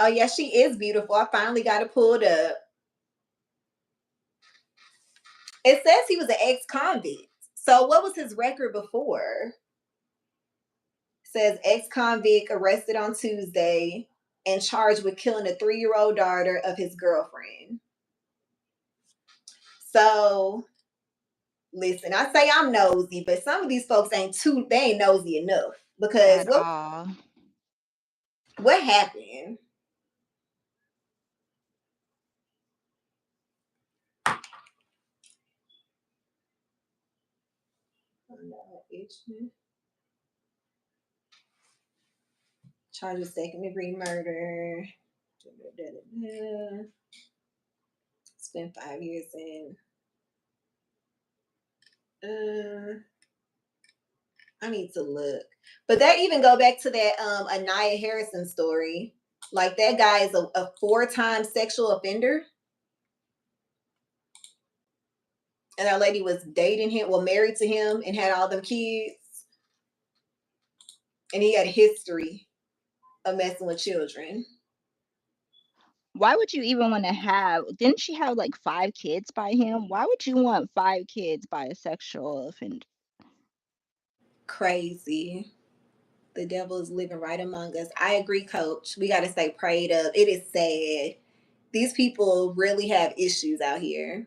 S1: Oh yeah, she is beautiful. I finally got it pulled up. It says he was an ex-convict. So what was his record before? Says ex-convict arrested on Tuesday and charged with killing a 3-year-old daughter of his girlfriend. So listen, I say I'm nosy, but some of these folks they ain't nosy enough. Because
S3: At all.
S1: what happened? Charged with second degree murder. Spent 5 years in. I need to look. But that even go back to that Anaya Harrison story. Like that guy is a 4-time sexual offender. And that lady was dating him, well, married to him, and had all them kids. And he had a history of messing with children.
S3: Why would you even want to have? Didn't she have like 5 kids by him? Why would you want 5 kids by a sexual offender?
S1: Crazy. The devil is living right among us. I agree, Coach. We got to stay prayed up. It is sad. These people really have issues out here.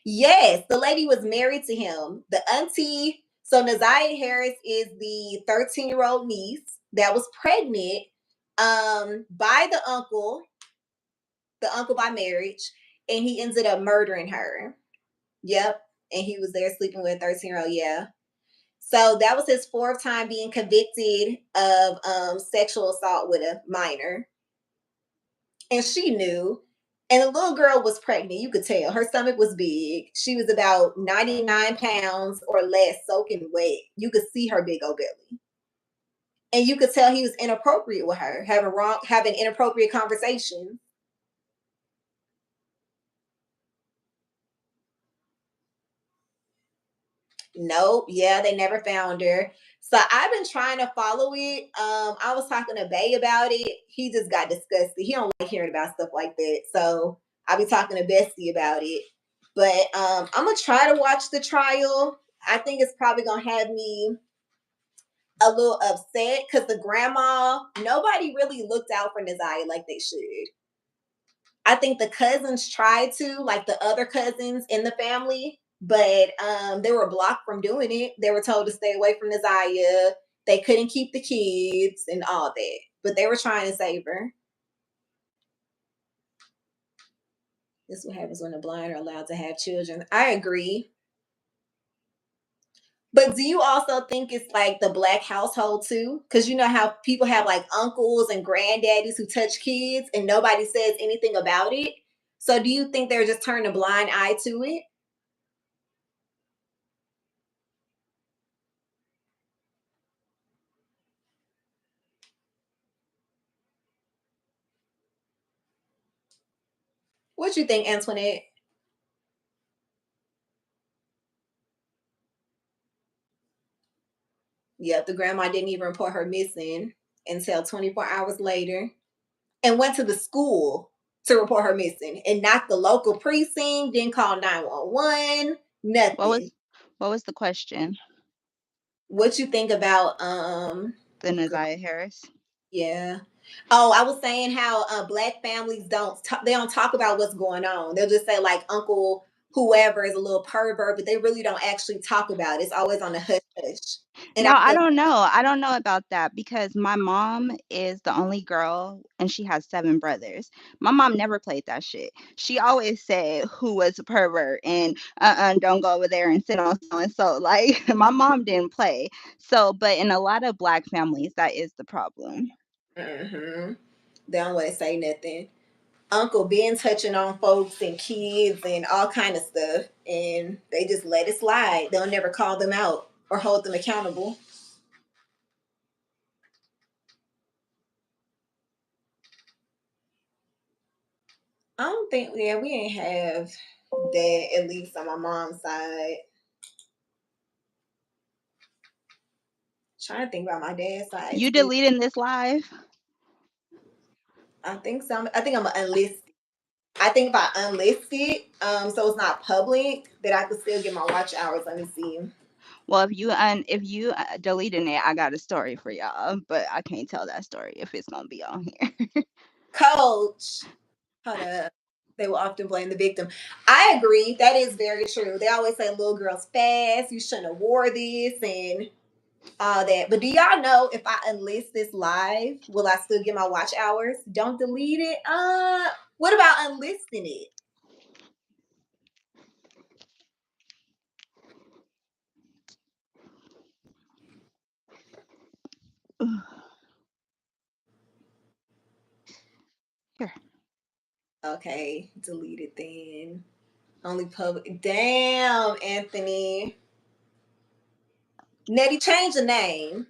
S1: Yes, the lady was married to him. The auntie, so Naziah Harris is the 13-year-old niece that was pregnant by the uncle by marriage, and he ended up murdering her. Yep. And he was there sleeping with a 13-year-old. Yeah. So that was his 4th time being convicted of sexual assault with a minor. And she knew. And the little girl was pregnant. You could tell her stomach was big. She was about 99 pounds or less, soaking wet. You could see her big old belly. And you could tell he was inappropriate with her, having inappropriate conversations. Nope. Yeah, they never found her. So I've been trying to follow it. I was talking to Bay about it. He just got disgusted. He don't like hearing about stuff like that. So I'll be talking to Bestie about it. But I'm gonna try to watch the trial. I think it's probably gonna have me a little upset because the grandma, nobody really looked out for Naziah like they should. I think the cousins tried to, like the other cousins in the family, but they were blocked from doing it. They were told to stay away from Naziah. They couldn't keep the kids and all that, but they were trying to save her. This is what happens when the blind are allowed to have children. I agree. But do you also think it's like the black household too? Because you know how people have like uncles and granddaddies who touch kids and nobody says anything about it? So do you think they're just turning a blind eye to it? What you think, Antoinette? Yep, the grandma didn't even report her missing until 24 hours later and went to the school to report her missing and not the local precinct, didn't call 911,
S3: What
S1: nothing.
S3: was what was the question?
S1: What you think about
S3: The Naziah Harris?
S1: yeah. Oh, I was saying how black families they don't talk about what's going on. They'll just say like Uncle whoever is a little pervert, but they really don't actually talk about it. It's always on the hush hush. And I
S3: No, I
S1: feel
S3: don't know. I don't know about that because my mom is the only girl and she has 7 brothers. My mom never played that shit. She always said who was a pervert and don't go over there and sit on so and so. Like my mom didn't play. So, but in a lot of black families, that is the problem.
S1: mm-hmm. They don't want to say nothing. Uncle been touching on folks and kids and all kind of stuff, and they just let it slide. They'll never call them out or hold them accountable. I don't think we ain't have that, at least on my mom's side. Trying to think about my dad's side
S3: You
S1: too.
S3: deleting this live?
S1: I think so. I think I'm gonna unlist. I think if I unlist it, so it's not public, that I could still get my watch hours. Let me see.
S3: Well, if you deleting it, I got a story for y'all, but I can't tell that story if it's gonna be on here.
S1: Coach, hold up. They will often blame the victim. I agree. That is very true. They always say little girls fast. You shouldn't have wore this and all that. But do y'all know if I unlist this live, will I still get my watch hours? Don't delete it. What about unlisting it?
S3: Here.
S1: Okay, delete it then. Only public. Damn, Anthony. Nettie, change the name.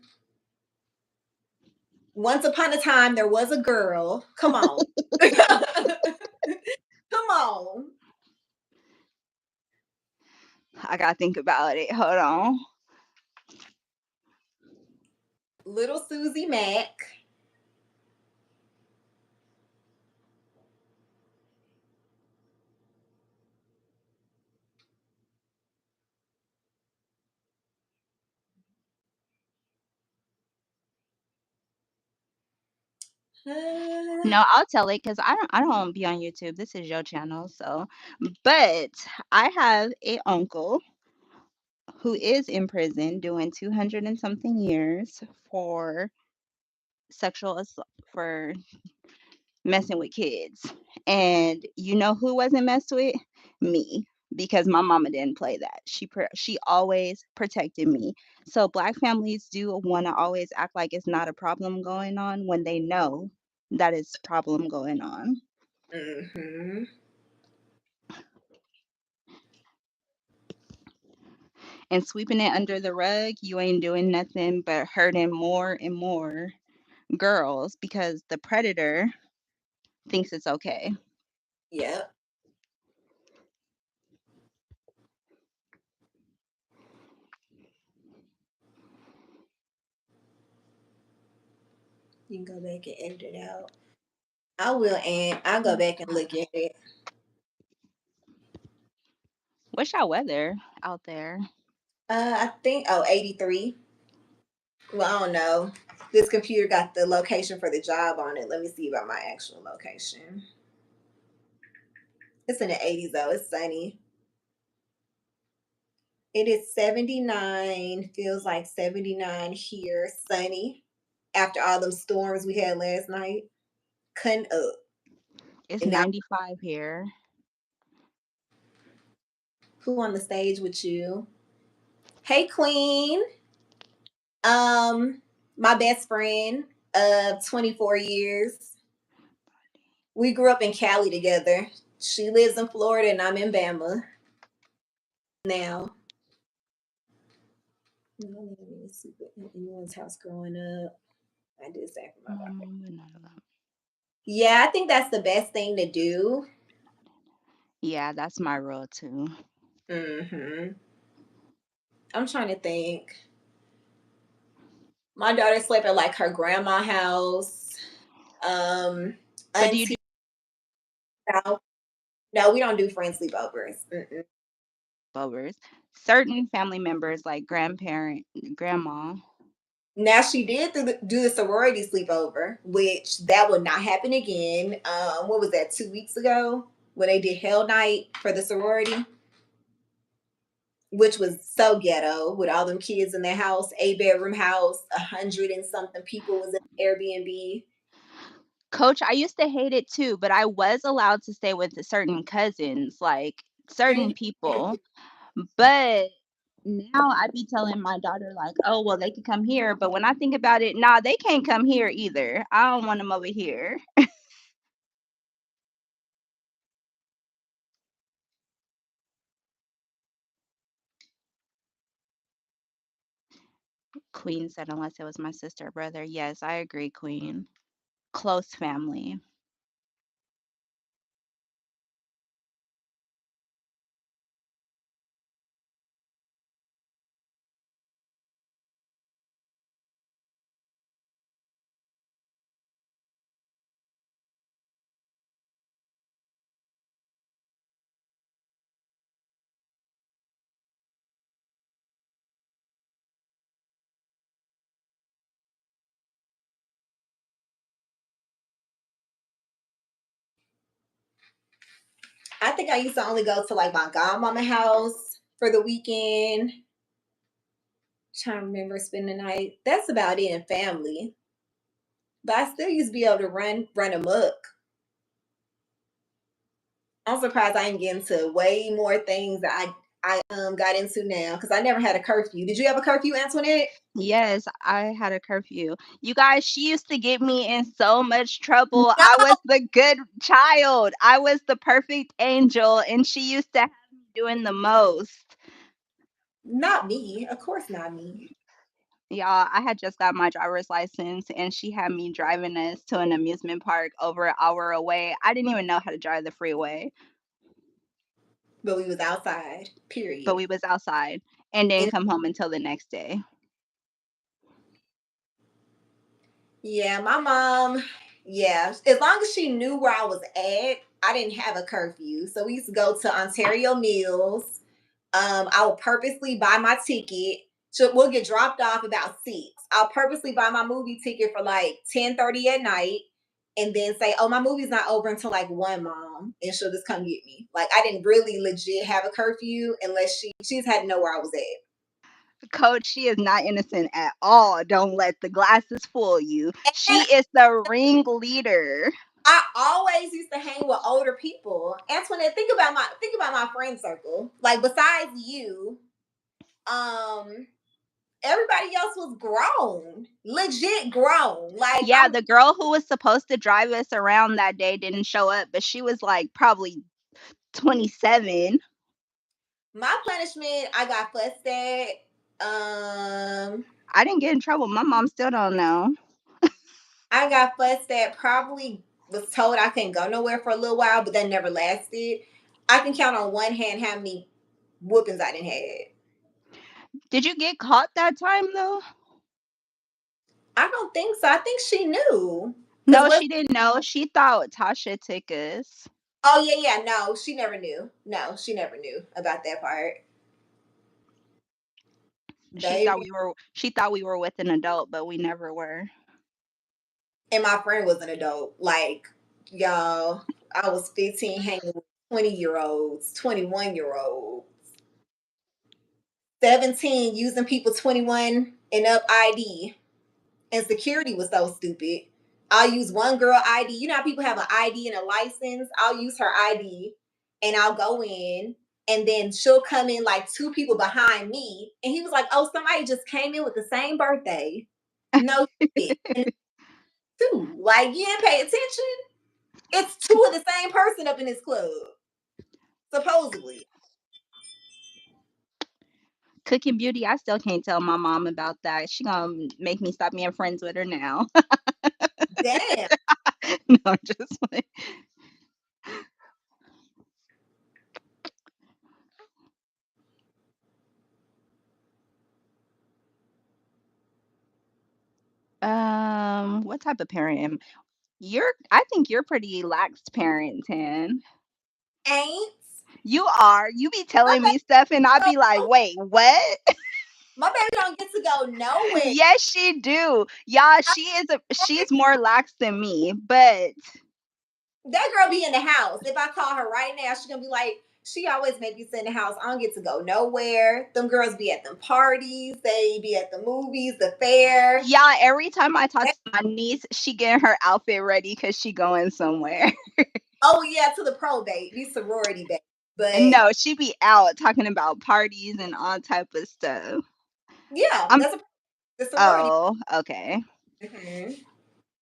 S1: Once upon a time, there was a girl. Come on. Come on.
S3: I gotta think about it. Hold on.
S1: Little Susie Mack.
S3: No, I'll tell it because I don't be on YouTube. This is your channel, so. But I have a uncle who is in prison doing 200 and something years for sexual assault for messing with kids. And you know who wasn't messed with? Me. Because my mama didn't play that. She always protected me. So black families do want to always act like it's not a problem going on when they know that it's problem going on.
S1: Mm-hmm.
S3: And sweeping it under the rug, you ain't doing nothing but hurting more and more girls because the predator thinks it's okay.
S1: Yep. You can go back and edit it out. I will, and I'll go back and look at it.
S3: What's y'all weather out there?
S1: I think, 83. Well, I don't know. This computer got the location for the job on it. Let me see about my actual location. It's in the 80s though. It's sunny. It is 79. Feels like 79 here. Sunny. After all them storms we had last night. Cutting up.
S3: It's
S1: And now
S3: 95 here.
S1: who on the stage with you? Hey Queen. My best friend of 24 years. We grew up in Cali together. She lives in Florida and I'm in Bama now. No, I didn't even see anyone's house growing up. I did say for my daughter. Yeah, I think that's the best thing to do.
S3: Yeah, that's my rule too.
S1: Hmm. I'm trying to think. My daughter slept at like her grandma house. Um,
S3: But do you do
S1: auntie house. No, we don't do friend sleepovers. Mm-mm.
S3: overs? Certain family members, like grandparent, grandma.
S1: Now she did do the sorority sleepover, which that would not happen again. What was that? 2 weeks ago when they did Hell Night for the sorority, which was so ghetto with all them kids in their house, 8 bedroom house, 100 and something people was in Airbnb.
S3: Coach, I used to hate it too, but I was allowed to stay with certain cousins, like certain people. But now I be telling my daughter, like, oh, well, they could come here. But when I think about it, nah, they can't come here either. I don't want them over here. Queen said, unless it was my sister or brother. Yes, I agree, Queen. Close family.
S1: I think I used to only go to like my godmama house for the weekend. Trying to remember spending the night. That's about it in family. But I still used to be able to run amok. I'm surprised I didn't get into way more things that I got into now because I never had a curfew. Did you have a curfew, Antoinette?
S3: Yes, I had a curfew. You guys, she used to get me in so much trouble.
S1: No,
S3: I was the good child. I was the perfect angel, and she used to have me doing the most.
S1: not me. Of course, not me.
S3: Y'all, I had just got my driver's license, and she had me driving us to an amusement park over an hour away. I didn't even know how to drive the freeway,
S1: But we was outside.
S3: but
S1: Period.
S3: we was outside and didn't
S1: And
S3: come home until the next day.
S1: yeah, my mom. Yeah, as long as she knew where I was at, I didn't have a curfew. So we used to go to Ontario Mills. I will purposely buy my ticket. So we'll get dropped off about 6. I'll purposely buy my movie ticket for like 10:30 at night and then say, oh, my movie's not over until like 1, mom. And she'll just come get me. Like I didn't really legit have a curfew unless she's had to know where I was at.
S3: Coach, she is not innocent at all. Don't let the glasses fool you.
S1: And
S3: She is the ringleader.
S1: I always used to hang with older people. Antoinette, think about my friend circle. Like besides you, um, everybody else was grown, legit grown. Like
S3: Yeah, the girl who was supposed to drive us around that day didn't show up, but she was like probably 27.
S1: my punishment, I got fussed at. Um,
S3: I didn't get in trouble. My mom still don't know.
S1: I got fussed at. Probably was told I couldn't go nowhere for a little while, but that never lasted. I can count on one hand how many whoopings I didn't have.
S3: Did you get caught that time though?
S1: I don't think so. I think she knew. Cause
S3: No,
S1: what?
S3: she didn't know. She thought Tasha took us.
S1: Oh yeah. No, she never knew. No, she never knew about that part. Baby,
S3: She thought we were with an adult, but we never were.
S1: and my friend was an adult. Like y'all, I was 15 hanging with 20-year-olds, 21-year-olds, 17 using people 21 and up ID. And security was so stupid. I'll use one girl ID. You know how people have an ID and a license? I'll use her ID and I'll go in and then she'll come in like 2 people behind me. And he was like, oh, somebody just came in with the same birthday. No shit. And 2. Like, you didn't pay attention? It's 2 of the same person up in this club, supposedly.
S3: Cooking Beauty, I still can't tell my mom about that. She gonna make me stop being friends with her now.
S1: Damn.
S3: No, just like, what type of parent am I think you're pretty lax parent, Tan.
S1: Ain't.
S3: You are. You be
S1: My
S3: telling me stuff and I'd be like,
S1: baby,
S3: wait, what?
S1: my baby don't get to go nowhere.
S3: Yes, she do. Y'all, she's more lax than me, but
S1: That girl be in the house. If I call her right now, she's gonna be like, she always make me sit in the house. I don't get to go nowhere. Them girls be at them parties. They be at the movies, the fair.
S3: yeah, every time I talk to my niece, she getting her outfit ready because she going somewhere.
S1: Oh yeah, to the probate, be sorority baby.
S3: And
S1: But
S3: no, she be out talking about parties and all type of stuff.
S1: yeah,
S3: I'm
S1: that's the sorority.
S3: Oh, okay.
S1: Mhm.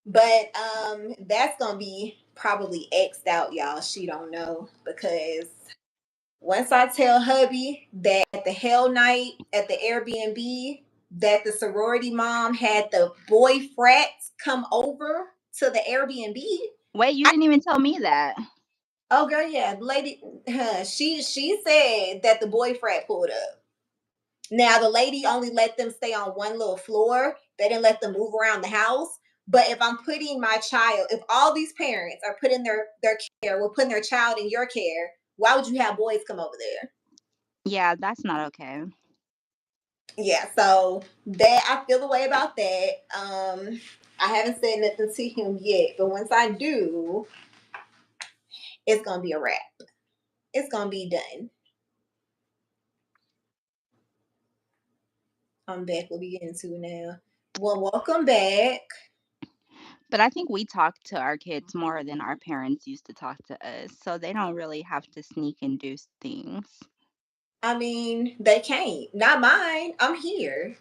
S1: But that's gonna be probably X'd out, y'all. She don't know because once I tell hubby that the hell night at the Airbnb that the sorority mom had the boy frats come over to the Airbnb.
S3: Wait, you
S1: I,
S3: didn't even tell me that.
S1: oh girl, yeah, the lady, she said that the boy frat pulled up. Now the lady only let them stay on one little floor. They didn't let them move around the house. But if I'm putting my child, if all these parents are putting their care, we're putting their child in your care, why would you have boys come over there?
S3: Yeah, that's not okay.
S1: Yeah, so that I feel the way about that. I haven't said nothing to him yet, but once I do, it's gonna be a wrap. It's gonna be done. I'm back. We'll be getting to it now. Well, welcome back.
S3: But I think we talk to our kids more than our parents used to talk to us, so they don't really have to sneak and do things.
S1: I mean, they can't. Not mine. I'm here.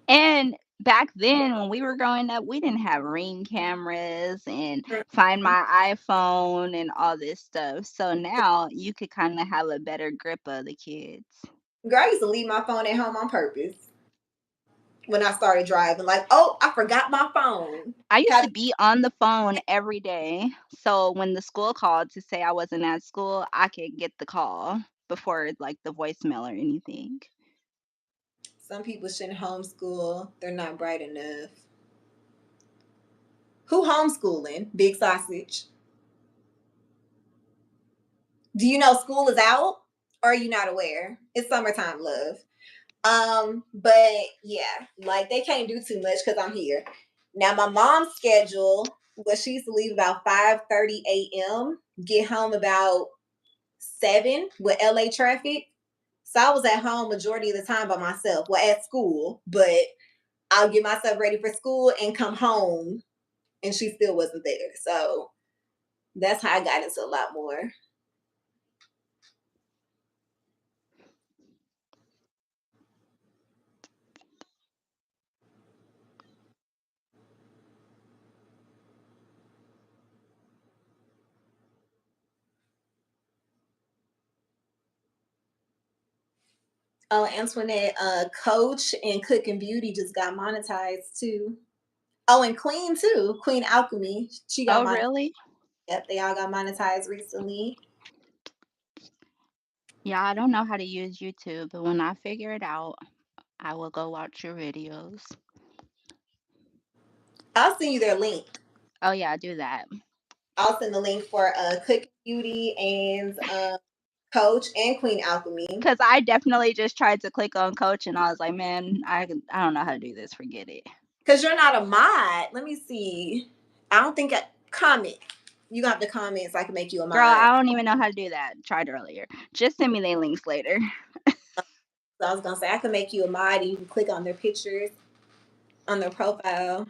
S3: And back then, when we were growing up, we didn't have Ring cameras and Find My iPhone and all this stuff. So now you could kind of have a better grip of the kids.
S1: Girl, I used to leave my phone at home on purpose when I started driving. Like, oh, I forgot my phone.
S3: I used to
S1: Had
S3: be on the phone every day. So when the school called to say I wasn't at school, I could get the call before like the voicemail or anything.
S1: some people shouldn't homeschool. They're not bright enough. Who homeschooling? Big sausage. Do you know school is out? Or are you not aware? It's summertime, love. But yeah, like they can't do too much because I'm here. Now my mom's schedule was she used to leave about 5:30 a.m., get home about 7 with LA traffic. So I was at home majority of the time by myself. Well, at school, but I'll get myself ready for school and come home and she still wasn't there. So that's how I got into a lot more. Oh, Antoinette, Coach and Cook and Beauty just got monetized too. Oh, and Queen too. Queen Alchemy. She got
S3: Oh,
S1: monetized.
S3: really?
S1: Yep, they all got monetized recently.
S3: Yeah, I don't know how to use YouTube, but when I figure it out, I will go watch your videos.
S1: I'll send you their link.
S3: Oh, yeah, do that.
S1: I'll send the link for Cook and Beauty and Coach and Queen Alchemy.
S3: Because I definitely just tried to click on Coach and I was like, man, I don't know how to do this. Forget it.
S1: Because you're not a mod. Let me see. I don't think comment. You got the comments. So I can make you a
S3: Girl,
S1: mod.
S3: I don't even know how to do that. Tried earlier. Just send me the links later.
S1: So I was gonna say I can make you a mod and you can click on their pictures on their profile.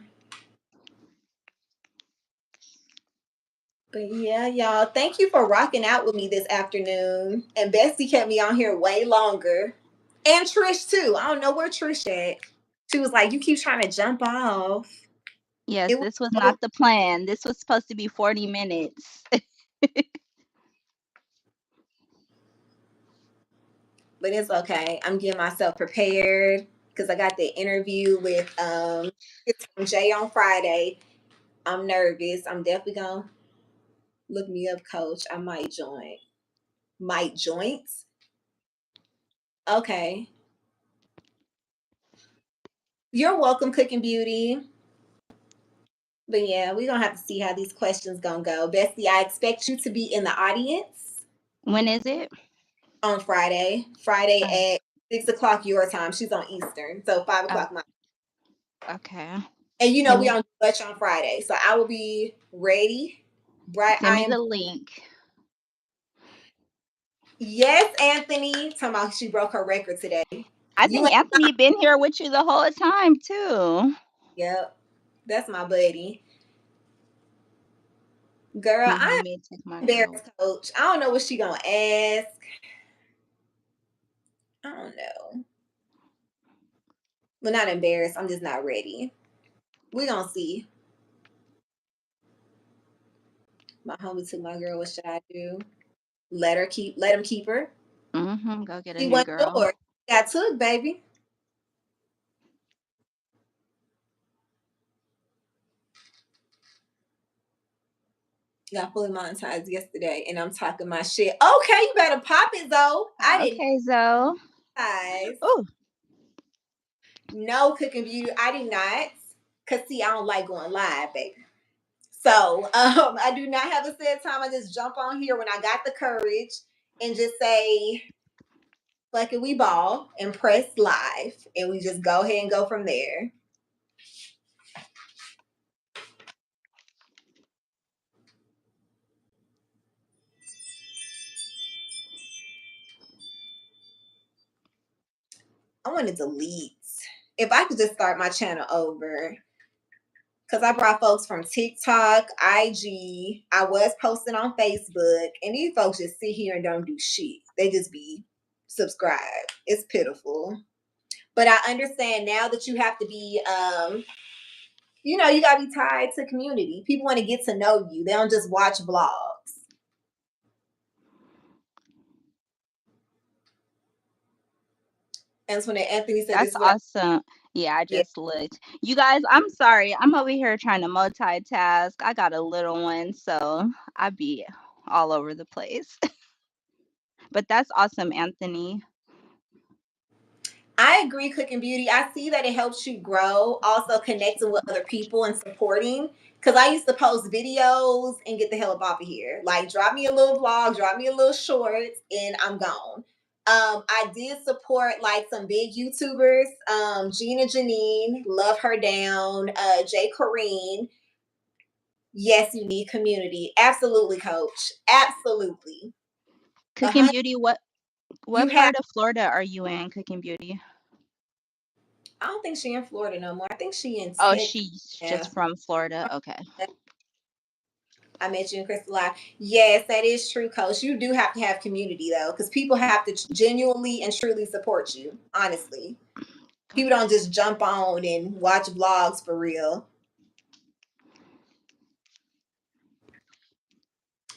S1: But yeah, y'all, thank you for rocking out with me this afternoon. And Bessie kept me on here way longer. And Trish too. I don't know where Trish at. She was like, "You keep trying to jump off."
S3: Yes,
S1: It was
S3: this was
S1: so,
S3: not the plan. This was supposed to be 40 minutes.
S1: but it's okay. I'm getting myself prepared because I got the interview with Jay on Friday. I'm nervous. I'm definitely gonna look me up, coach. I might join. Might joint. Okay. You're welcome, Cooking Beauty. But yeah, we're gonna have to see how these questions gonna go. Bestie, I expect you to be in the audience
S3: When is it?
S1: on Friday. Friday
S3: Oh,
S1: at 6 o'clock your time. She's on Eastern, so 5 o'clock my.
S3: okay.
S1: And you know
S3: Send
S1: we
S3: me
S1: don't do much on Friday, so I will be ready. Bright.
S3: send
S1: I
S3: me
S1: am.
S3: the link.
S1: Yes, Anthony. Talking about she broke her record today.
S3: I
S1: You
S3: think
S1: ain't.
S3: Anthony been here with you the whole time too.
S1: Yep, that's my buddy. Girl,
S3: My
S1: I'm
S3: homie took my girl.
S1: embarrassed, coach. I don't know what she gonna ask. I don't know. Well, not embarrassed. I'm just not ready. We gonna see. My homie took my girl. What should I do? Let him keep her.
S3: Go get a
S1: She
S3: new
S1: wasn't
S3: girl.
S1: yours. Got took, baby. Got fully monetized yesterday, and I'm talking my shit. Okay, you better pop it, though. I didn't
S3: Okay, Zoe.
S1: monetize.
S3: Oh,
S1: No, Cooking Beauty. I did not. Cause see, I don't like going live, baby. So I do not have a set time. I just jump on here when I got the courage and just say, "Fuck it, we ball," and press live, and we just go ahead and go from there. want to delete. If I could just start my channel over, because I brought folks from TikTok, IG. I was posting on Facebook, and these folks just sit here and don't do shit. They just be subscribed. It's pitiful. But I understand now that you have to be, you know, you got to be tied to community. People want to get to know you. They don't just watch vlogs. And when Anthony said this
S3: That's
S1: is what I,
S3: awesome. Yeah, I
S1: yeah.
S3: just looked. You guys, I'm sorry. I'm over here trying to multitask. I got a little one, so I be all over the place. But that's awesome, Anthony.
S1: I agree, Cooking Beauty. I see that it helps you grow, also connecting with other people and supporting. Because I used to post videos and get the hell up off of here. Like, drop me a little vlog, drop me a little short, and I'm gone. I did support like some big YouTubers, Gina Janine, love her down, Jay Corrine. Yes, you need community. Absolutely, coach. Absolutely.
S3: Cooking Beauty, what
S1: You have,
S3: part of Florida are you in, Cooking Beauty?
S1: I don't think she in Florida no more. I think she in
S3: Oh,
S1: Texas
S3: she's
S1: now.
S3: just from Florida. Okay.
S1: I met you in Crystal Live. Yes, that is true, Coach. You do have to have community though, because people have to genuinely and truly support you. Honestly, people don't just jump on and watch vlogs for real.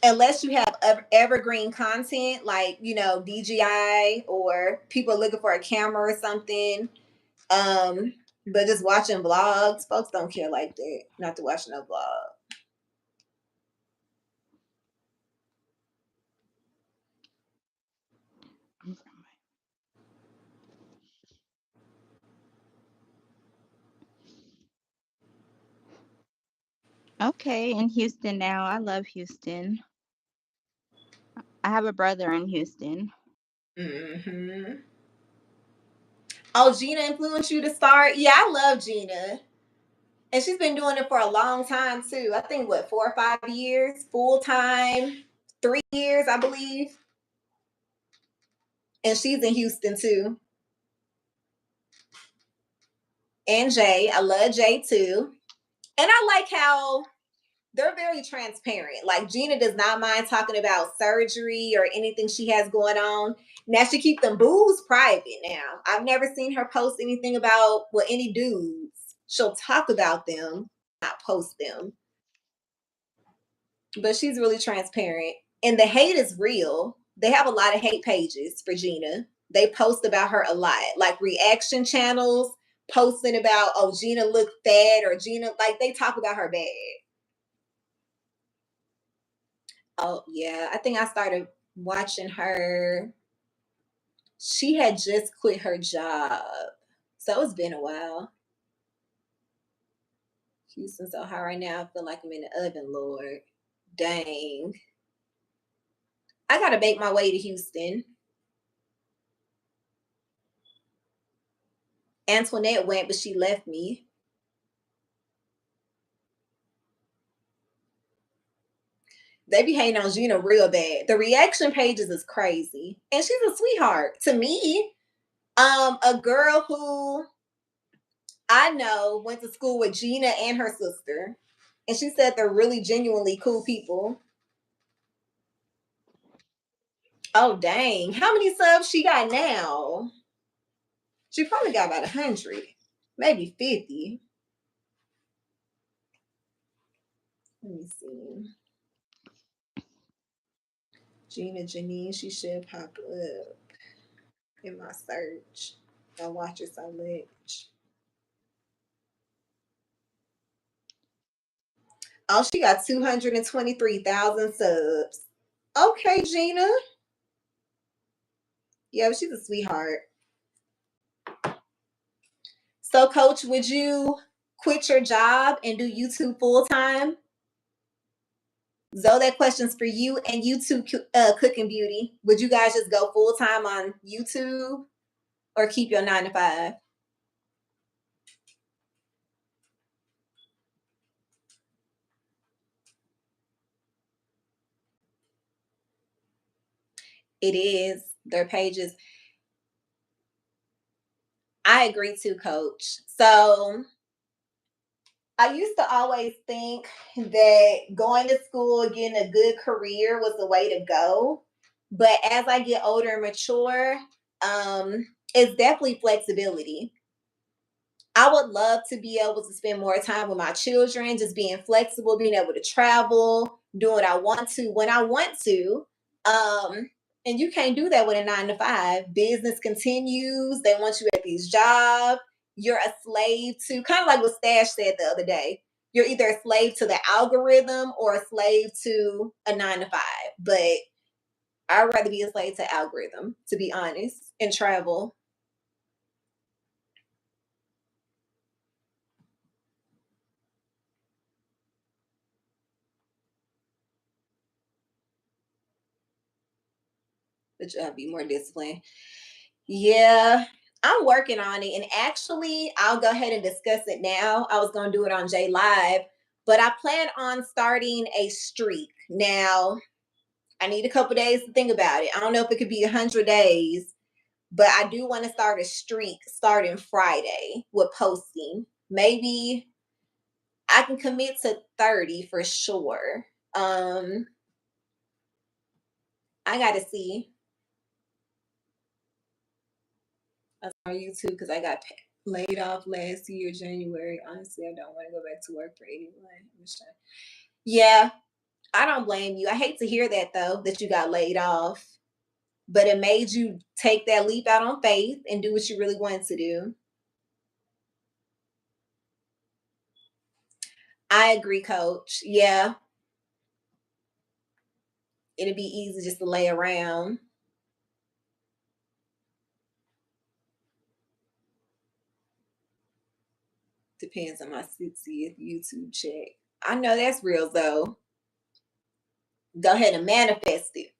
S1: Unless you have evergreen content like, you know, DJI, or people are looking for a camera or something. Um, but just watching vlogs, folks don't care like that. Not to watch no vlog.
S3: Okay, in Houston now. I love Houston. I have a brother in Houston.
S1: Mm-hmm. Oh, Gina influenced you to start? Yeah, I love Gina. And she's been doing it for a long time too. I think what, 4 or 5 years, full time, 3 years, I believe. And she's in Houston too. And Jay, I love Jay too. And I like how they're very transparent. Like Gina does not mind talking about surgery or anything she has going on. Now she keep them boos private. Now I've never seen her post anything about any dudes. She'll talk about them, not post them. But she's really transparent. And the hate is real. They have a lot of hate pages for Gina. They post about her a lot, like reaction channels posting about, oh, Gina looked fat, or Gina, like they talk about her bad. Oh, yeah. I think I started watching her. She had just quit her job. So it's been a while. Houston's so hot right now. I feel like I'm in the oven, Lord. Dang. I got to make my way to Houston. Antoinette went, but she left me. They be hating on Gina real bad. The reaction pages is crazy. And she's a sweetheart. To me, a girl who I know went to school with Gina and her sister. And she said they're really genuinely cool people. Oh dang. How many subs she got now? She probably got about 100, maybe 50. Let me see. Gina Janine, she should pop up in my search. I watch her so much. Oh, she got 223,000 subs. Okay, Gina. Yeah, she's a sweetheart. So, Coach, would you quit your job and do YouTube full time? Zoe, that question's for you and YouTube, Cooking Beauty. Would you guys just go full time on YouTube or keep your 9 to 5? It is. Their pages. I agree too, coach. So I used to always think that going to school, getting a good career was the way to go. But as I get older and mature, it's definitely flexibility. I would love to be able to spend more time with my children, just being flexible, being able to travel, do what I want to when I want to. And you can't do that with a 9 to 5. Business continues. They want you at these jobs. You're a slave to, kind of like what Stash said the other day. You're either a slave to the algorithm or a slave to a 9 to 5. But I'd rather be a slave to algorithm, to be honest, and travel. But you have to be more disciplined. Yeah, I'm working on it. And actually, I'll go ahead and discuss it now. I was going to do it on J Live, but I plan on starting a streak. Now, I need a couple days to think about it. I don't know if it could be 100 days, but I do want to start a streak starting Friday with posting. Maybe I can commit to 30 for sure. I got to see. That's on YouTube because I got laid off last year, January. Honestly, I don't want to go back to work for anyone. Yeah, I don't blame you. I hate to hear that though, that you got laid off, but it made you take that leap out on faith and do what you really wanted to do. I agree, coach. Yeah, it'd be easy just to lay around. Depends on my 60th YouTube check. I know that's real though. Go ahead and manifest it.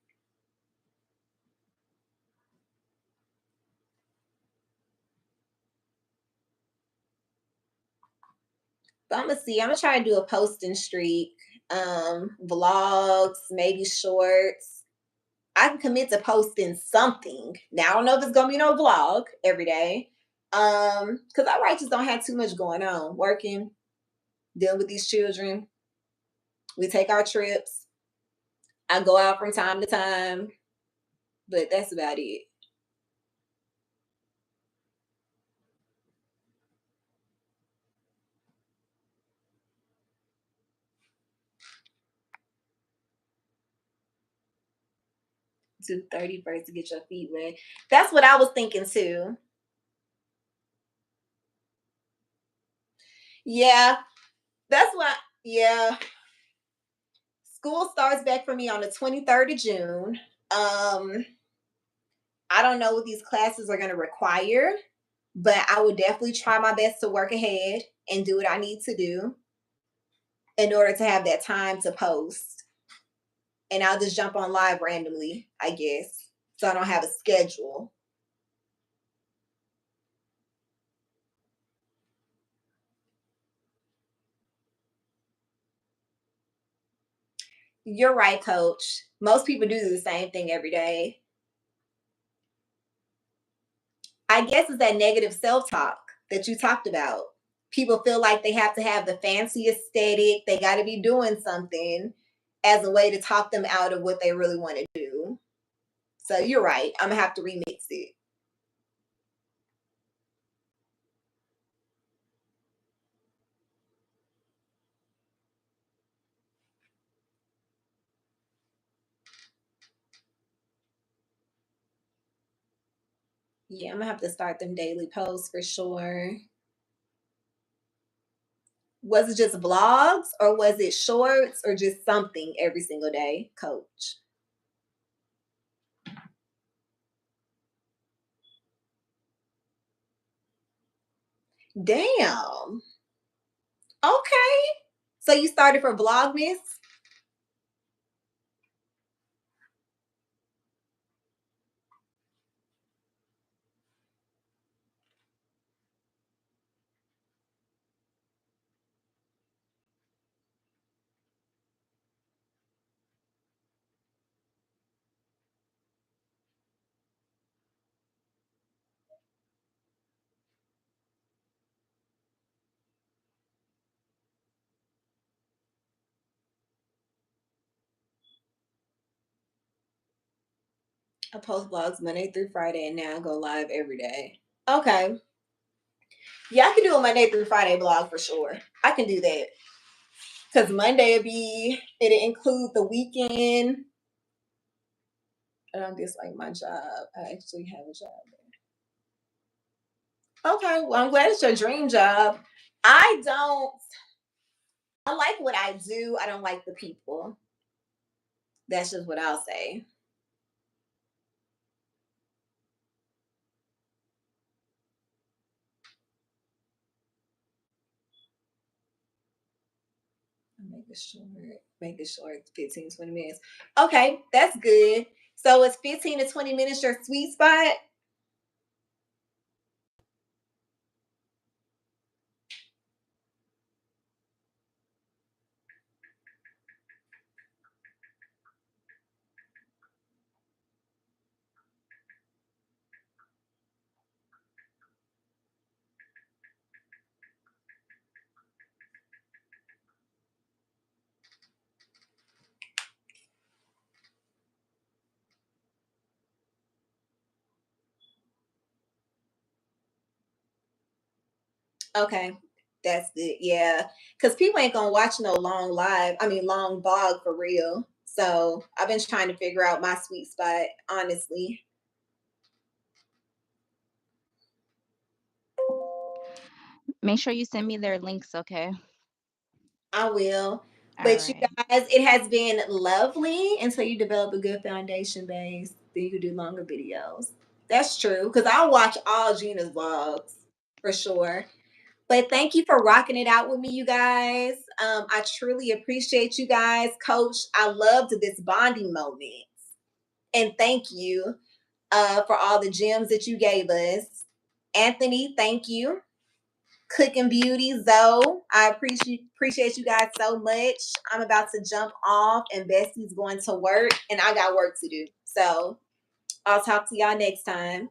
S1: But I'm gonna see. I'm gonna try to do a posting streak, vlogs, maybe shorts. I can commit to posting something. Now I don't know if it's gonna be no vlog every day. Because I just don't have too much going on. Working, dealing with these children. We take our trips. I go out from time to time, but that's about it. To 31st to get your feet wet. That's what I was thinking too. Yeah, that's what. Yeah, school starts back for me on the 23rd of June. I don't know what these classes are going to require, but I would definitely try my best to work ahead and do what I need to do in order to have that time to post. And I'll just jump on live randomly, I guess. So I don't have a schedule. You're right, coach. Most people do the same thing every day. I guess it's that negative self talk that you talked about. People feel like they have to have the fancy aesthetic, they got to be doing something as a way to talk them out of what they really want to do. So you're right. I'm gonna have to remix it. Yeah, I'm gonna have to start them daily posts for sure. Was it just vlogs or was it shorts or just something every single day, coach? Damn. Okay. So you started for Vlogmas? I post blogs Monday through Friday and now go live every day. Okay. Yeah, I can do a Monday through Friday blog for sure. I can do that. Because Monday it'll include the weekend. I don't dislike my job. I actually have a job. Okay, well, I'm glad it's your dream job. I like what I do. I don't like the people. That's just what I'll say. Make it short, 15, 20 minutes. Okay, that's good. So it's 15 to 20 minutes your sweet spot? Okay, that's good. Yeah, because people ain't gonna watch no long vlog for real. So I've been trying to figure out my sweet spot, honestly.
S3: Make sure you send me their links, okay?
S1: I will.
S3: All
S1: But you
S3: right.
S1: guys, it has been lovely until you develop a good foundation base. Then you can do longer videos. That's true. Because I'll watch all Gina's vlogs for sure. But thank you for rocking it out with me, you guys. I truly appreciate you guys. Coach, I loved this bonding moment. And thank you for all the gems that you gave us. Anthony, thank you. Cooking Beauty, Zoe, I appreciate you guys so much. I'm about to jump off, and Bessie's going to work, and I got work to do. So I'll talk to y'all next time.